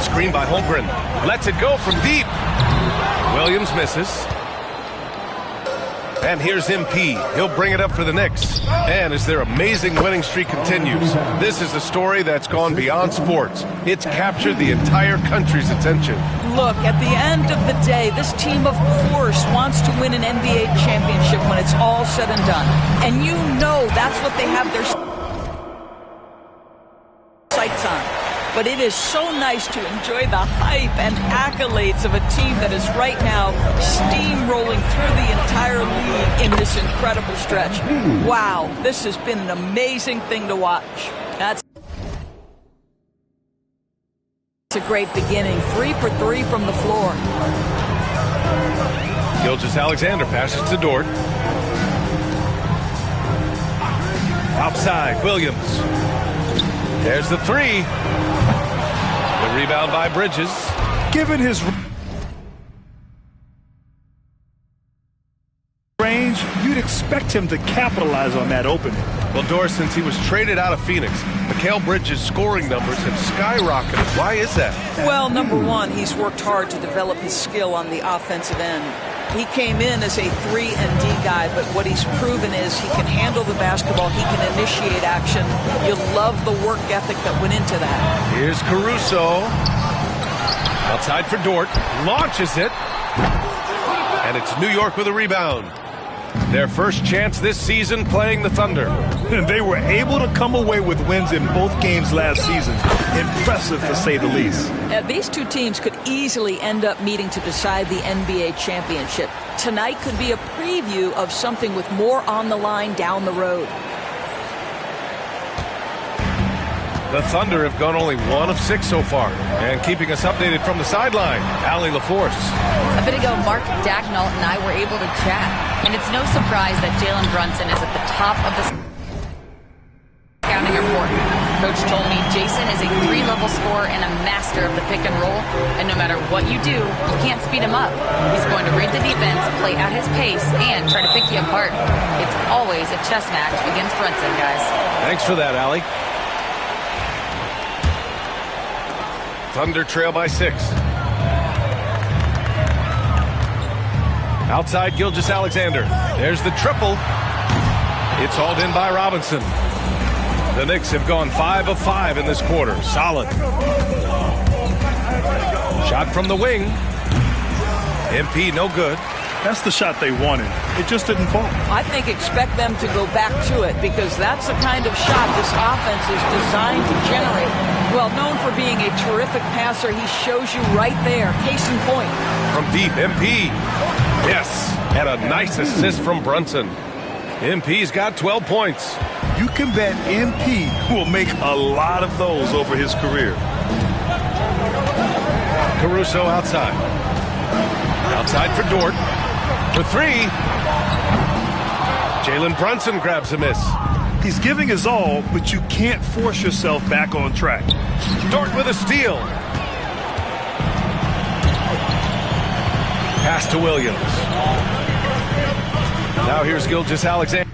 [SPEAKER 12] Screen by Holmgren. Lets it go from deep. Williams misses. And here's MP. He'll bring it up for the Knicks. And as their amazing winning streak continues, this is a story that's gone beyond sports. It's captured the entire country's attention.
[SPEAKER 5] Look, at the end of the day, this team, of course, wants to win an NBA championship when it's all said and done. And you know that's what they have their sights on. But it is so nice to enjoy the hype and accolades of a team that is right now steamrolling through the entire league in this incredible stretch. Wow, this has been an amazing thing to watch. That's a great beginning. 3 for 3 from the floor.
[SPEAKER 12] Gilgeous-Alexander passes to Dort. Outside, Williams. There's the three. The rebound by Bridges.
[SPEAKER 14] Given his range, you'd expect him to capitalize on that opening.
[SPEAKER 12] Well, Doris, since he was traded out of Phoenix, Mikal Bridges' scoring numbers have skyrocketed. Why is that?
[SPEAKER 5] Well, number one, he's worked hard to develop his skill on the offensive end. He came in as a 3 and D guy, but what he's proven is he can handle the basketball, he can initiate action. You love the work ethic that went into that.
[SPEAKER 12] Here's Caruso. Outside for Dort. Launches it. And it's New York with a rebound. Their first chance this season playing the Thunder.
[SPEAKER 14] And they were able to come away with wins in both games last season. Impressive, to say the least.
[SPEAKER 5] These two teams could easily end up meeting to decide the NBA championship. Tonight could be a preview of something with more on the line down the road.
[SPEAKER 12] The Thunder have gone only 1 of 6 so far. And keeping us updated from the sideline, Allie LaForce.
[SPEAKER 15] A bit ago, Mark Dagnall and I were able to chat. And it's no surprise that Jalen Brunson is at the top of the scouting report. Coach told me Jason is a 3-level scorer and a master of the pick and roll. And no matter what you do, you can't speed him up. He's going to read the defense, play at his pace, and try to pick you apart. It's always a chess match against Brunson, guys.
[SPEAKER 12] Thanks for that, Allie. Thunder trail by 6. Outside Gilgeous-Alexander. There's the triple. It's hauled in by Robinson. The Knicks have gone 5 of 5 in this quarter. Solid. Shot from the wing. MP no good.
[SPEAKER 14] That's the shot they wanted. It just didn't fall.
[SPEAKER 5] I think expect them to go back to it because that's the kind of shot this offense is designed to generate. Well, known for being a terrific passer, he shows you right there. Case in point.
[SPEAKER 12] From deep, MP. Yes, and a nice assist from Brunson. MP's got 12 points.
[SPEAKER 14] You can bet MP will make a lot of those over his career.
[SPEAKER 12] Caruso outside. Outside for Dort. For 3. Jalen Brunson grabs a miss.
[SPEAKER 14] He's giving his all, but you can't force yourself back on track.
[SPEAKER 12] Dort with a steal. Pass to Williams. Now here's Gilgeous-Alexander.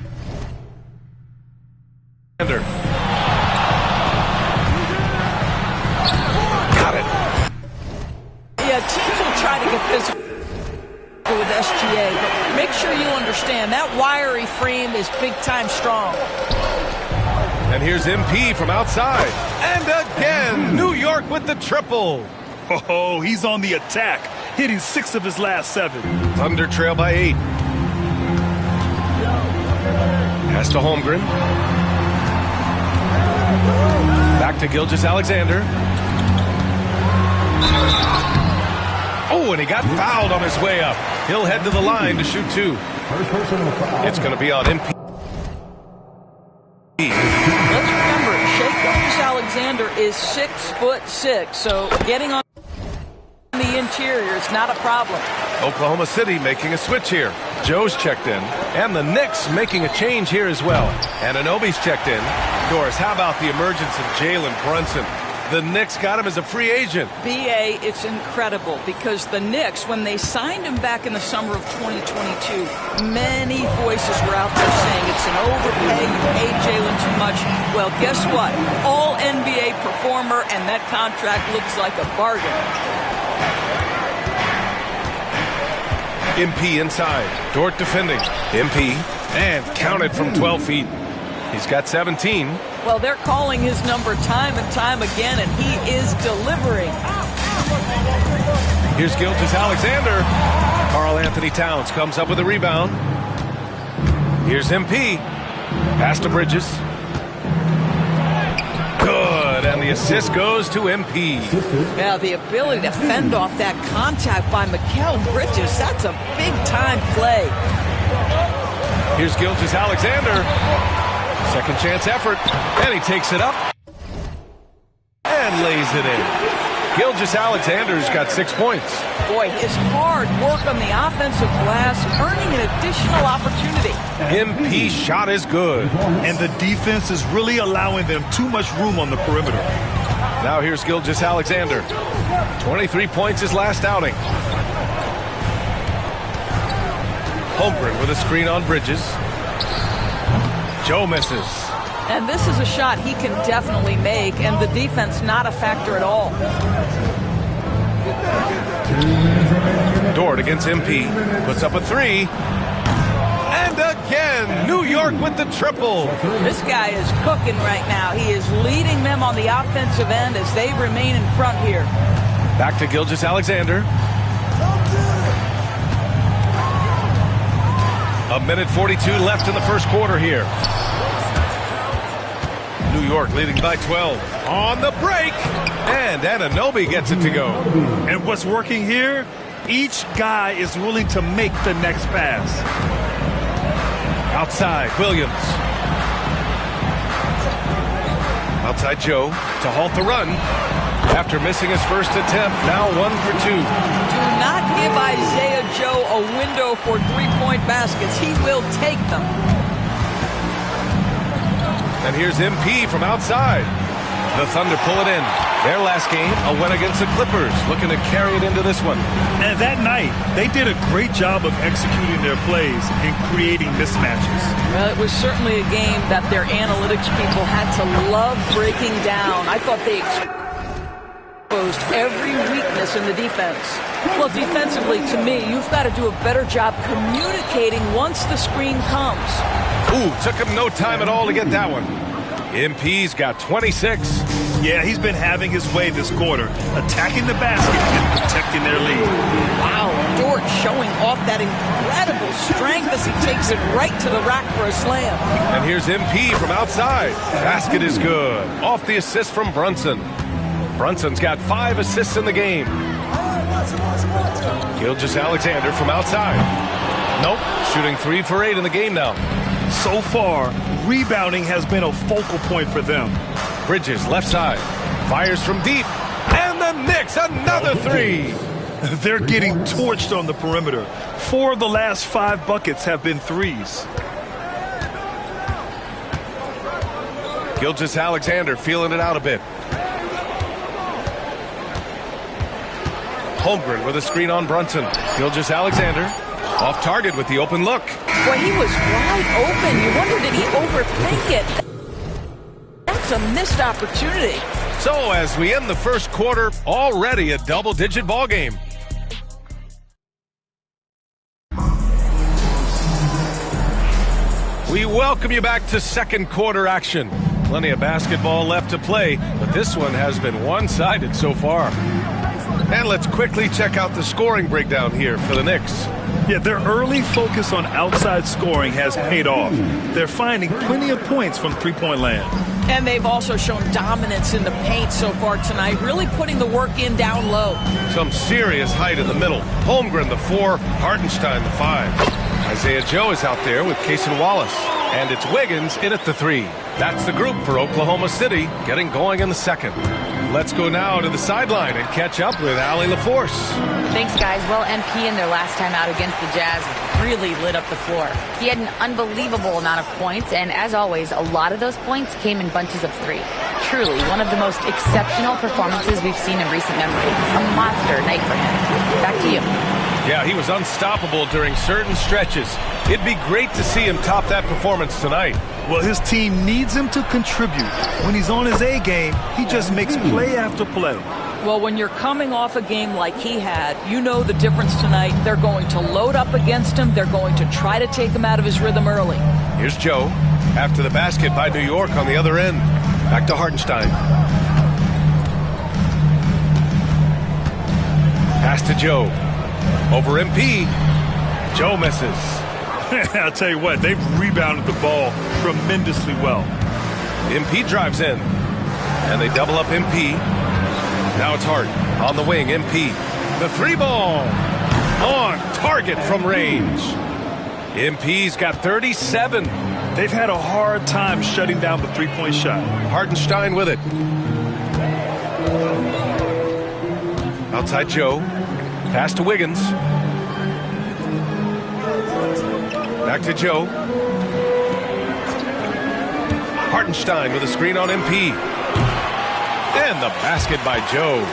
[SPEAKER 12] Got it.
[SPEAKER 5] Yeah, teams will try to get physical with SGA, but make sure you understand that wiry frame is big-time strong.
[SPEAKER 12] And here's MP from outside. And again, New York with the triple.
[SPEAKER 14] Oh, he's on the attack, hitting 6 of his last 7.
[SPEAKER 12] Thunder trail by 8. Pass to Holmgren. Back to Gilgeous-Alexander. Oh, and he got fouled on his way up. He'll head to the line to shoot 2. It's going to be on MP.
[SPEAKER 5] Let's remember, Shai Gilgeous-Alexander is 6'6", so getting on the interior is not a problem.
[SPEAKER 12] Oklahoma City making a switch here. Joe's checked in, and the Knicks making a change here as well. Anunoby's checked in. Doris, how about the emergence of Jalen Brunson? The Knicks got him as a free agent.
[SPEAKER 5] B.A., it's incredible because the Knicks, when they signed him back in the summer of 2022, many voices were out there saying it's an overpay, you paid Jalen too much. Well, guess what? All NBA performer, and that contract looks like a bargain.
[SPEAKER 12] MP inside. Dort defending. MP, and counted from 12 feet. He's got 17.
[SPEAKER 5] Well, they're calling his number time and time again, and he is delivering.
[SPEAKER 12] Here's Gilgeous-Alexander. Karl-Anthony Towns comes up with a rebound. Here's MP. Pass to Bridges. Good, and the assist goes to MP.
[SPEAKER 5] Yeah, the ability to fend off that contact by Mikal Bridges, that's a big-time play.
[SPEAKER 12] Here's Gilgeous-Alexander. Second chance effort, and he takes it up and lays it in. Gilgeous-Alexander's got 6 points.
[SPEAKER 5] Boy, his hard work on the offensive glass, earning an additional opportunity.
[SPEAKER 12] MP shot is good.
[SPEAKER 14] And the defense is really allowing them too much room on the perimeter.
[SPEAKER 12] Now here's Gilgeous-Alexander. 23 points his last outing. Holmgren with a screen on Bridges. Joe misses.
[SPEAKER 5] And this is a shot he can definitely make, and the defense not a factor at all.
[SPEAKER 12] Dort against MP. Puts up a 3. And again, New York with the triple.
[SPEAKER 5] This guy is cooking right now. He is leading them on the offensive end as they remain in front here.
[SPEAKER 12] Back to Gilgeous-Alexander. A minute 42 left in the first quarter here. New York leading by 12. On the break. And Anunoby gets it to go.
[SPEAKER 14] And what's working here? Each guy is willing to make the next pass.
[SPEAKER 12] Outside, Williams. Outside Joe to halt the run. After missing his first attempt, now 1 for 2.
[SPEAKER 5] Do not give Isaiah Joe a window for three-point baskets. He will take them.
[SPEAKER 12] And here's MP from outside. The Thunder pull it in. Their last game, a win against the Clippers, looking to carry it into this one.
[SPEAKER 14] And that night, they did a great job of executing their plays and creating mismatches.
[SPEAKER 5] Well, it was certainly a game that their analytics people had to love breaking down. I thought they exposed every weakness in the defense. Well, defensively, to me, you've got to do a better job communicating once the screen comes.
[SPEAKER 12] Ooh, took him no time at all to get that one. MP's got 26.
[SPEAKER 14] Yeah, he's been having his way this quarter, attacking the basket and protecting their lead.
[SPEAKER 5] Wow, Dort showing off that incredible strength as he takes it right to the rack for a slam.
[SPEAKER 12] And here's MP from outside. Basket is good. Off the assist from Brunson. Brunson's got 5 assists in the game. Gilgeous-Alexander from outside. Nope, shooting 3 for 8 in the game now.
[SPEAKER 14] So far, rebounding has been a focal point for them.
[SPEAKER 12] Bridges, left side, fires from deep, and the Knicks, another 3.
[SPEAKER 14] They're getting torched on the perimeter. 4 of the last 5 buckets have been threes.
[SPEAKER 12] Gilgeous-Alexander feeling it out a bit. Holmgren with a screen on Brunson. Gilgeous-Alexander off target with the open look.
[SPEAKER 5] Boy, he was wide open. You wonder, did he overthink it? That's a missed opportunity.
[SPEAKER 12] So as we end the first quarter, already a double-digit ball game. We welcome you back to second quarter action. Plenty of basketball left to play, but this one has been one-sided so far. And let's quickly check out the scoring breakdown here for the Knicks.
[SPEAKER 14] Yeah, their early focus on outside scoring has paid off. They're finding plenty of points from three-point land.
[SPEAKER 5] And they've also shown dominance in the paint so far tonight, really putting the work in down low.
[SPEAKER 12] Some serious height in the middle. Holmgren, the 4, Hartenstein, the 5. Isaiah Joe is out there with Cason Wallace. And it's Wiggins in at the 3. That's the group for Oklahoma City, getting going in the second. Let's go now to the sideline and catch up with Allie LaForce.
[SPEAKER 15] Thanks, guys. Well, MP in their last time out against the Jazz really lit up the floor. He had an unbelievable amount of points, and as always, a lot of those points came in bunches of 3. Truly, one of the most exceptional performances we've seen in recent memory. A monster night for him. Back to you.
[SPEAKER 12] Yeah, he was unstoppable during certain stretches. It'd be great to see him top that performance tonight.
[SPEAKER 14] Well, his team needs him to contribute. When he's on his A game, he just makes play after play.
[SPEAKER 5] Well, when you're coming off a game like he had, you know the difference tonight. They're going to load up against him. They're going to try to take him out of his rhythm early.
[SPEAKER 12] Here's Joe after the basket by New York on the other end. Back to Hartenstein. Pass to Joe. Over MP. Joe misses.
[SPEAKER 14] I'll tell you what, they've rebounded the ball tremendously well.
[SPEAKER 12] MP drives in, and they double up MP. Now it's Hart on the wing. MP, the 3 ball on target from range. MP's got 37.
[SPEAKER 14] They've had a hard time shutting down the three-point shot.
[SPEAKER 12] Hartenstein with it. Outside Joe. Pass to Wiggins. Back to Joe. Hartenstein with a screen on MP. And the basket by Joe.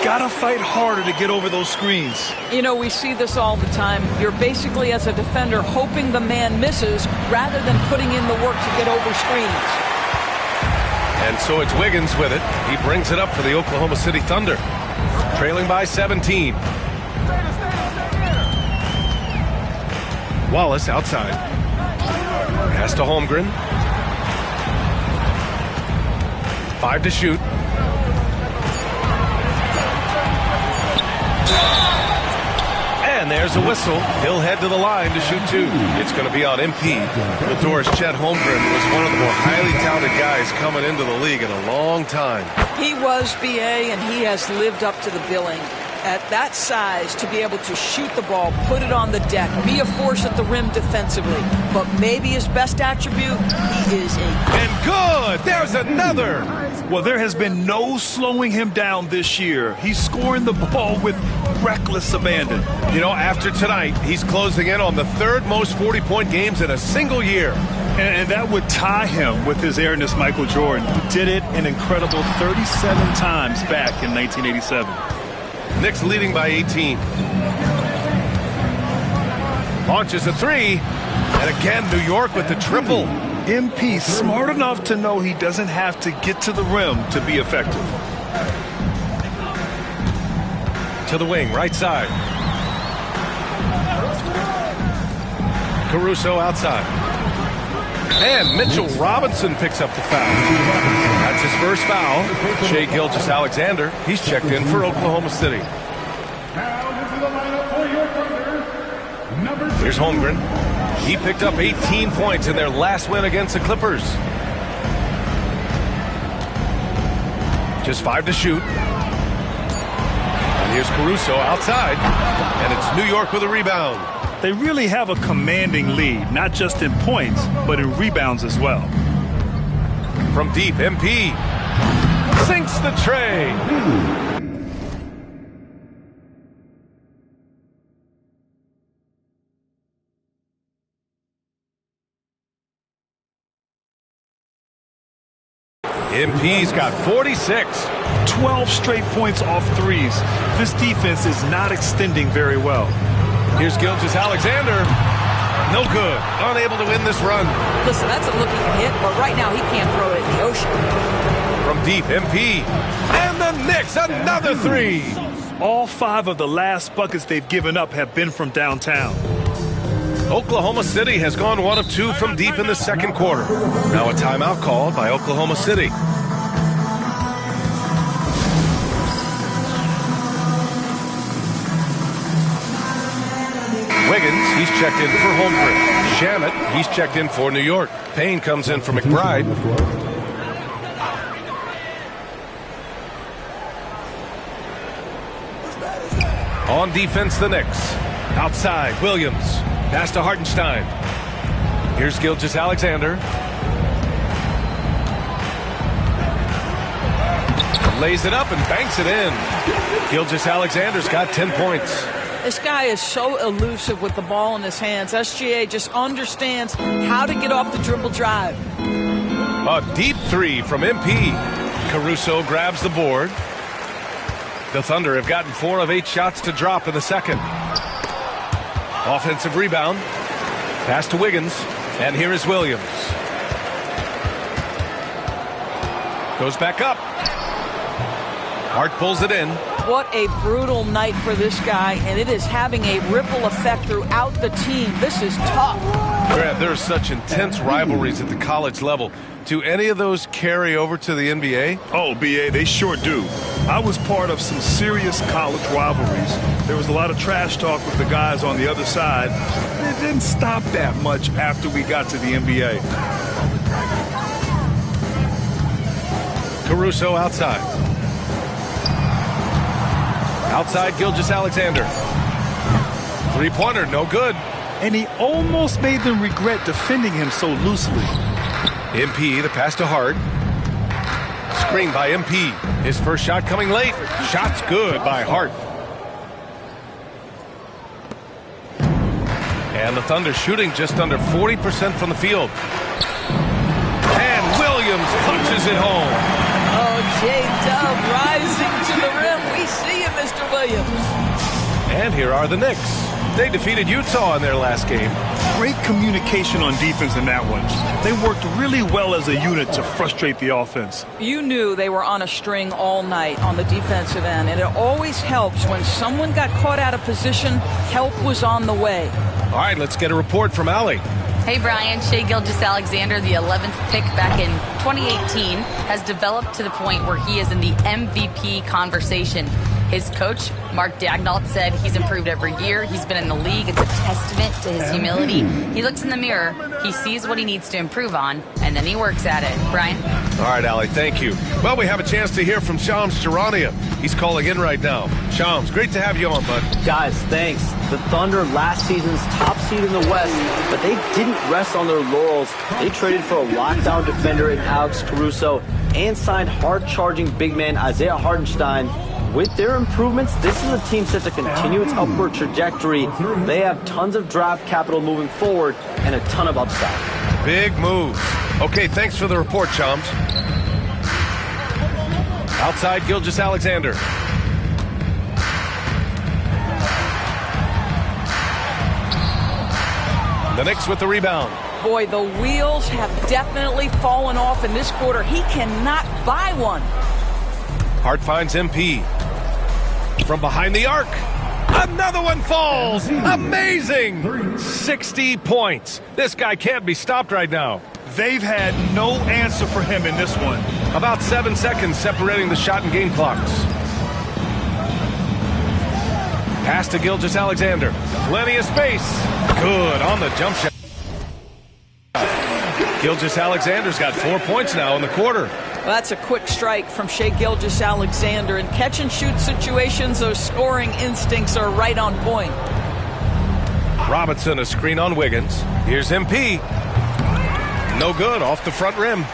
[SPEAKER 14] Gotta fight harder to get over those screens.
[SPEAKER 5] You know, we see this all the time. You're basically, as a defender, hoping the man misses rather than putting in the work to get over screens.
[SPEAKER 12] And so it's Wiggins with it. He brings it up for the Oklahoma City Thunder. Trailing by 17. Wallace outside. Pass to Holmgren. 5 to shoot. And there's a whistle. He'll head to the line to shoot 2. It's going to be on MP. The Doors, Chet Holmgren was one of the more highly touted guys coming into the league in a long time.
[SPEAKER 5] He was, BA, and he has lived up to the billing. At that size, to be able to shoot the ball, put it on the deck, be a force at the rim defensively. But maybe his best attribute, he is a...
[SPEAKER 12] And good! There's another!
[SPEAKER 14] Well, there has been no slowing him down this year. He's scoring the ball with reckless abandon.
[SPEAKER 12] You know, after tonight, he's closing in on the third most 40-point games in a single year.
[SPEAKER 14] And that would tie him with his Ernest Michael Jordan, who did it an incredible 37 times back in 1987.
[SPEAKER 12] Knicks leading by 18. Launches a three. And again, New York with the triple.
[SPEAKER 14] MP smart enough to know he doesn't have to get to the rim to be effective.
[SPEAKER 12] To the wing, right side. Caruso outside. And Mitchell Robinson picks up the foul. That's his first foul. Shai Gilgeous-Alexander, he's checked in for Oklahoma City. Here's Holmgren. He picked up 18 points in their last win against the Clippers. Just 5 to shoot. And here's Caruso outside. And it's New York with a rebound.
[SPEAKER 14] They really have a commanding lead, not just in points, but in rebounds as well.
[SPEAKER 12] From deep, MP sinks the tray. MP's got 46.
[SPEAKER 14] 12 straight points off threes. This defense is not extending very well.
[SPEAKER 12] Here's Gilgeous-Alexander. No good. Unable to win this run.
[SPEAKER 5] Listen, that's a looking hit, but right now he can't throw it in the ocean.
[SPEAKER 12] From deep, MP. And the Knicks, another three.
[SPEAKER 14] All 5 of the last buckets they've given up have been from downtown.
[SPEAKER 12] Oklahoma City has gone 1 of 2 from deep in the second quarter. Now a timeout called by Oklahoma City. Wiggins, he's checked in for Holmgren. Shamet, he's checked in for New York. Payne comes in for McBride. On defense, the Knicks. Outside, Williams. Pass to Hartenstein. Here's Gilgeous-Alexander. Lays it up and banks it in. Gilgeous-Alexander's got 10 points.
[SPEAKER 5] This guy is so elusive with the ball in his hands. SGA just understands how to get off the dribble drive.
[SPEAKER 12] A deep three from MP. Caruso grabs the board. The Thunder have gotten 4 of 8 shots to drop in the second. Offensive rebound. Pass to Wiggins. And here is Williams. Goes back up. Hart pulls it in.
[SPEAKER 5] What a brutal night for this guy, and it is having a ripple effect throughout the team. This is tough.
[SPEAKER 12] Grant, there are such intense rivalries at the college level. Do any of those carry over to the NBA?
[SPEAKER 14] Oh, BA, they sure do. I was part of some serious college rivalries. There was a lot of trash talk with the guys on the other side. It didn't stop that much after we got to the NBA.
[SPEAKER 12] Caruso outside. Outside, Gilgeous-Alexander. Three-pointer, no good.
[SPEAKER 14] And he almost made them regret defending him so loosely.
[SPEAKER 12] MP, the pass to Hart. Screen by MP. His first shot coming late. Shot's good by Hart. And the Thunder shooting just under 40% from the field. And Williams punches it home.
[SPEAKER 5] Oh, J-Dub rising to the rim. We see you, Mr. Williams.
[SPEAKER 12] And here are the Knicks. They defeated Utah in their last game.
[SPEAKER 14] Great communication on defense in that one. They worked really well as a unit to frustrate the offense.
[SPEAKER 5] You knew they were on a string all night on the defensive end, and it always helps when someone got caught out of position, help was on the way.
[SPEAKER 12] All right, let's get a report from Allie.
[SPEAKER 15] Hey, Brian. Shai Gilgeous-Alexander, the 11th pick back in 2018, has developed to the point where he is in the MVP conversation. His coach, Mark Daignault, said he's improved every year. He's been in the league. It's a testament to his humility. He looks in the mirror, he sees what he needs to improve on, and then he works at it. Brian?
[SPEAKER 12] All right, Allie, thank you. Well, we have a chance to hear from Shams Charania. He's calling in right now. Shams, great to have you on, bud.
[SPEAKER 21] Guys, thanks. The Thunder, last season's top seed in the West, but they didn't rest on their laurels. They traded for a lockdown defender in Alex Caruso and signed hard-charging big man Isaiah Hartenstein. With their improvements, this is a team set to continue its upward trajectory. They have tons of draft capital moving forward and a ton of upside.
[SPEAKER 12] Big moves. Okay, thanks for the report, Shams. Outside, Gilgeous-Alexander. The Knicks with the rebound.
[SPEAKER 5] Boy, the wheels have definitely fallen off in this quarter. He cannot buy one.
[SPEAKER 12] Hart finds MP. From behind the arc. Another one falls. Amazing. 60 points. This guy can't be stopped right now.
[SPEAKER 14] They've had no answer for him in this one.
[SPEAKER 12] About 7 seconds separating the shot and game clocks. Pass to Gilgeous-Alexander. Plenty of space. Good on the jump shot. Gilgeous-Alexander's got 4 points now in the quarter.
[SPEAKER 5] Well, that's a quick strike from Shai Gilgeous-Alexander. In catch-and-shoot situations, those scoring instincts are right on point.
[SPEAKER 12] Robinson, a screen on Wiggins. Here's MP. No good, off the front rim.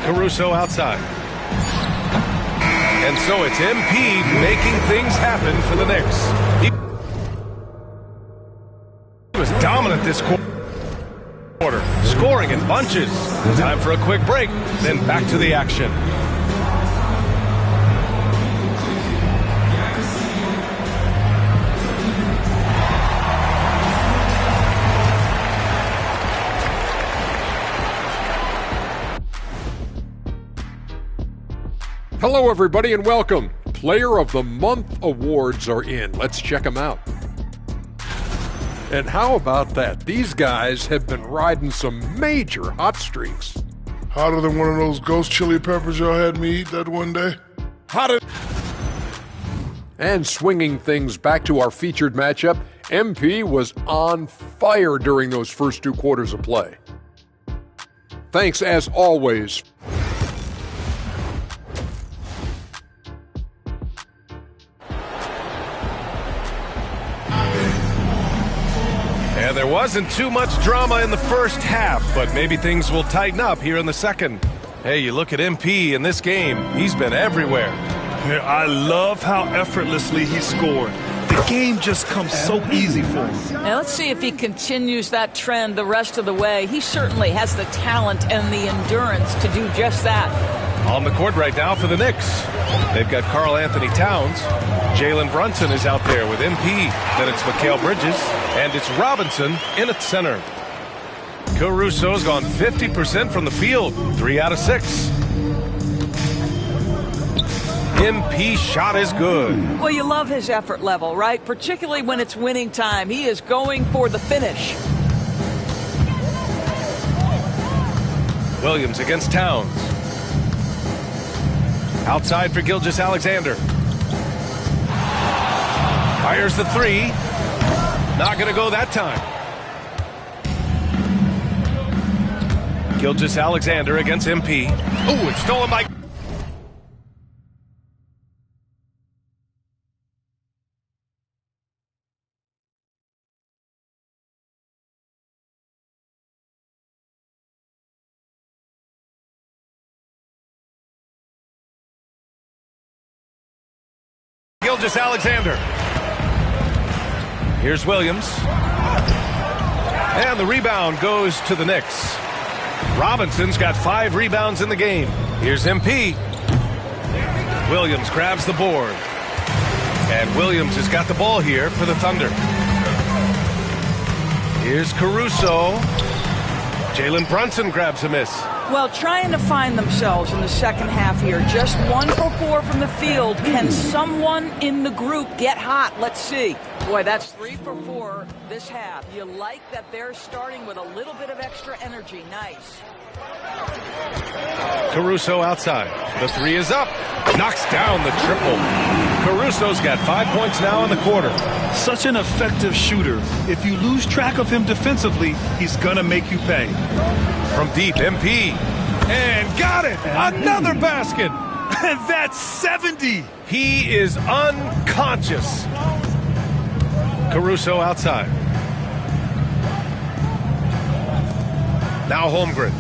[SPEAKER 12] Caruso outside. And so it's MP making things happen for the Knicks. He was dominant this quarter, scoring in bunches. Time for a quick break, then back to the action.
[SPEAKER 8] Hello, everybody, and welcome. Player of the Month awards are in. Let's check them out. And how about that? These guys have been riding some major hot streaks.
[SPEAKER 10] Hotter than one of those ghost chili peppers y'all had me eat that one day? Hotter.
[SPEAKER 8] And swinging things back to our featured matchup, MP was on fire during those first 2 quarters of play. Thanks, as always.
[SPEAKER 12] And there wasn't too much drama in the first half, but maybe things will tighten up here in the second. Hey, you look at MP in this game, he's been everywhere.
[SPEAKER 14] Yeah, I love how effortlessly he scored. The game just comes so easy for him.
[SPEAKER 5] Now let's see if he continues that trend the rest of the way. He certainly has the talent and the endurance to do just that.
[SPEAKER 12] On the court right now for the Knicks. They've got Karl Anthony Towns. Jalen Brunson is out there with MP. Then it's Mikal Bridges. And it's Robinson in at center. Caruso's gone 50% from the field. 3 out of 6. MP shot is good.
[SPEAKER 5] Well, you love his effort level, right? Particularly when it's winning time. He is going for the finish.
[SPEAKER 12] Williams against Towns. Outside for Gilgeous-Alexander. Fires the 3. Not going to go that time. Gilgeous-Alexander against MP. Oh, it's stolen by... Gilgeous-Alexander. Here's Williams. And the rebound goes to the Knicks. Robinson's got 5 rebounds in the game. Here's MP. Williams grabs the board. And Williams has got the ball here for the Thunder. Here's Caruso. Jalen Brunson grabs a miss.
[SPEAKER 5] Well, trying to find themselves in the second half here. Just 1 for 4 from the field. Can someone in the group get hot? Let's see. Boy, that's 3 for 4 this half. You like that they're starting with a little bit of extra energy. Nice.
[SPEAKER 12] Caruso outside. The three is up. Knocks down the triple. Caruso's got 5 points now in the quarter.
[SPEAKER 14] Such an effective shooter. If you lose track of him defensively, he's gonna make you pay.
[SPEAKER 12] From deep, MP. And got it! Another basket!
[SPEAKER 14] And that's 70!
[SPEAKER 12] He is unconscious. Caruso outside. Now Holmgren.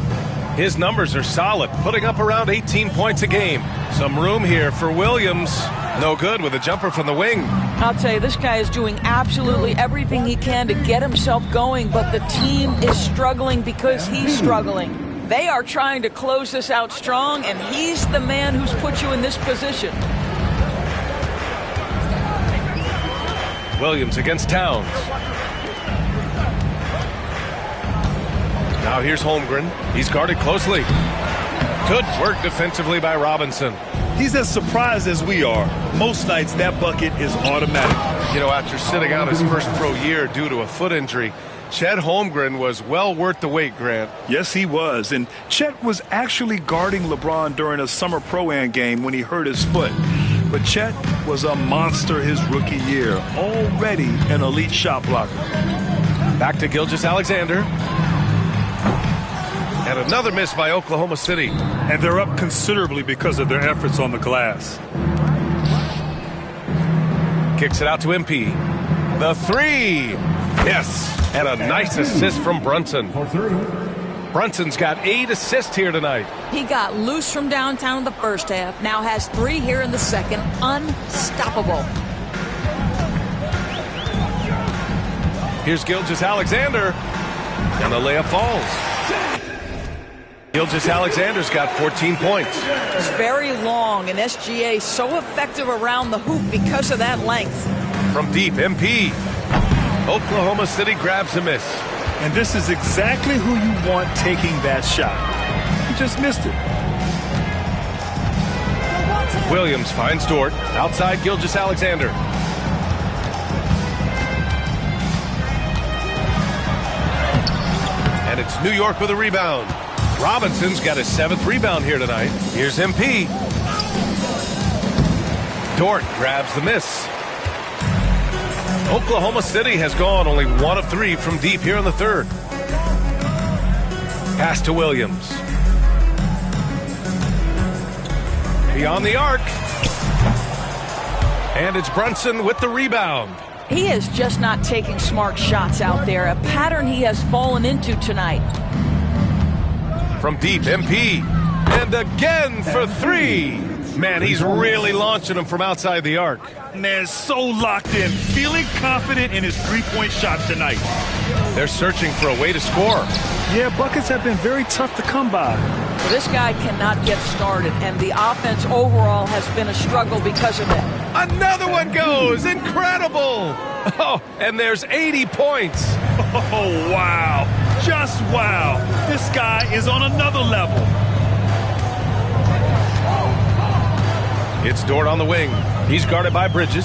[SPEAKER 12] His numbers are solid, putting up around 18 points a game. Some room here for Williams. No good with a jumper from the wing.
[SPEAKER 5] I'll tell you, this guy is doing absolutely everything he can to get himself going, but the team is struggling because he's struggling. They are trying to close this out strong, and he's the man who's put you in this position.
[SPEAKER 12] Williams against Towns. Now here's Holmgren. He's guarded closely. Good work defensively by Robinson.
[SPEAKER 14] He's as surprised as we are. Most nights that bucket is automatic.
[SPEAKER 12] You know, after sitting out his first pro year due to a foot injury, Chet Holmgren was well worth the wait, Grant.
[SPEAKER 14] Yes, he was. And Chet was actually guarding LeBron during a summer Pro-Am game when he hurt his foot. But Chet was a monster his rookie year, already an elite shot blocker.
[SPEAKER 12] Back to Gilgeous-Alexander. And another miss by Oklahoma City.
[SPEAKER 14] And they're up considerably because of their efforts on the glass.
[SPEAKER 12] Kicks it out to MP. The three. Yes. And a nice assist from Brunson. Brunson's got 8 assists here tonight.
[SPEAKER 5] He got loose from downtown in the first half. Now has 3 here in the second. Unstoppable.
[SPEAKER 12] Here's Gilgeous-Alexander. And the layup falls. Gilgeous-Alexander's got 14 points.
[SPEAKER 5] It's very long, and SGA so effective around the hoop because of that length.
[SPEAKER 12] From deep, MP. Oklahoma City grabs a miss.
[SPEAKER 14] And this is exactly who you want taking that shot. He just missed it.
[SPEAKER 12] Williams finds Dort. Outside Gilgeous-Alexander. And it's New York with a rebound. Robinson's got his 7th rebound here tonight. Here's MP. Dort grabs the miss. Oklahoma City has gone only 1 of 3 from deep here in the third. Pass to Williams. Beyond the arc. And it's Brunson with the rebound.
[SPEAKER 5] He is just not taking smart shots out there, a pattern he has fallen into tonight.
[SPEAKER 12] From deep, MP. And again for 3. Man, he's really launching them from outside the arc.
[SPEAKER 14] Man, so locked in, feeling confident in his three-point shot tonight.
[SPEAKER 12] They're searching for a way to score.
[SPEAKER 14] Yeah, buckets have been very tough to come by.
[SPEAKER 5] Well, this guy cannot get started, and the offense overall has been a struggle because of it.
[SPEAKER 12] Another one goes. Incredible. Oh, and there's 80 points.
[SPEAKER 14] Oh, wow. Just wow. This guy is on another level.
[SPEAKER 12] It's Dort on the wing. He's guarded by Bridges.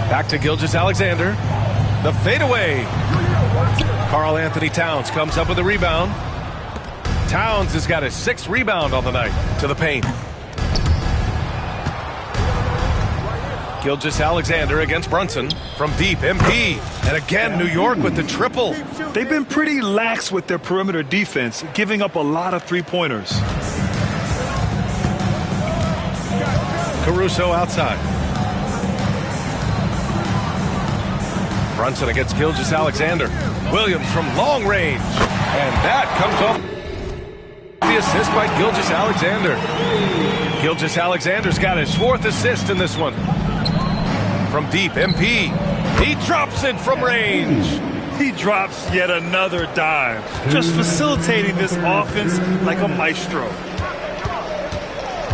[SPEAKER 12] Back to Gilgeous-Alexander. The fadeaway. Karl Anthony Towns comes up with a rebound. Towns has got his 6th rebound on the night. To the paint. Gilgeous-Alexander against Brunson. From deep, MP. And again, New York with the triple.
[SPEAKER 14] They've been pretty lax with their perimeter defense, giving up a lot of three-pointers.
[SPEAKER 12] Caruso outside. Brunson against Gilgeous-Alexander. Williams from long range. And that comes off the assist by Gilgeous-Alexander. Gilgeous-Alexander's got his 4th assist in this one. From deep, MP. He drops it from range.
[SPEAKER 14] He drops yet another dime, just facilitating this offense like a maestro.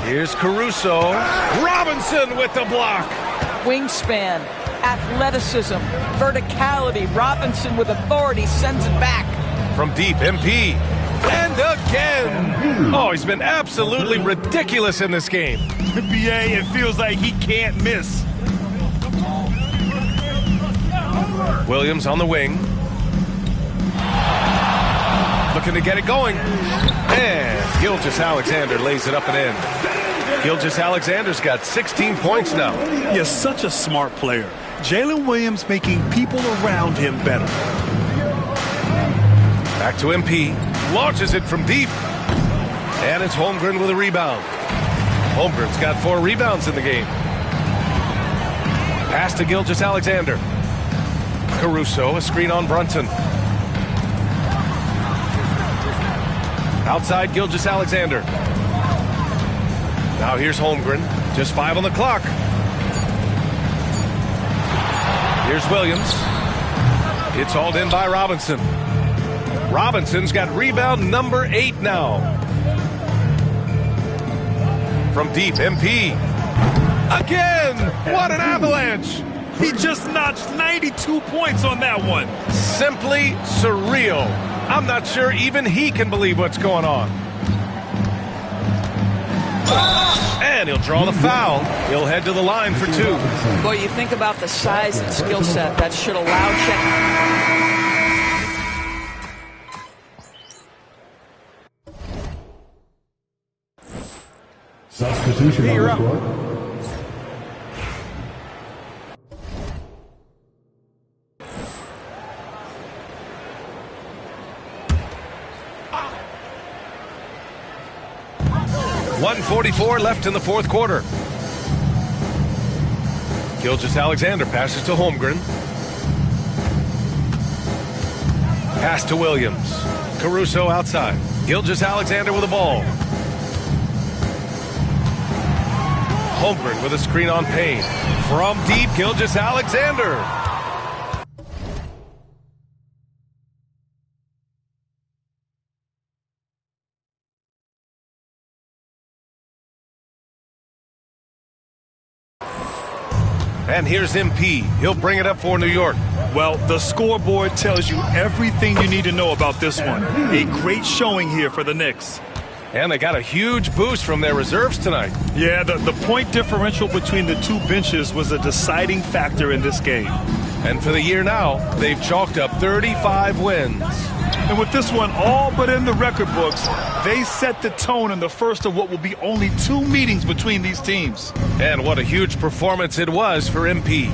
[SPEAKER 12] Here's Caruso. Robinson with the block.
[SPEAKER 5] Wingspan, athleticism, verticality. Robinson with authority sends it back.
[SPEAKER 12] From deep, MP. And again. Oh, he's been absolutely ridiculous in this game.
[SPEAKER 14] BA, it feels like he can't miss.
[SPEAKER 12] Williams on the wing. Looking to get it going. And Gilgeous-Alexander lays it up and in. Gilgeous-Alexander's got 16 points now.
[SPEAKER 14] He's such a smart player. Jalen Williams making people around him better.
[SPEAKER 12] Back to MP. Launches it from deep. And it's Holmgren with a rebound. Holmgren's got 4 rebounds in the game. Pass to Gilgeous-Alexander. Caruso, a screen on Brunson. Outside Gilgeous-Alexander. Now here's Holmgren. Just 5 on the clock. Here's Williams. It's hauled in by Robinson. Robinson's got rebound number 8 now. From deep, MP. Again! What an avalanche!
[SPEAKER 14] He just notched 92 points on that one.
[SPEAKER 12] Simply surreal. I'm not sure even he can believe what's going on. And he'll draw the foul. He'll head to the line for 2.
[SPEAKER 5] Boy, you think about the size and skill set that should allow
[SPEAKER 16] Substitution on the floor.
[SPEAKER 12] .144 left in the 4th quarter. Gilgeous-Alexander passes to Holmgren. Pass to Williams. Caruso outside. Gilgeous-Alexander with the ball. Holmgren with a screen on Payne. From deep, Gilgeous-Alexander. And here's MP. He'll bring it up for New York.
[SPEAKER 14] Well, the scoreboard tells you everything you need to know about this one. A great showing here for the Knicks.
[SPEAKER 12] And they got a huge boost from their reserves tonight.
[SPEAKER 14] Yeah, the point differential between the 2 benches was a deciding factor in this game.
[SPEAKER 12] And for the year now, they've chalked up 35 wins.
[SPEAKER 14] And with this one all but in the record books, they set the tone in the first of what will be only 2 meetings between these teams.
[SPEAKER 12] And what a huge performance it was for MP.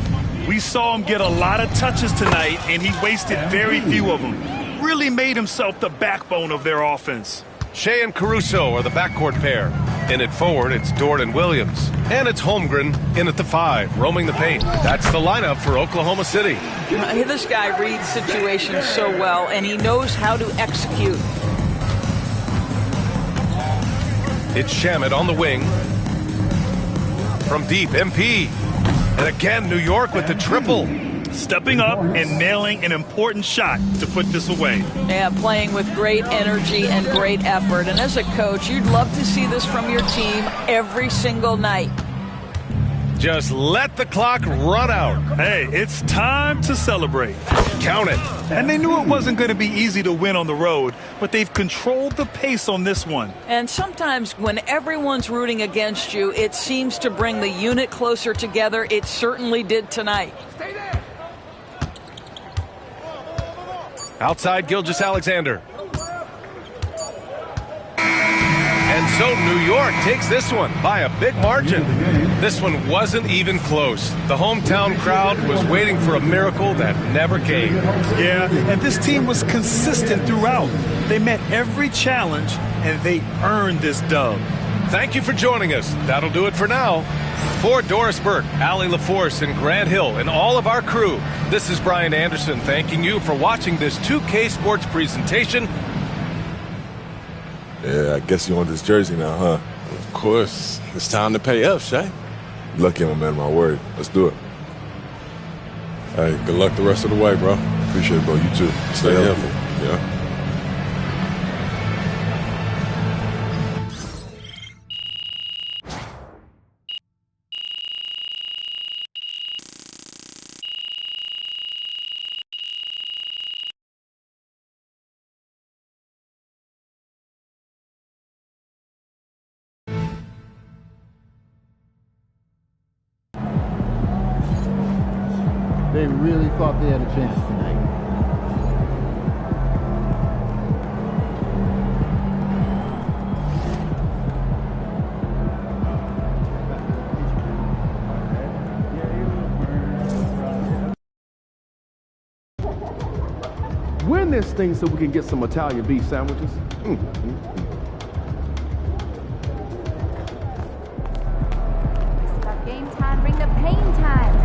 [SPEAKER 14] We saw him get a lot of touches tonight, and he wasted very few of them. Really made himself the backbone of their offense.
[SPEAKER 12] Shea and Caruso are the backcourt pair. In at forward, it's Dort and Williams. And it's Holmgren in at the 5, roaming the paint. That's the lineup for Oklahoma City.
[SPEAKER 5] This guy reads situations so well, and he knows how to execute.
[SPEAKER 12] It's Shamet on the wing. From deep, MP. And again, New York with the triple.
[SPEAKER 14] Stepping up and nailing an important shot to put this away.
[SPEAKER 5] Yeah, playing with great energy and great effort. And as a coach, you'd love to see this from your team every single night.
[SPEAKER 12] Just let the clock run out.
[SPEAKER 14] Hey, it's time to celebrate.
[SPEAKER 12] Count it.
[SPEAKER 14] And they knew it wasn't going to be easy to win on the road, but they've controlled the pace on this one.
[SPEAKER 5] And sometimes when everyone's rooting against you, it seems to bring the unit closer together. It certainly did tonight.
[SPEAKER 12] Stay there. Outside Gilgeous-Alexander. And so New York takes this one by a big margin. This one wasn't even close. The hometown crowd was waiting for a miracle that never came.
[SPEAKER 14] Yeah, and this team was consistent throughout. They met every challenge, and they earned this dub.
[SPEAKER 12] Thank you for joining us. That'll do it for now. For Doris Burke, Allie LaForce, and Grant Hill, and all of our crew, this is Brian Anderson thanking you for watching this 2K Sports presentation.
[SPEAKER 19] Yeah, I guess you want this jersey now, huh?
[SPEAKER 20] Of course. It's time to pay up, Shay.
[SPEAKER 19] Lucky I'm a man of my word. Let's do it.
[SPEAKER 20] Hey, good luck the rest of the way, bro.
[SPEAKER 19] Appreciate it, bro. You too.
[SPEAKER 20] Stay healthy. Yeah.
[SPEAKER 18] They really thought they had a chance tonight.
[SPEAKER 1] Win this thing so we can get some Italian beef sandwiches.
[SPEAKER 7] Game time, bring the pain time.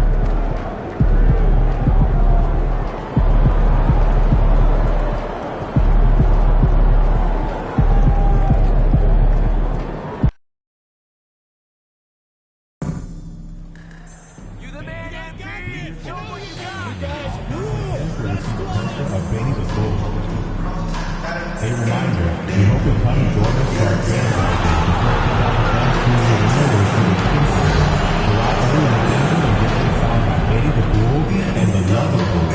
[SPEAKER 16] A reminder, we hope you'll come and join us for our grand Benny the Bull and the Love of Bull.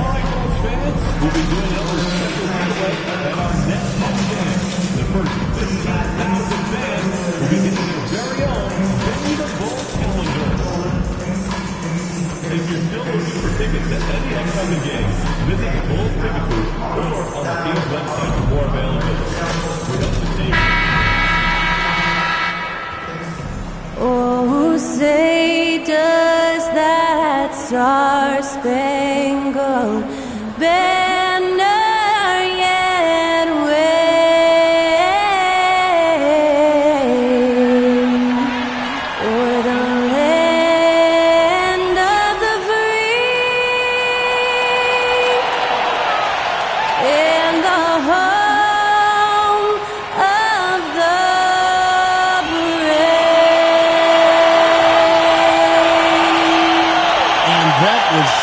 [SPEAKER 16] Alright, folks, fans, we'll be doing another special giveaway at our next home game. The first 15,000 fans will be getting their very own Benny the Bull calendar. If you're still looking for tickets at any upcoming game, visit the Bulls ticket booth or on the team's website for more availability. We hope to see you.
[SPEAKER 22] Oh, say does that star-spangled banner yet wave o'er the land of the free and the home of the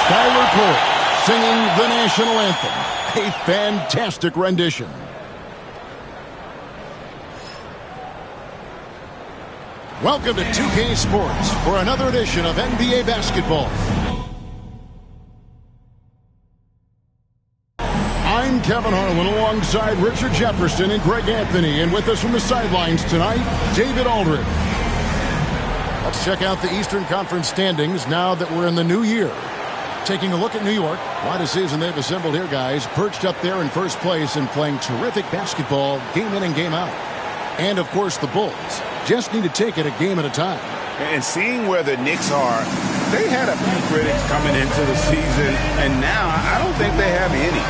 [SPEAKER 3] Skylar Cole singing the national anthem. A fantastic rendition. Welcome to 2K Sports for another edition of NBA basketball. I'm Kevin Harlan alongside Richard Jefferson and Greg Anthony. And with us from the sidelines tonight, David Aldridge. Let's check out the Eastern Conference standings now that we're in the new year. Taking a look at New York, quite a season they've assembled here, guys. Perched up there in first place and playing terrific basketball game in and game out. And, of course, the Bulls just need to take it a game at a time.
[SPEAKER 4] And seeing where the Knicks are, they had a few critics coming into the season, and now I don't think they have any.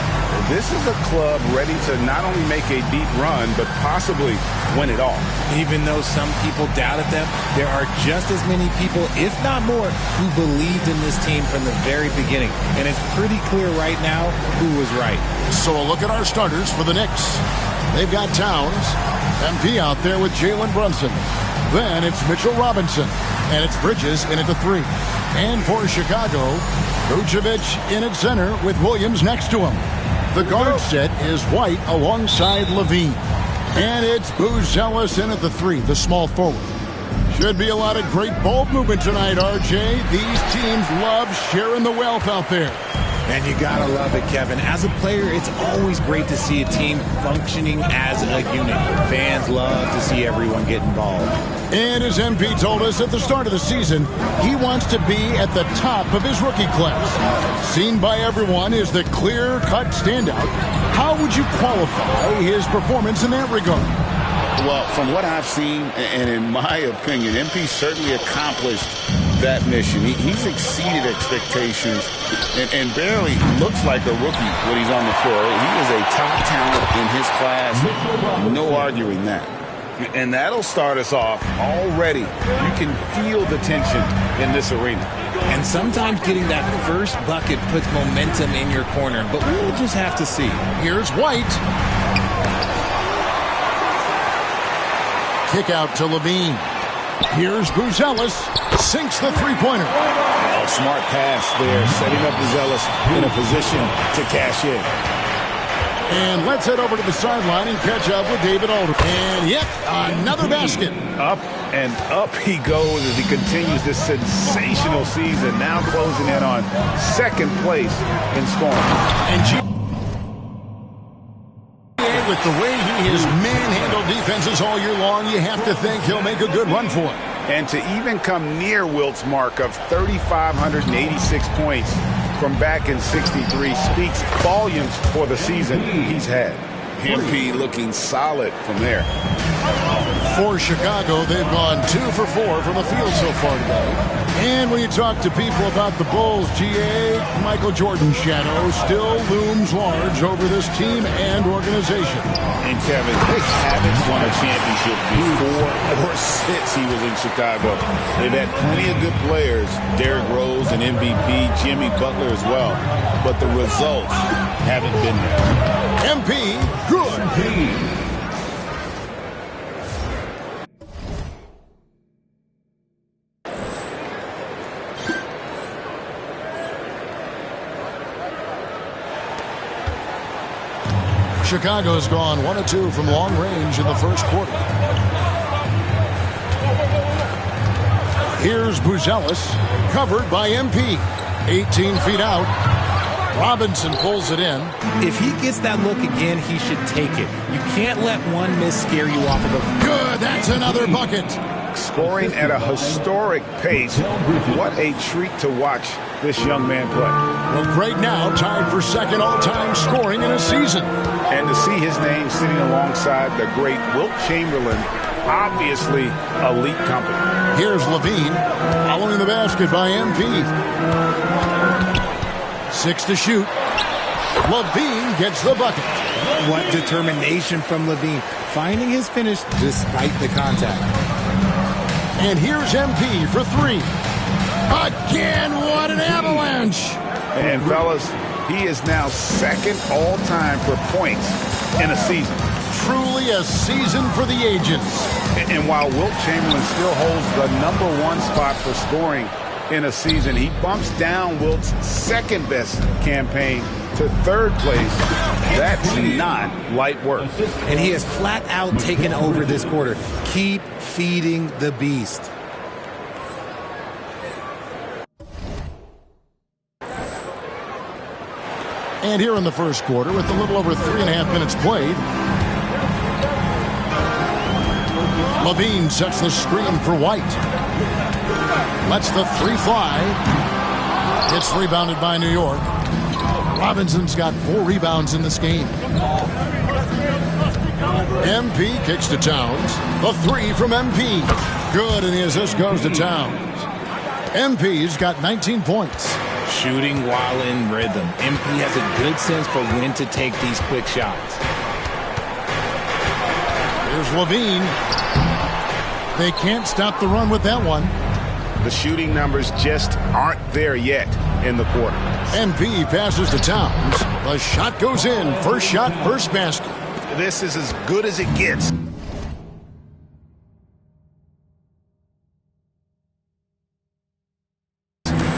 [SPEAKER 4] This is a club ready to not only make a deep run, but possibly win it all.
[SPEAKER 23] Even though some people doubted them, there are just as many people, if not more, who believed in this team from the very beginning. And it's pretty clear right now who was right.
[SPEAKER 3] So a look at our starters for the Knicks. They've got Towns, MP out there with Jalen Brunson. Then it's Mitchell Robinson, and it's Bridges in at the 3. And for Chicago, Vucevic in at center with Williams next to him. The guard set is White alongside Levine. And it's Buzelis in at the 3, the small forward. Should be a lot of great ball movement tonight, RJ. These teams love sharing the wealth out there.
[SPEAKER 23] And you gotta love it, Kevin. As a player, it's always great to see a team functioning as a unit. Fans love to see everyone get involved.
[SPEAKER 3] And as MP told us at the start of the season, he wants to be at the top of his rookie class. Seen by everyone as the clear-cut standout. How would you qualify his performance in that regard?
[SPEAKER 4] Well, from what I've seen, and in my opinion, MP certainly accomplished that mission. He's exceeded expectations and barely looks like a rookie when he's on the floor. He is a top talent in his class. No arguing that. And that'll start us off already. You can feel the tension in this arena.
[SPEAKER 23] And sometimes getting that first bucket puts momentum in your corner, but we'll just have to see.
[SPEAKER 3] Here's White. Kick out to Levine. Here's Buzelis. Sinks the three-pointer.
[SPEAKER 4] Oh, smart pass there, setting up Buzelis in a position to cash in.
[SPEAKER 3] And let's head over to the sideline and catch up with David Aldridge. And yet, another basket.
[SPEAKER 4] Up and up he goes as he continues this sensational season. Now closing in on second place in scoring.
[SPEAKER 3] And with the way he has manhandled defenses all year long, you have to think he'll make a good run for it.
[SPEAKER 4] And to even come near Wilt's mark of 3,586 points from back in 63 speaks volumes for the season he's had. MP looking solid from there.
[SPEAKER 3] For Chicago, they've gone 2 for 4 from the field so far today. And when you talk to people about the Bulls, GA, Michael Jordan's shadow still looms large over this team and organization.
[SPEAKER 4] And Kevin, they haven't won a championship before or since he was in Chicago. They've had plenty of good players, Derrick Rose and MVP, Jimmy Butler as well. But the results haven't been there.
[SPEAKER 3] MP, good. Chicago's gone 1 of 2 from long range in the first quarter. Here's Buzelis, covered by MP. 18 feet out. Robinson pulls it in.
[SPEAKER 23] If he gets that look again, he should take it. You can't let one miss scare you off of the...
[SPEAKER 3] Good, that's another bucket.
[SPEAKER 4] Scoring at a historic pace. What a treat to watch this young man play.
[SPEAKER 3] Well, Greg now tied for second all-time scoring in a season.
[SPEAKER 4] And to see his name sitting alongside the great Wilt Chamberlain, obviously elite company.
[SPEAKER 3] Here's Levine, following the basket by MP. 6 to shoot. Levine gets the bucket.
[SPEAKER 23] What determination from Levine, finding his finish despite the contact.
[SPEAKER 3] And here's MP for 3. Again, what an avalanche!
[SPEAKER 4] And fellas, he is now second all-time for points in a season.
[SPEAKER 3] Truly a season for the ages.
[SPEAKER 4] And while Wilt Chamberlain still holds the #1 spot for scoring in a season, he bumps down Wilt's second-best campaign to 3rd place. That's not light work.
[SPEAKER 23] And he has flat out taken over this quarter. Keep feeding the beast.
[SPEAKER 3] And here in the first quarter, with a little over 3.5 minutes played, Levine sets the screen for White. Lets the 3 fly. It's rebounded by New York. Robinson's got 4 rebounds in this game. MP kicks to Towns. The 3 from MP. Good, and the assist goes to Towns. MP's got 19 points.
[SPEAKER 23] Shooting while in rhythm. MP has a good sense for when to take these quick shots.
[SPEAKER 3] Here's Levine. They can't stop the run with that one.
[SPEAKER 4] The shooting numbers just aren't there yet in the quarter.
[SPEAKER 3] MP passes to Towns. The shot goes in. First shot, first basket.
[SPEAKER 4] This is as good as it gets.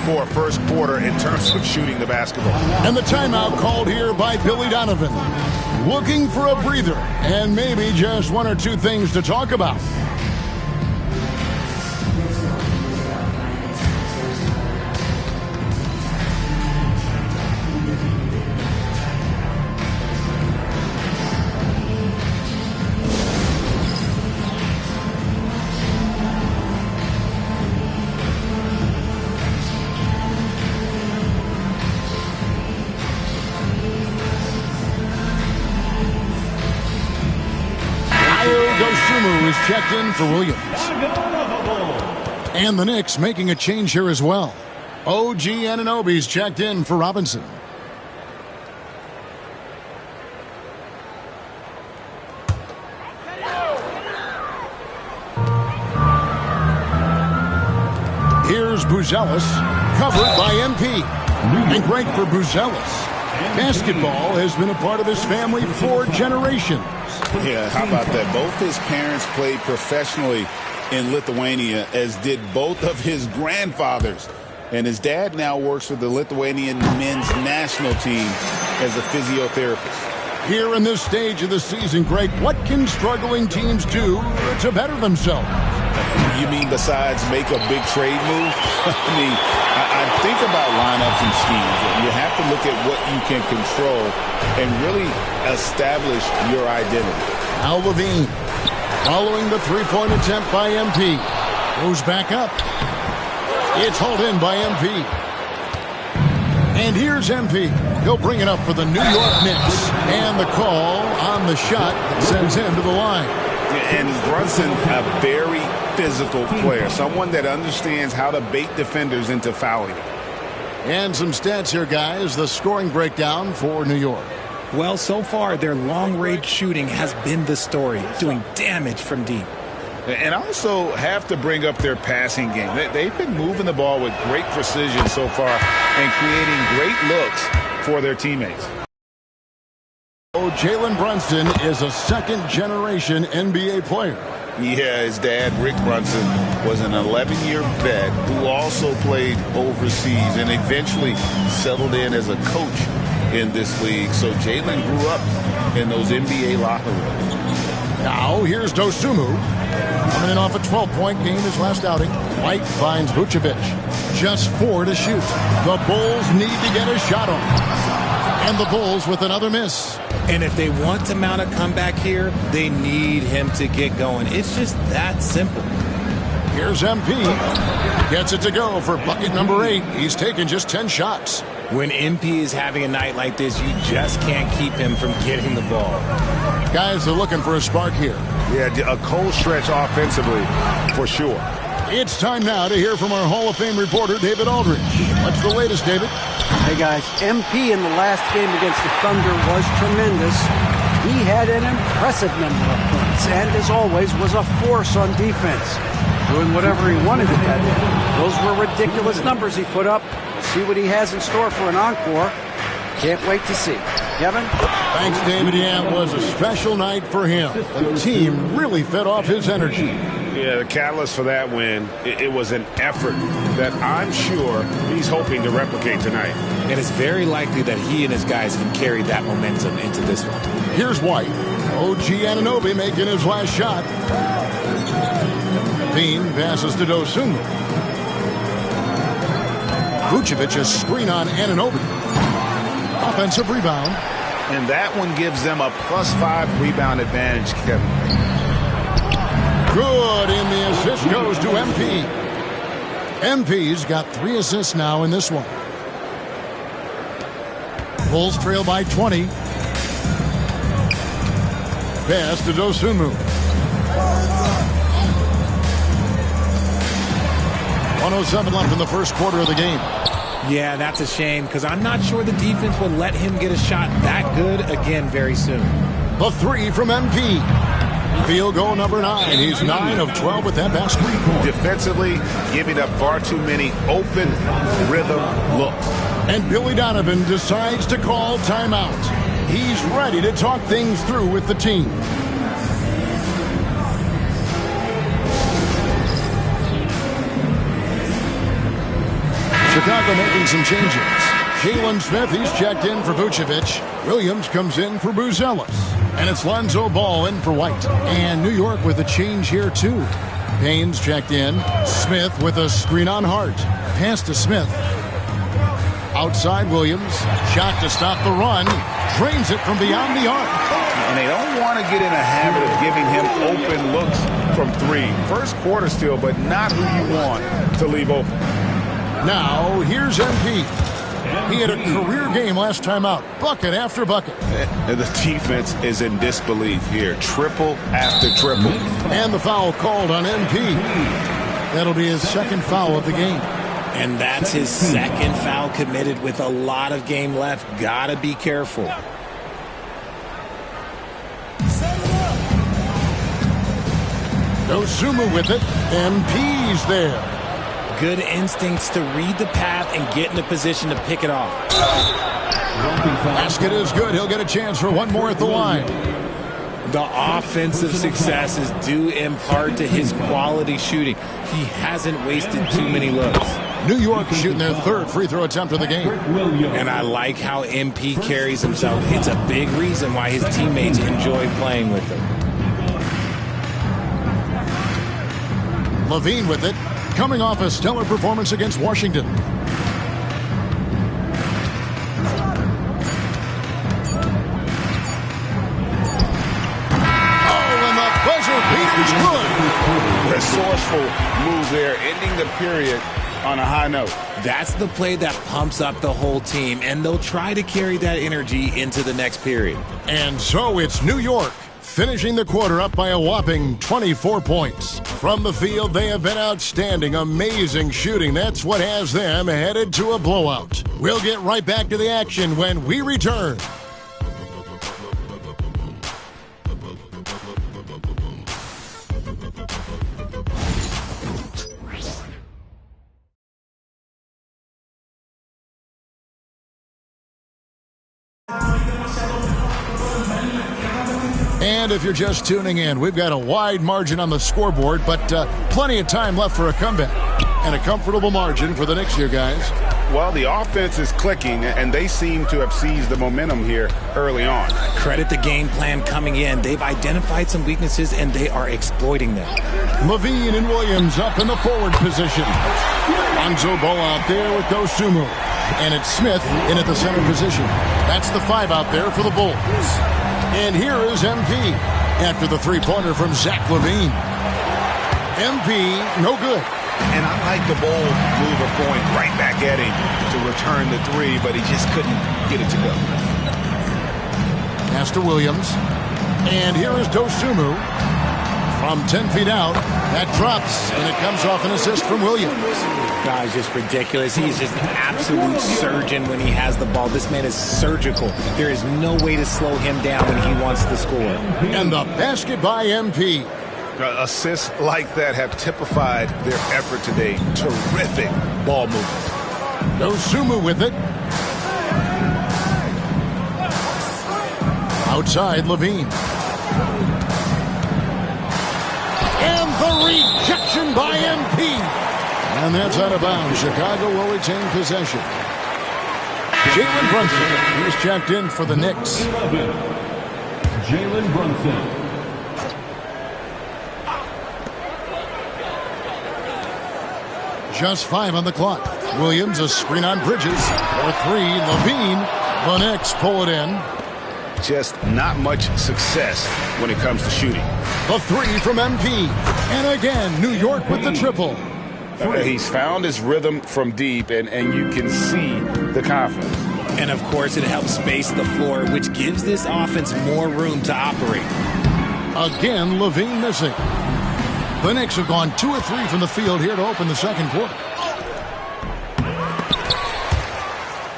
[SPEAKER 4] For a first quarter in terms of shooting the basketball.
[SPEAKER 3] And the timeout called here by Billy Donovan. Looking for a breather and maybe just 1 or 2 things to talk about. Is checked in for Williams. And the Knicks making a change here as well. OG Anunoby's checked in for Robinson. Here's Buzelis, covered by MP. And great for Buzelis. Basketball has been a part of his family for generations.
[SPEAKER 4] Yeah, how about that? Both his parents played professionally in Lithuania, as did both of his grandfathers. And his dad now works for the Lithuanian men's national team as a physiotherapist.
[SPEAKER 3] Here in this stage of the season, Greg, what can struggling teams do to better themselves?
[SPEAKER 4] You mean besides make a big trade move? I think about lineups and schemes. You have to look at what you can control and really establish your identity.
[SPEAKER 3] Now Levine, following the 3-point attempt by MP, goes back up. It's hauled in by MP. And here's MP. He'll bring it up for the New York Knicks. And the call on the shot that sends him to the line.
[SPEAKER 4] And Brunson, a very physical player, someone that understands how to bait defenders into fouling.
[SPEAKER 3] And some stats here, guys. The scoring breakdown for New York.
[SPEAKER 23] Well, so far, their long-range shooting has been the story, doing damage from deep.
[SPEAKER 4] And also have to bring up their passing game. They've been moving the ball with great precision so far and creating great looks for their teammates.
[SPEAKER 3] Jalen Brunson is a second-generation NBA player.
[SPEAKER 4] Yeah, his dad, Rick Brunson, was an 11-year vet who also played overseas and eventually settled in as a coach in this league. So Jalen grew up in those NBA locker rooms.
[SPEAKER 3] Now, here's Dosunmu. Coming in off a 12-point game his last outing. White finds Vucevic. Just 4 to shoot. The Bulls need to get a shot on. And the Bulls with another miss.
[SPEAKER 23] And if they want to mount a comeback here, they need him to get going. It's just that simple.
[SPEAKER 3] Here's MP. Gets it to go for bucket number 8. He's taken just 10 shots.
[SPEAKER 23] When MP is having a night like this, you just can't keep him from getting the ball.
[SPEAKER 3] Guys are looking for a spark here.
[SPEAKER 4] Yeah, a cold stretch offensively, for sure.
[SPEAKER 3] It's time now to hear from our Hall of Fame reporter, David Aldridge. What's the latest, David?
[SPEAKER 6] Hey, guys, MP in the last game against the Thunder was tremendous. He had an impressive number of points and, as always, was a force on defense, doing whatever he wanted at that end. Those were ridiculous numbers he put up. See what he has in store for an encore. Can't wait to see. Kevin?
[SPEAKER 3] Thanks, David. Yeah, it was a special night for him. The team really fed off his energy.
[SPEAKER 4] Yeah, the catalyst for that win, it was an effort that I'm sure he's hoping to replicate tonight.
[SPEAKER 23] And it's very likely that he and his guys can carry that momentum into this one.
[SPEAKER 3] Here's White. OG Anunoby making his last shot. Bean passes to Dosunmu. Vucevic a screen on Anunoby. Offensive rebound.
[SPEAKER 4] And that one gives them a +5 rebound advantage, Kevin.
[SPEAKER 3] Good, and the assist goes to MP. MP's got 3 assists now in this one. Bulls trail by 20. Pass to Dosunmu. 1:07 left in the first quarter of the game.
[SPEAKER 23] Yeah, that's a shame because I'm not sure the defense will let him get a shot that good again very soon.
[SPEAKER 3] The 3 from MP. Field goal number 9. He's 9 of 12 with that basket.
[SPEAKER 4] Defensively, giving up far too many open rhythm looks.
[SPEAKER 3] And Billy Donovan decides to call timeout. He's ready to talk things through with the team. Chicago making some changes. Jalen Smith, he's checked in for Vucevic. Williams comes in for Buzelis. And it's Lonzo Ball in for White. And New York with a change here, too. Payne's checked in. Smith with a screen on Hart. Pass to Smith. Outside Williams. Shot to stop the run. Drains it from beyond the arc.
[SPEAKER 4] And they don't want to get in a habit of giving him open looks from 3. First quarter still, but not who you want to leave open.
[SPEAKER 3] Now, here's MP. He had a career game last time out. Bucket after bucket.
[SPEAKER 4] And the defense is in disbelief here. Triple after triple.
[SPEAKER 3] And the foul called on MP. That'll be his second foul of the game.
[SPEAKER 23] And that's his second foul committed with a lot of game left. Gotta be careful.
[SPEAKER 3] Dosunmu with it. MP's there.
[SPEAKER 23] Good instincts to read the path and get in a position to pick it off.
[SPEAKER 3] Basket is good. He'll get a chance for one more at the line.
[SPEAKER 23] The offensive success is due in part to his quality shooting. He hasn't wasted too many looks.
[SPEAKER 3] New York shooting their 3rd free throw attempt of the game.
[SPEAKER 23] And I like how MP carries himself. It's a big reason why his teammates enjoy playing with him.
[SPEAKER 3] Levine with it. Coming off a stellar performance against Washington. Oh, and the buzzer beater's good.
[SPEAKER 4] Resourceful move there, ending the period on a high note.
[SPEAKER 23] That's the play that pumps up the whole team, and they'll try to carry that energy into the next period.
[SPEAKER 3] And so it's New York finishing the quarter up by a whopping 24 points. From the field, they have been outstanding, amazing shooting. That's what has them headed to a blowout. We'll get right back to the action when we return. And if you're just tuning in, we've got a wide margin on the scoreboard, but plenty of time left for a comeback. And a comfortable margin for the Knicks here, guys.
[SPEAKER 4] Well, the offense is clicking, and they seem to have seized the momentum here early on.
[SPEAKER 23] Credit the game plan coming in. They've identified some weaknesses, and they are exploiting them.
[SPEAKER 3] Levine and Williams up in the forward position. Lonzo Ball out there with Dosunmu. And it's Smith in at the center position. That's the 5 out there for the Bulls. And here is MP after the three-pointer from Zach LaVine. MP, no good.
[SPEAKER 4] And I like the bold move of going right back at him to return the 3, but he just couldn't get it to go.
[SPEAKER 3] Pass to Williams. And here is Dosunmu from 10 feet out. That drops, and it comes off an assist from Williams.
[SPEAKER 23] Guys, just ridiculous. He's just an absolute surgeon when he has the ball. This man is surgical. There is no way to slow him down when he wants to score.
[SPEAKER 3] And the basket by MP.
[SPEAKER 4] Assists like that have typified their effort today. Terrific ball movement.
[SPEAKER 3] Dosunmu with it. Outside, Levine. And the rejection by MP. And that's out of bounds. Chicago will retain possession. Jalen Brunson, he's checked in for the Knicks.
[SPEAKER 16] Jalen Brunson.
[SPEAKER 3] Just 5 on the clock. Williams, a screen on Bridges. For 3, Levine. The Knicks pull it in.
[SPEAKER 4] Just not much success when it comes to shooting.
[SPEAKER 3] The 3 from MP. And again, New York with the triple.
[SPEAKER 4] He's found his rhythm from deep, and you can see the confidence.
[SPEAKER 23] And, of course, it helps space the floor, which gives this offense more room to operate.
[SPEAKER 3] Again, Levine missing. The Knicks have gone 2 or 3 from the field here to open the second quarter.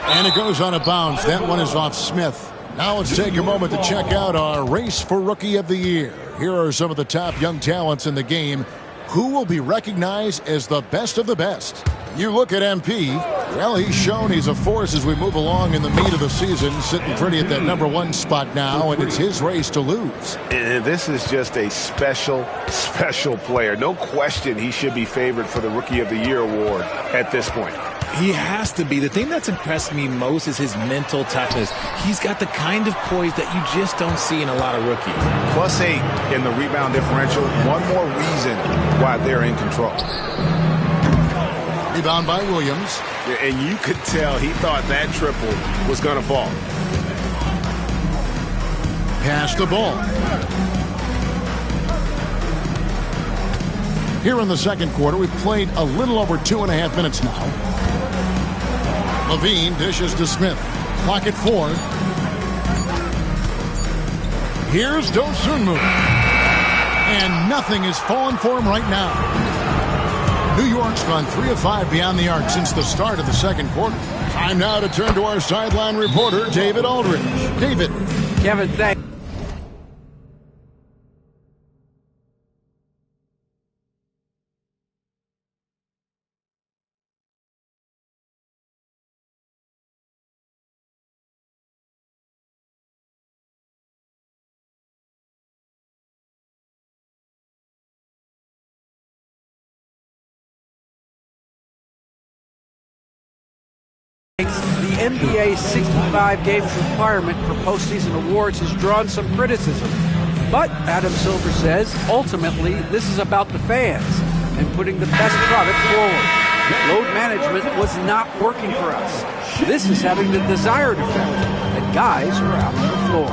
[SPEAKER 3] And it goes out of bounds. That one is off Smith. Now let's take a moment to check out our race for Rookie of the Year. Here are some of the top young talents in the game. Who will be recognized as the best of the best? You look at MP, well, he's shown he's a force as we move along in the meat of the season, sitting pretty at that #1 spot now, and it's his race to lose.
[SPEAKER 4] And this is just a special, special player. No question he should be favored for the Rookie of the Year award at this point.
[SPEAKER 23] He has to be. The thing that's impressed me most is his mental toughness. He's got the kind of poise that you just don't see in a lot of rookies.
[SPEAKER 4] +8 in the rebound differential. One more reason why they're in control.
[SPEAKER 3] Rebound by Williams.
[SPEAKER 4] And you could tell he thought that triple was going to fall.
[SPEAKER 3] Pass the ball. Here in the second quarter, we've played a little over 2.5 minutes now. Levine dishes to Smith. Clock at 4. Here's Dosunmu. And nothing is falling for him right now. New York's gone 3 of 5 beyond the arc since the start of the second quarter. Time now to turn to our sideline reporter, David Aldridge. David.
[SPEAKER 6] Kevin, thanks. The NBA 65 games requirement for postseason awards has drawn some criticism. But Adam Silver says, ultimately, this is about the fans and putting the best product forward. Load management was not working for us. This is having the desired effect that guys are out on the floor.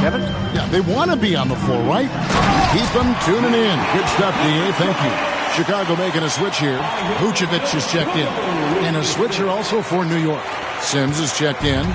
[SPEAKER 6] Kevin?
[SPEAKER 3] Yeah, they want to be on the floor, right? Keep them tuning in. Good stuff, DA. Thank you. Chicago making a switch here. Vucevic is checked in. And a switch here also for New York. Sims is checked in.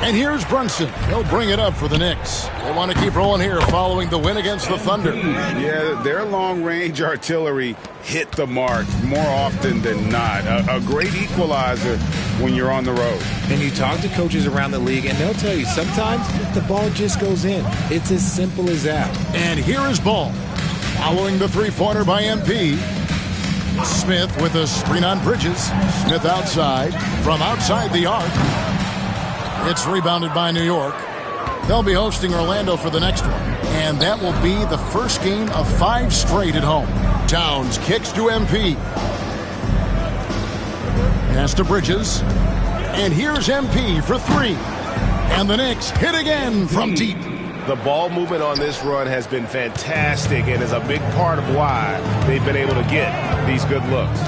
[SPEAKER 3] And here's Brunson. He'll bring it up for the Knicks. They want to keep rolling here following the win against the Thunder.
[SPEAKER 4] Yeah, their long-range artillery hit the mark more often than not. A great equalizer when you're on the road.
[SPEAKER 23] And you talk to coaches around the league, and they'll tell you sometimes the ball just goes in. It's as simple as that.
[SPEAKER 3] And here is Ball. Following the three-pointer by MP. Smith with a screen on Bridges. Smith outside. From outside the arc. It's rebounded by New York. They'll be hosting Orlando for the next one. And that will be the first game of 5 straight at home. Towns kicks to MP. Pass to Bridges. And here's MP for 3. And the Knicks hit again from deep.
[SPEAKER 12] The ball movement on this run has been fantastic and is a big part of why they've been able to get these good looks.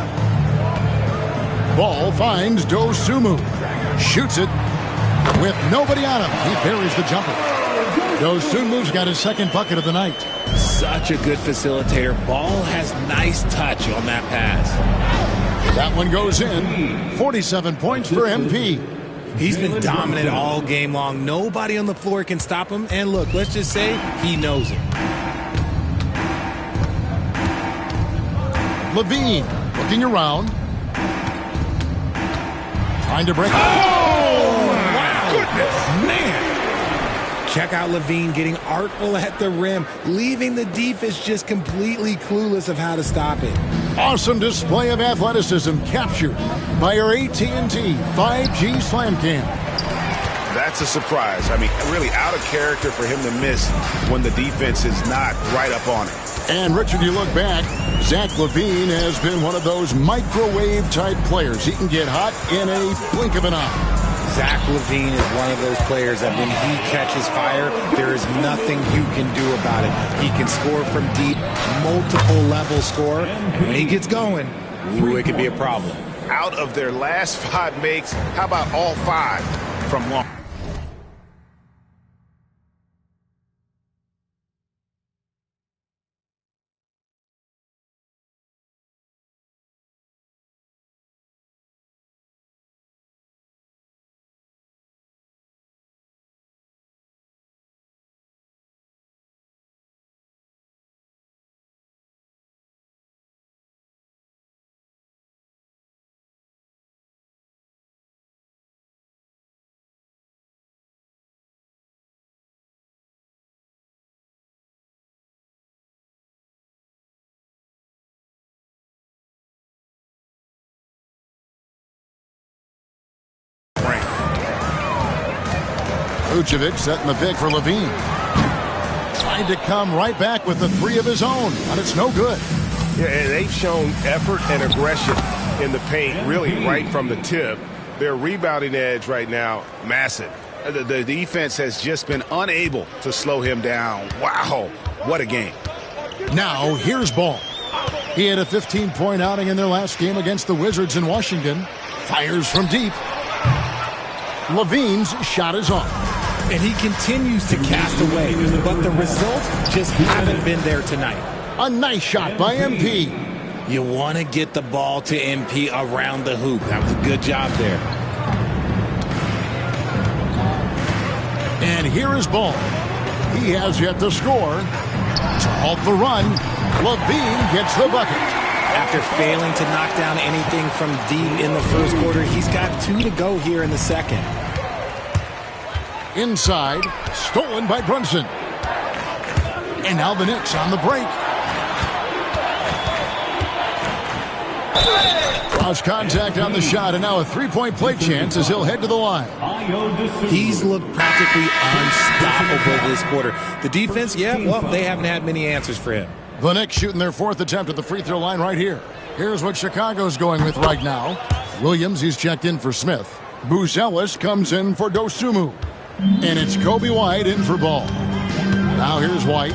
[SPEAKER 3] Ball finds Dosunmu. Shoots it with nobody on him. He buries the jumper. Dosunmu's got his second bucket of the night.
[SPEAKER 23] Such a good facilitator. Ball has nice touch on that pass.
[SPEAKER 3] That one goes in. 47 points for MP.
[SPEAKER 23] He's been dominant all game long. Nobody on the floor can stop him. And look, let's just say he knows it.
[SPEAKER 3] Levine looking around. Trying to break.
[SPEAKER 23] Wow. Goodness, man. Check out Levine getting artful at the rim, leaving the defense just completely clueless of how to stop it.
[SPEAKER 3] Awesome display of athleticism captured by our AT&T 5G Slam Cam.
[SPEAKER 4] That's a surprise. I mean, really out of character for him to miss when the defense is not right up on it.
[SPEAKER 3] And, Richard, you look back, Zach LaVine has been one of those microwave-type players. He can get hot in a blink of an eye.
[SPEAKER 23] Zach LaVine is one of those players that when he catches fire, there is nothing you can do about it. He can score from deep, multiple level score. When he gets going, it could be a problem.
[SPEAKER 4] Out of their last 5 makes, how about all 5 from long?
[SPEAKER 3] Vucevic setting the pick for Levine. Trying to come right back with the 3 of his own, but it's no good.
[SPEAKER 12] Yeah, and they've shown effort and aggression in the paint, really right from the tip. Their rebounding edge right now, massive. The defense has just been unable to slow him down. Wow, what a game.
[SPEAKER 3] Now, here's Ball. He had a 15-point outing in their last game against the Wizards in Washington. Fires from deep. Levine's shot is off.
[SPEAKER 23] And he continues to cast away, but the results just haven't been there tonight.
[SPEAKER 3] A nice shot by MP.
[SPEAKER 23] You want to get the ball to MP around the hoop. That was a good job there.
[SPEAKER 3] And here is Ball. He has yet to score. To halt the run, Levine gets the bucket.
[SPEAKER 23] After failing to knock down anything from deep in the first quarter, he's got 2 to go here in the second.
[SPEAKER 3] Inside, stolen by Brunson. And now the Knicks on the break. Cross contact on the shot, and now a 3-point play chance as he'll head to the line.
[SPEAKER 23] He's looked practically unstoppable this quarter. The defense, they haven't had many answers for him.
[SPEAKER 3] The Knicks shooting their 4th attempt at the free throw line right here. Here's what Chicago's going with right now. Williams, he's checked in for Smith. Booz Ellis comes in for Dosunmu. And it's Kobe White in for Ball. Now here's White.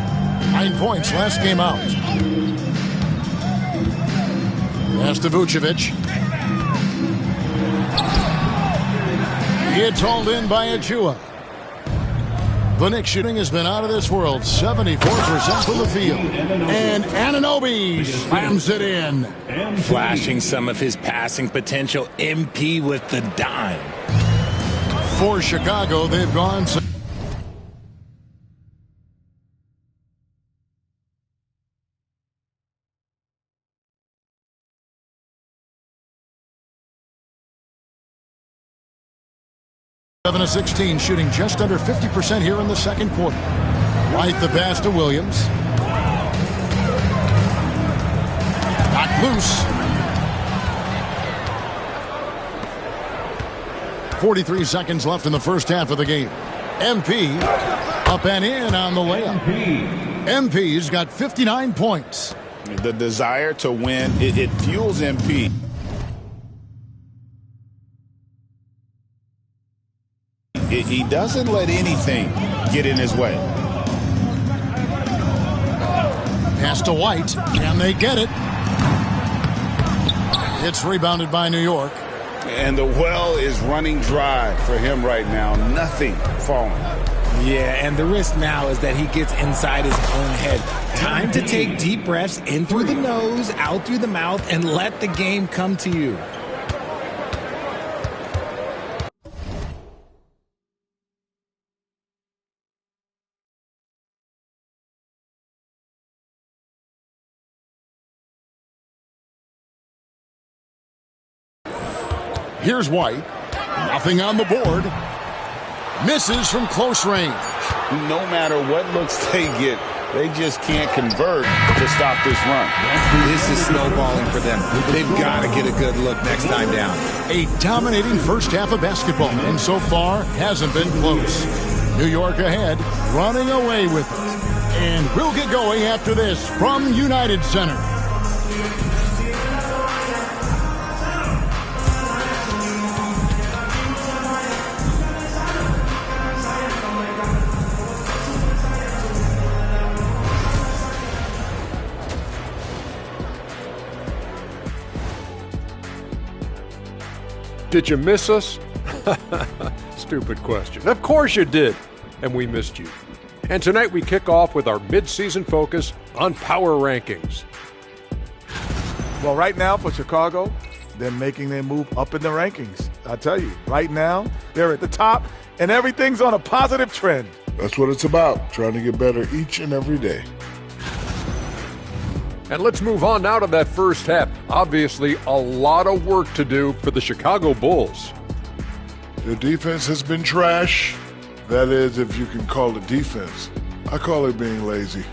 [SPEAKER 3] 9 points last game out. Pass to Vucevic. It's hauled in by Achua. The Knicks shooting has been out of this world. 74% from the field. And Anunoby slams it in.
[SPEAKER 23] Flashing some of his passing potential. MP with the dime.
[SPEAKER 3] For Chicago, they've gone. Seven of 16, shooting just under 50% here in the second quarter. White the pass to Williams. Knocked loose. 43 seconds left in the first half of the game. MP up and in on the layup. MP's got 59 points.
[SPEAKER 4] The desire to win, it fuels MP. He doesn't let anything get in his way.
[SPEAKER 3] Pass to White. Can they get it? It's rebounded by New York.
[SPEAKER 4] And the well is running dry for him right now. Nothing falling.
[SPEAKER 23] Yeah, and the risk now is that he gets inside his own head. Time to take deep breaths in through the nose, out through the mouth, and let the game come to you.
[SPEAKER 3] Here's White. Nothing on the board. Misses from close range.
[SPEAKER 4] No matter what looks they get, they just can't convert to stop this run.
[SPEAKER 23] This is snowballing for them. They've got to get a good look next time down.
[SPEAKER 3] A dominating first half of basketball, and so far hasn't been close. New York ahead, running away with it. And we'll get going after this from United Center.
[SPEAKER 8] Did you miss us? Stupid question. Of course you did. And we missed you. And tonight we kick off with our mid-season focus on power rankings.
[SPEAKER 9] Well, right now for Chicago, they're making their move up in the rankings. I tell you, right now, they're at the top, and everything's on a positive trend.
[SPEAKER 10] That's what it's about, trying to get better each and every day.
[SPEAKER 8] And let's move on now to that first half. Obviously, a lot of work to do for the Chicago Bulls.
[SPEAKER 10] Their defense has been trash. That is, if you can call it defense. I call it being lazy.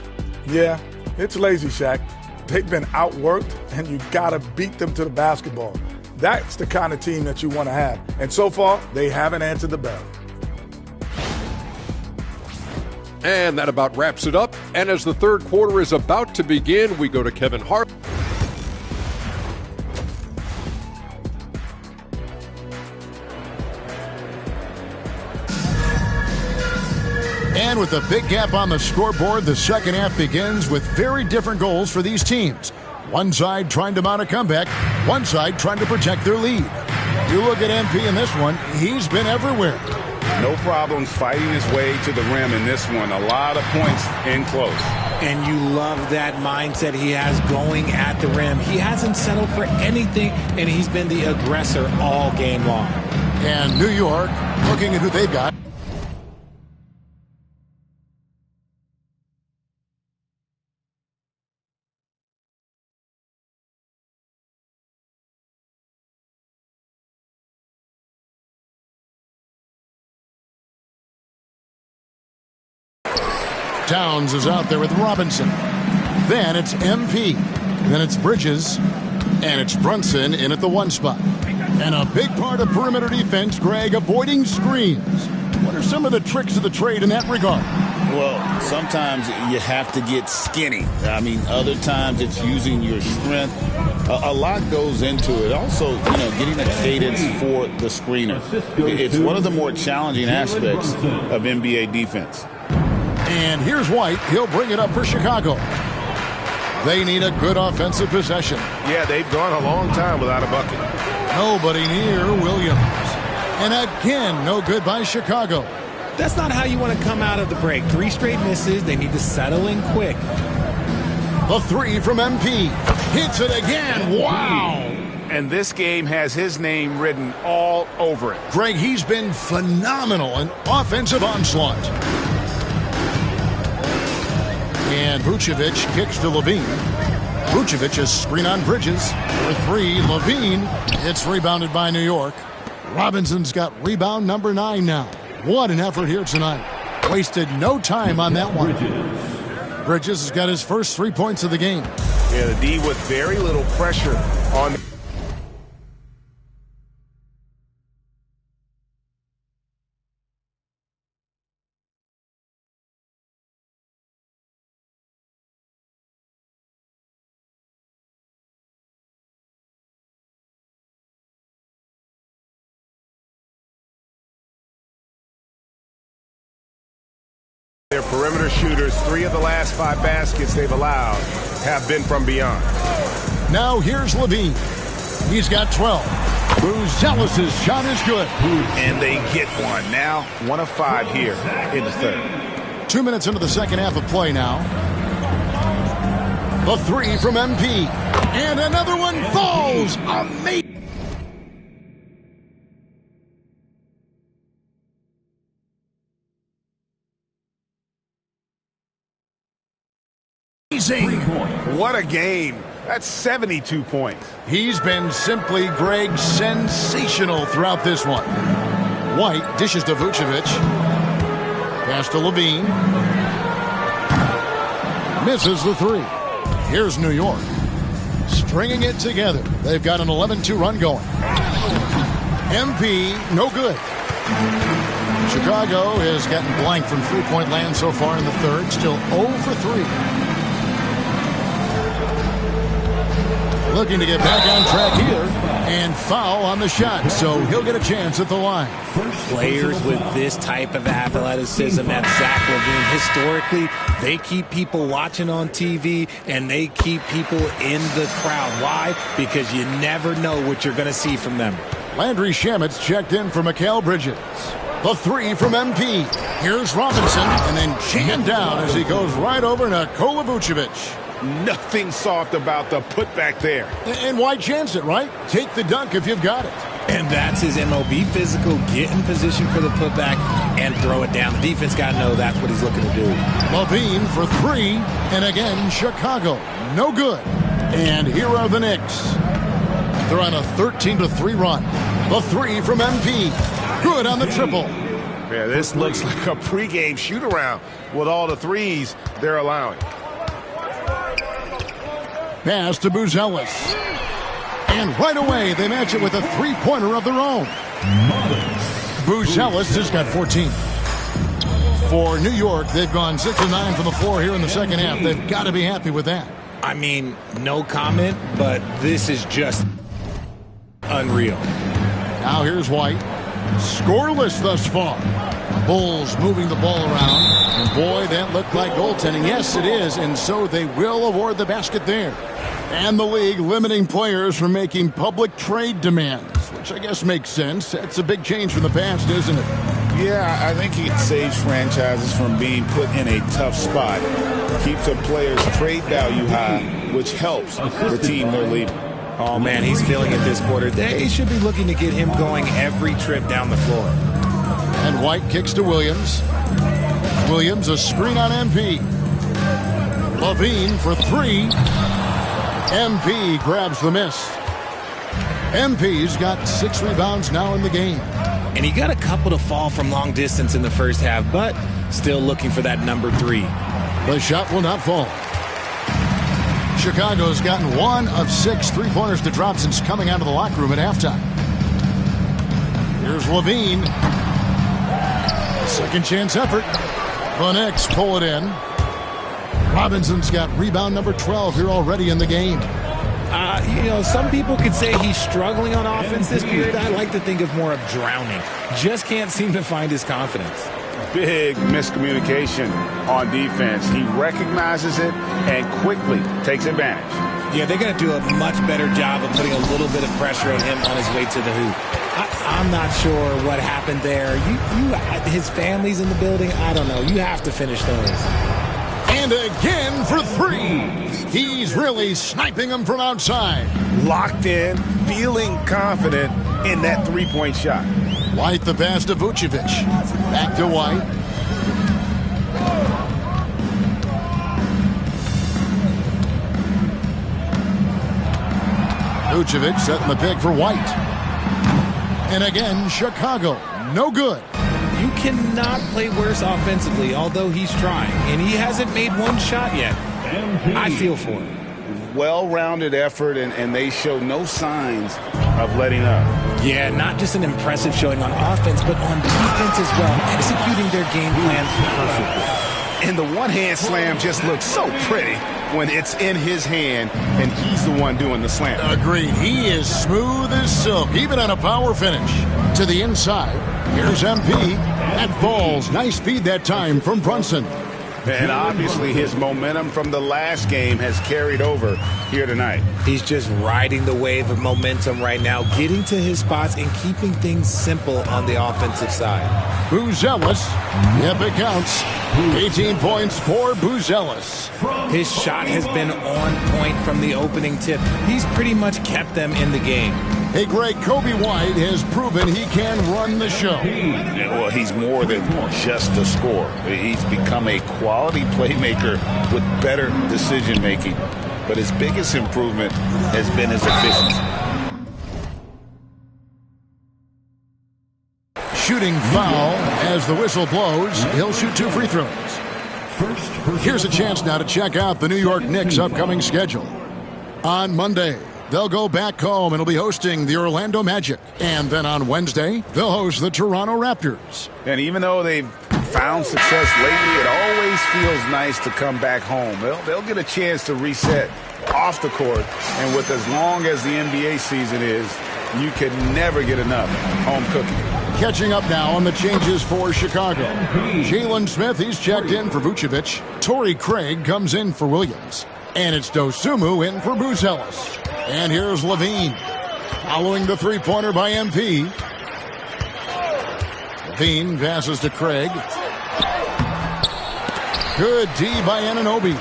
[SPEAKER 9] Yeah, it's lazy, Shaq. They've been outworked, and you got to beat them to the basketball. That's the kind of team that you want to have. And so far, they haven't answered the bell.
[SPEAKER 8] And that about wraps it up. And as the third quarter is about to begin, we go to Kevin Hart.
[SPEAKER 3] And with a big gap on the scoreboard, the second half begins with very different goals for these teams. One side trying to mount a comeback, one side trying to protect their lead. You look at MP in this one, he's been everywhere.
[SPEAKER 4] No problems fighting his way to the rim in this one. A lot of points in close.
[SPEAKER 23] And you love that mindset he has going at the rim. He hasn't settled for anything, and he's been the aggressor all game long.
[SPEAKER 3] And New York, looking at who they've got. Towns is out there with Robinson. Then it's MP. Then it's Bridges. And it's Brunson in at the one spot. And a big part of perimeter defense, Greg, avoiding screens. What are some of the tricks of the trade in that regard?
[SPEAKER 4] Well, sometimes you have to get skinny. I mean, other times it's using your strength. A lot goes into it. Also, getting a cadence for the screener. It's one of the more challenging aspects of NBA defense.
[SPEAKER 3] And here's White. He'll bring it up for Chicago. They need a good offensive possession.
[SPEAKER 12] Yeah, they've gone a long time without a bucket.
[SPEAKER 3] Nobody near Williams. And again, no good by Chicago.
[SPEAKER 23] That's not how you want to come out of the break. 3 straight misses. They need to settle in quick.
[SPEAKER 3] The three from MP. Hits it again. Wow.
[SPEAKER 4] and this game has his name written all over it.
[SPEAKER 3] Greg, he's been phenomenal in offensive onslaught. And Vucevic kicks to Levine. Vucevic is screen on Bridges for three. Levine, it's rebounded by New York. Robinson's got rebound number 9 now. What an effort here tonight. Wasted no time on that one. Bridges has got his first 3 points of the game.
[SPEAKER 4] Yeah, the D with very little pressure on. Their perimeter shooters, 3 of the last 5 baskets they've allowed have been from beyond.
[SPEAKER 3] Now here's Levine. He's got 12. Buzelis' shot is good.
[SPEAKER 4] And they get one. Now 1 of 5 here in the third.
[SPEAKER 3] 2 minutes into the second half of play now. The 3 from MP. And another one falls. Amazing.
[SPEAKER 4] What a game. That's 72 points.
[SPEAKER 3] He's been simply, Greg, sensational throughout this one. White dishes to Vucevic. Pass to Levine. Misses the 3. Here's New York. Stringing it together. They've got an 11-2 run going. MP, no good. Chicago has gotten blank from three-point land so far in the third. Still 0 for 3. Looking to get back on track here, and foul on the shot, so he'll get a chance at the line.
[SPEAKER 23] Players with this type of athleticism at Zach LaVine, historically, they keep people watching on TV, and they keep people in the crowd. Why? Because you never know what you're going to see from them.
[SPEAKER 3] Landry Shamet's checked in for Mikal Bridges. The 3 from MP. Here's Robinson, and then jammed down as he goes right over Nikola Vucevic.
[SPEAKER 4] Nothing soft about the putback there.
[SPEAKER 3] And why chance it, right? Take the dunk if you've got it.
[SPEAKER 23] And that's his MOB physical. Get in position for the putback and throw it down. The defense got to know that's what he's looking to do.
[SPEAKER 3] Levine for 3. And again, Chicago. No good. And here are the Knicks. They're on a 13-3 run. The 3 from MP. Good on the triple.
[SPEAKER 4] Yeah, this looks like a pregame shoot-around with all the threes they're allowing.
[SPEAKER 3] Pass to Buzelis. And right away, they match it with a three-pointer of their own. Buzelis has got 14. For New York, they've gone 6 of 9 from the floor here in the second half. They've got to be happy with that.
[SPEAKER 23] I mean, no comment, but this is just unreal.
[SPEAKER 3] Now here's White. Scoreless thus far. Bulls moving the ball around. And boy, that looked like goaltending. Yes, it is. And so they will award the basket there. And the league limiting players from making public trade demands, which I guess makes sense. That's a big change from the past, isn't it?
[SPEAKER 4] Yeah, I think it saves franchises from being put in a tough spot. Keeps a player's trade value high, which helps the team they're leading.
[SPEAKER 23] Oh, man, he's feeling it this quarter. They should be looking to get him going every trip down the floor.
[SPEAKER 3] And White kicks to Williams. Williams, a screen on MP. Levine for 3. MP grabs the miss. MP's got 6 rebounds now in the game.
[SPEAKER 23] And he got a couple to fall from long distance in the first half, but still looking for that number 3.
[SPEAKER 3] The shot will not fall. Chicago's gotten 1 of 6 three-pointers to drop since coming out of the locker room at halftime. Here's Levine. Second chance effort. The Knicks pull it in. Robinson's got rebound number 12 here already in the game.
[SPEAKER 23] You know, some people could say he's struggling on offense this period. I like to think of more of drowning. Just can't seem to find his confidence.
[SPEAKER 4] Big miscommunication on defense. He recognizes it and quickly takes advantage.
[SPEAKER 23] Yeah, they got to do a much better job of putting a little bit of pressure on him on his way to the hoop. I'm not sure what happened there. His family's in the building. I don't know. You have to finish those.
[SPEAKER 3] And again for three. He's really sniping them from outside.
[SPEAKER 4] Locked in, feeling confident in that three-point shot.
[SPEAKER 3] White the pass to Vucevic. Back to White. Vucevic setting the pick for White. And again, Chicago. No good.
[SPEAKER 23] You cannot play worse offensively, although he's trying. And he hasn't made one shot yet. I feel for him.
[SPEAKER 4] Well-rounded effort, and they show no signs of letting up.
[SPEAKER 23] Yeah, not just an impressive showing on offense, but on defense as well, executing their game plan perfectly.
[SPEAKER 4] And the one-hand slam just looks so pretty when it's in his hand, and he's the one doing the slam.
[SPEAKER 3] Agreed. He is smooth as silk, even on a power finish. To the inside. Here's MP. That falls. Nice feed that time from Brunson.
[SPEAKER 4] And obviously his momentum from the last game has carried over here tonight.
[SPEAKER 23] He's just riding the wave of momentum right now, getting to his spots and keeping things simple on the offensive side.
[SPEAKER 3] Buzelis. Yep, it counts. 18 points for Buzelis.
[SPEAKER 23] His shot has been on point from the opening tip. He's pretty much kept them in the game.
[SPEAKER 3] Hey, Greg, Kobe White has proven he can run the show.
[SPEAKER 4] Well, he's more than just a scorer. He's become a quality playmaker with better decision-making. But his biggest improvement has been his efficiency.
[SPEAKER 3] Shooting foul as the whistle blows. He'll shoot 2 free throws. Here's a chance now to check out the New York Knicks' upcoming schedule. On Monday, they'll go back home and will be hosting the Orlando Magic. And then on Wednesday, they'll host the Toronto Raptors.
[SPEAKER 4] And even though they've found success lately, it always feels nice to come back home. They'll get a chance to reset off the court. And with as long as the NBA season is, you can never get enough home cooking.
[SPEAKER 3] Catching up now on the changes for Chicago. Jalen Smith, he's checked in for Vucevic. Torrey Craig comes in for Williams. And it's Dosunmu in for Buzelis. And here's Levine. Following the three-pointer by MP. Levine passes to Craig. Good D by Anunoby.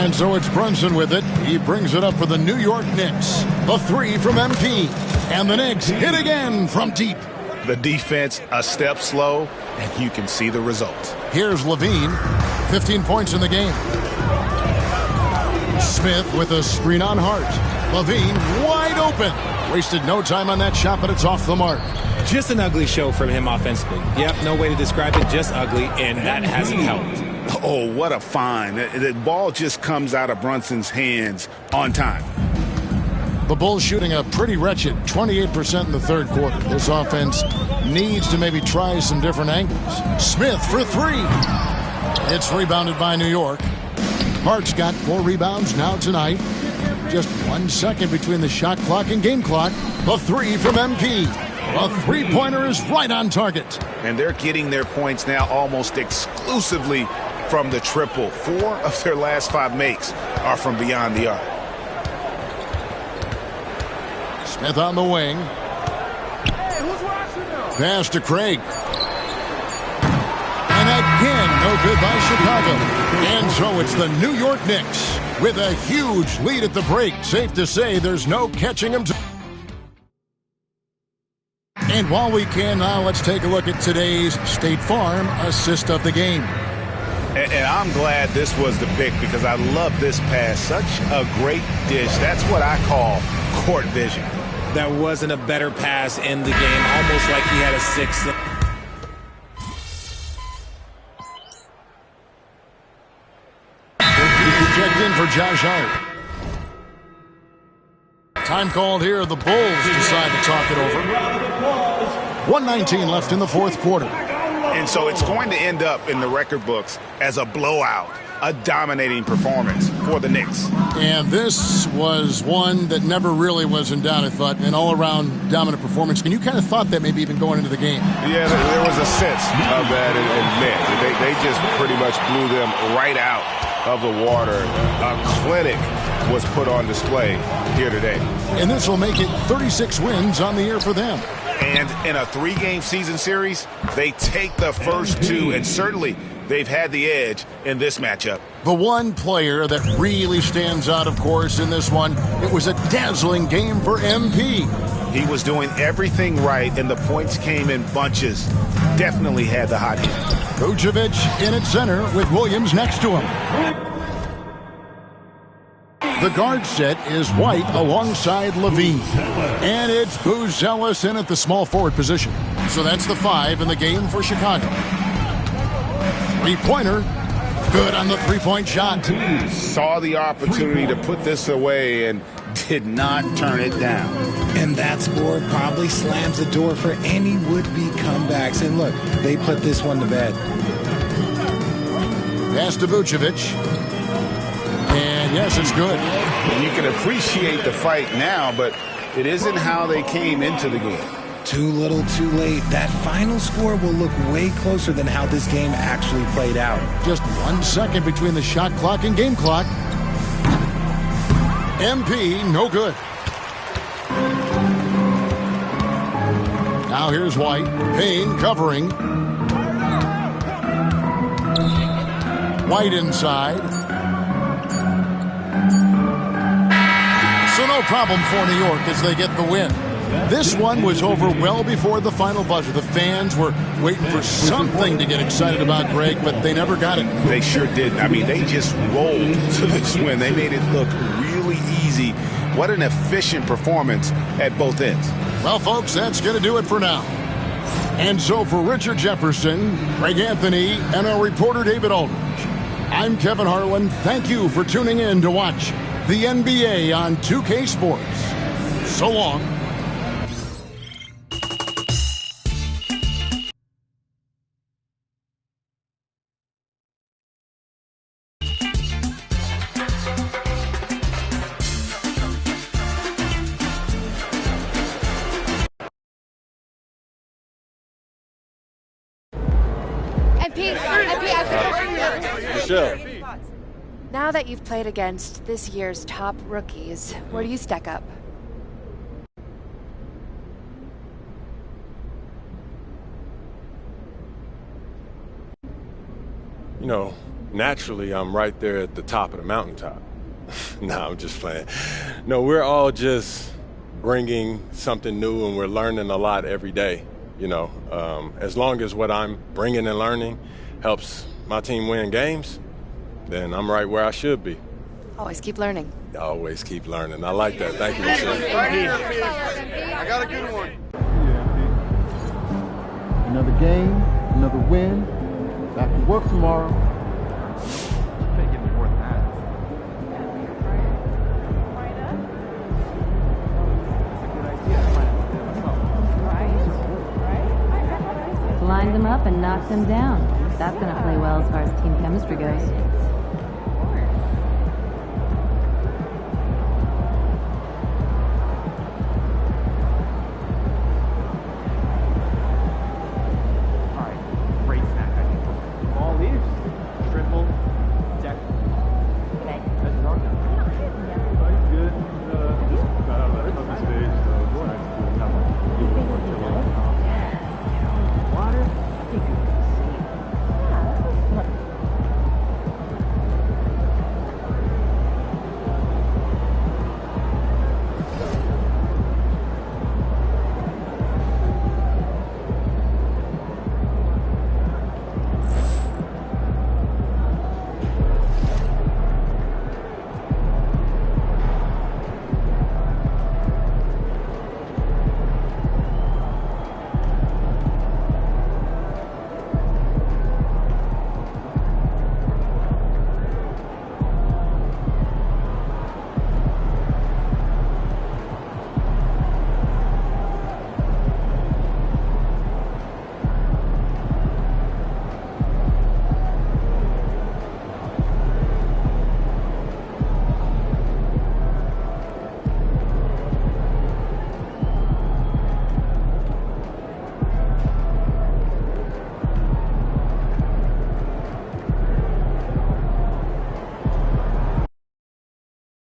[SPEAKER 3] And so it's Brunson with it. He brings it up for the New York Knicks. The three from MP. And the Knicks hit again from deep.
[SPEAKER 4] The defense a step slow, and you can see the result.
[SPEAKER 3] Here's Levine. 15 points in the game. Smith with a screen on Hart. Levine wide open. Wasted no time on that shot, but it's off the mark.
[SPEAKER 23] Just an ugly show from him offensively. Yep, no way to describe it, just ugly, and that hasn't helped.
[SPEAKER 4] Oh, what a find. The ball just comes out of Brunson's hands on time.
[SPEAKER 3] The Bulls shooting a pretty wretched 28% in the third quarter. This offense needs to maybe try some different angles. Smith for three. It's rebounded by New York. Hart's got 4 rebounds now tonight. Just 1 second between the shot clock and game clock. The three from MP. A three-pointer is right on target.
[SPEAKER 4] And they're getting their points now almost exclusively from the triple. 4 of their last 5 makes are from beyond the arc.
[SPEAKER 3] Smith on the wing. Pass to Craig. And again, no good by Chicago. And so it's the New York Knicks with a huge lead at the break. Safe to say there's no catching them. And while we can now, let's take a look at today's State Farm assist of the game.
[SPEAKER 4] And I'm glad this was the pick because I love this pass. Such a great dish. That's what I call court vision.
[SPEAKER 23] That wasn't a better pass in the game, almost like he had a 6.
[SPEAKER 3] Checked in for Josh Hart. Time called here. The Bulls decide to talk it over. 1:19 left in the fourth quarter.
[SPEAKER 4] And so it's going to end up in the record books as a blowout, a dominating performance for the Knicks.
[SPEAKER 3] And this was one that never really was in doubt, I thought, an all-around dominant performance. And you kind of thought that maybe even going into the game.
[SPEAKER 4] Yeah, there was a sense of that in men. They just pretty much blew them right out of the water. A clinic was put on display here today.
[SPEAKER 3] And this will make it 36 wins on the year for them.
[SPEAKER 4] And in a 3-game season series, they take the first 2 and certainly they've had the edge in this matchup.
[SPEAKER 3] The one player that really stands out, of course, in this one, it was a dazzling game for MP.
[SPEAKER 4] He was doing everything right, and the points came in bunches. Definitely had the hot hand.
[SPEAKER 3] Vucevic in at center with Williams next to him. The guard set is White alongside Levine. And it's Booz Ellis in at the small forward position. So that's the 5 in the game for Chicago. Three-pointer. Good on the three-point shot.
[SPEAKER 4] Saw the opportunity to put this away and did not turn it down.
[SPEAKER 23] And that score probably slams the door for any would-be comebacks. And look, they put this one to bed.
[SPEAKER 3] Pass to Vucevic. And yes, it's good.
[SPEAKER 4] And you can appreciate the fight now, but it isn't how they came into the game.
[SPEAKER 23] Too little, too late. That final score will look way closer than how this game actually played out.
[SPEAKER 3] Just 1 second between the shot clock and game clock. MP, no good. Now here's White. Payne covering. White inside. So no problem for New York as they get the win. This one was over well before the final buzzer. The fans were waiting for something to get excited about, Greg, but they never got it.
[SPEAKER 4] They sure didn't. I mean, they just rolled to this win. They made it look really easy. What an efficient performance at both ends.
[SPEAKER 3] Well, folks, that's going to do it for now. And so for Richard Jefferson, Greg Anthony, and our reporter David Aldridge, I'm Kevin Harlan. Thank you for tuning in to watch the NBA on 2K Sports. So long.
[SPEAKER 2] Michelle. Now that you've played against this year's top rookies, where do you stack up?
[SPEAKER 20] You know, naturally, I'm right there at the top of the mountaintop. No, I'm just playing. No, we're all just bringing something new, and we're learning a lot every day. You know, as long as what I'm bringing and learning helps my team win games, then I'm right where I should be.
[SPEAKER 2] Always keep learning.
[SPEAKER 20] Always keep learning. I like that. Thank you, Michelle.
[SPEAKER 16] I got a good one.
[SPEAKER 18] Another game, another win. Back to work tomorrow.
[SPEAKER 1] Can't get any more than that.
[SPEAKER 11] Lined them up and knocked them down. That's going to play well as far as team chemistry goes.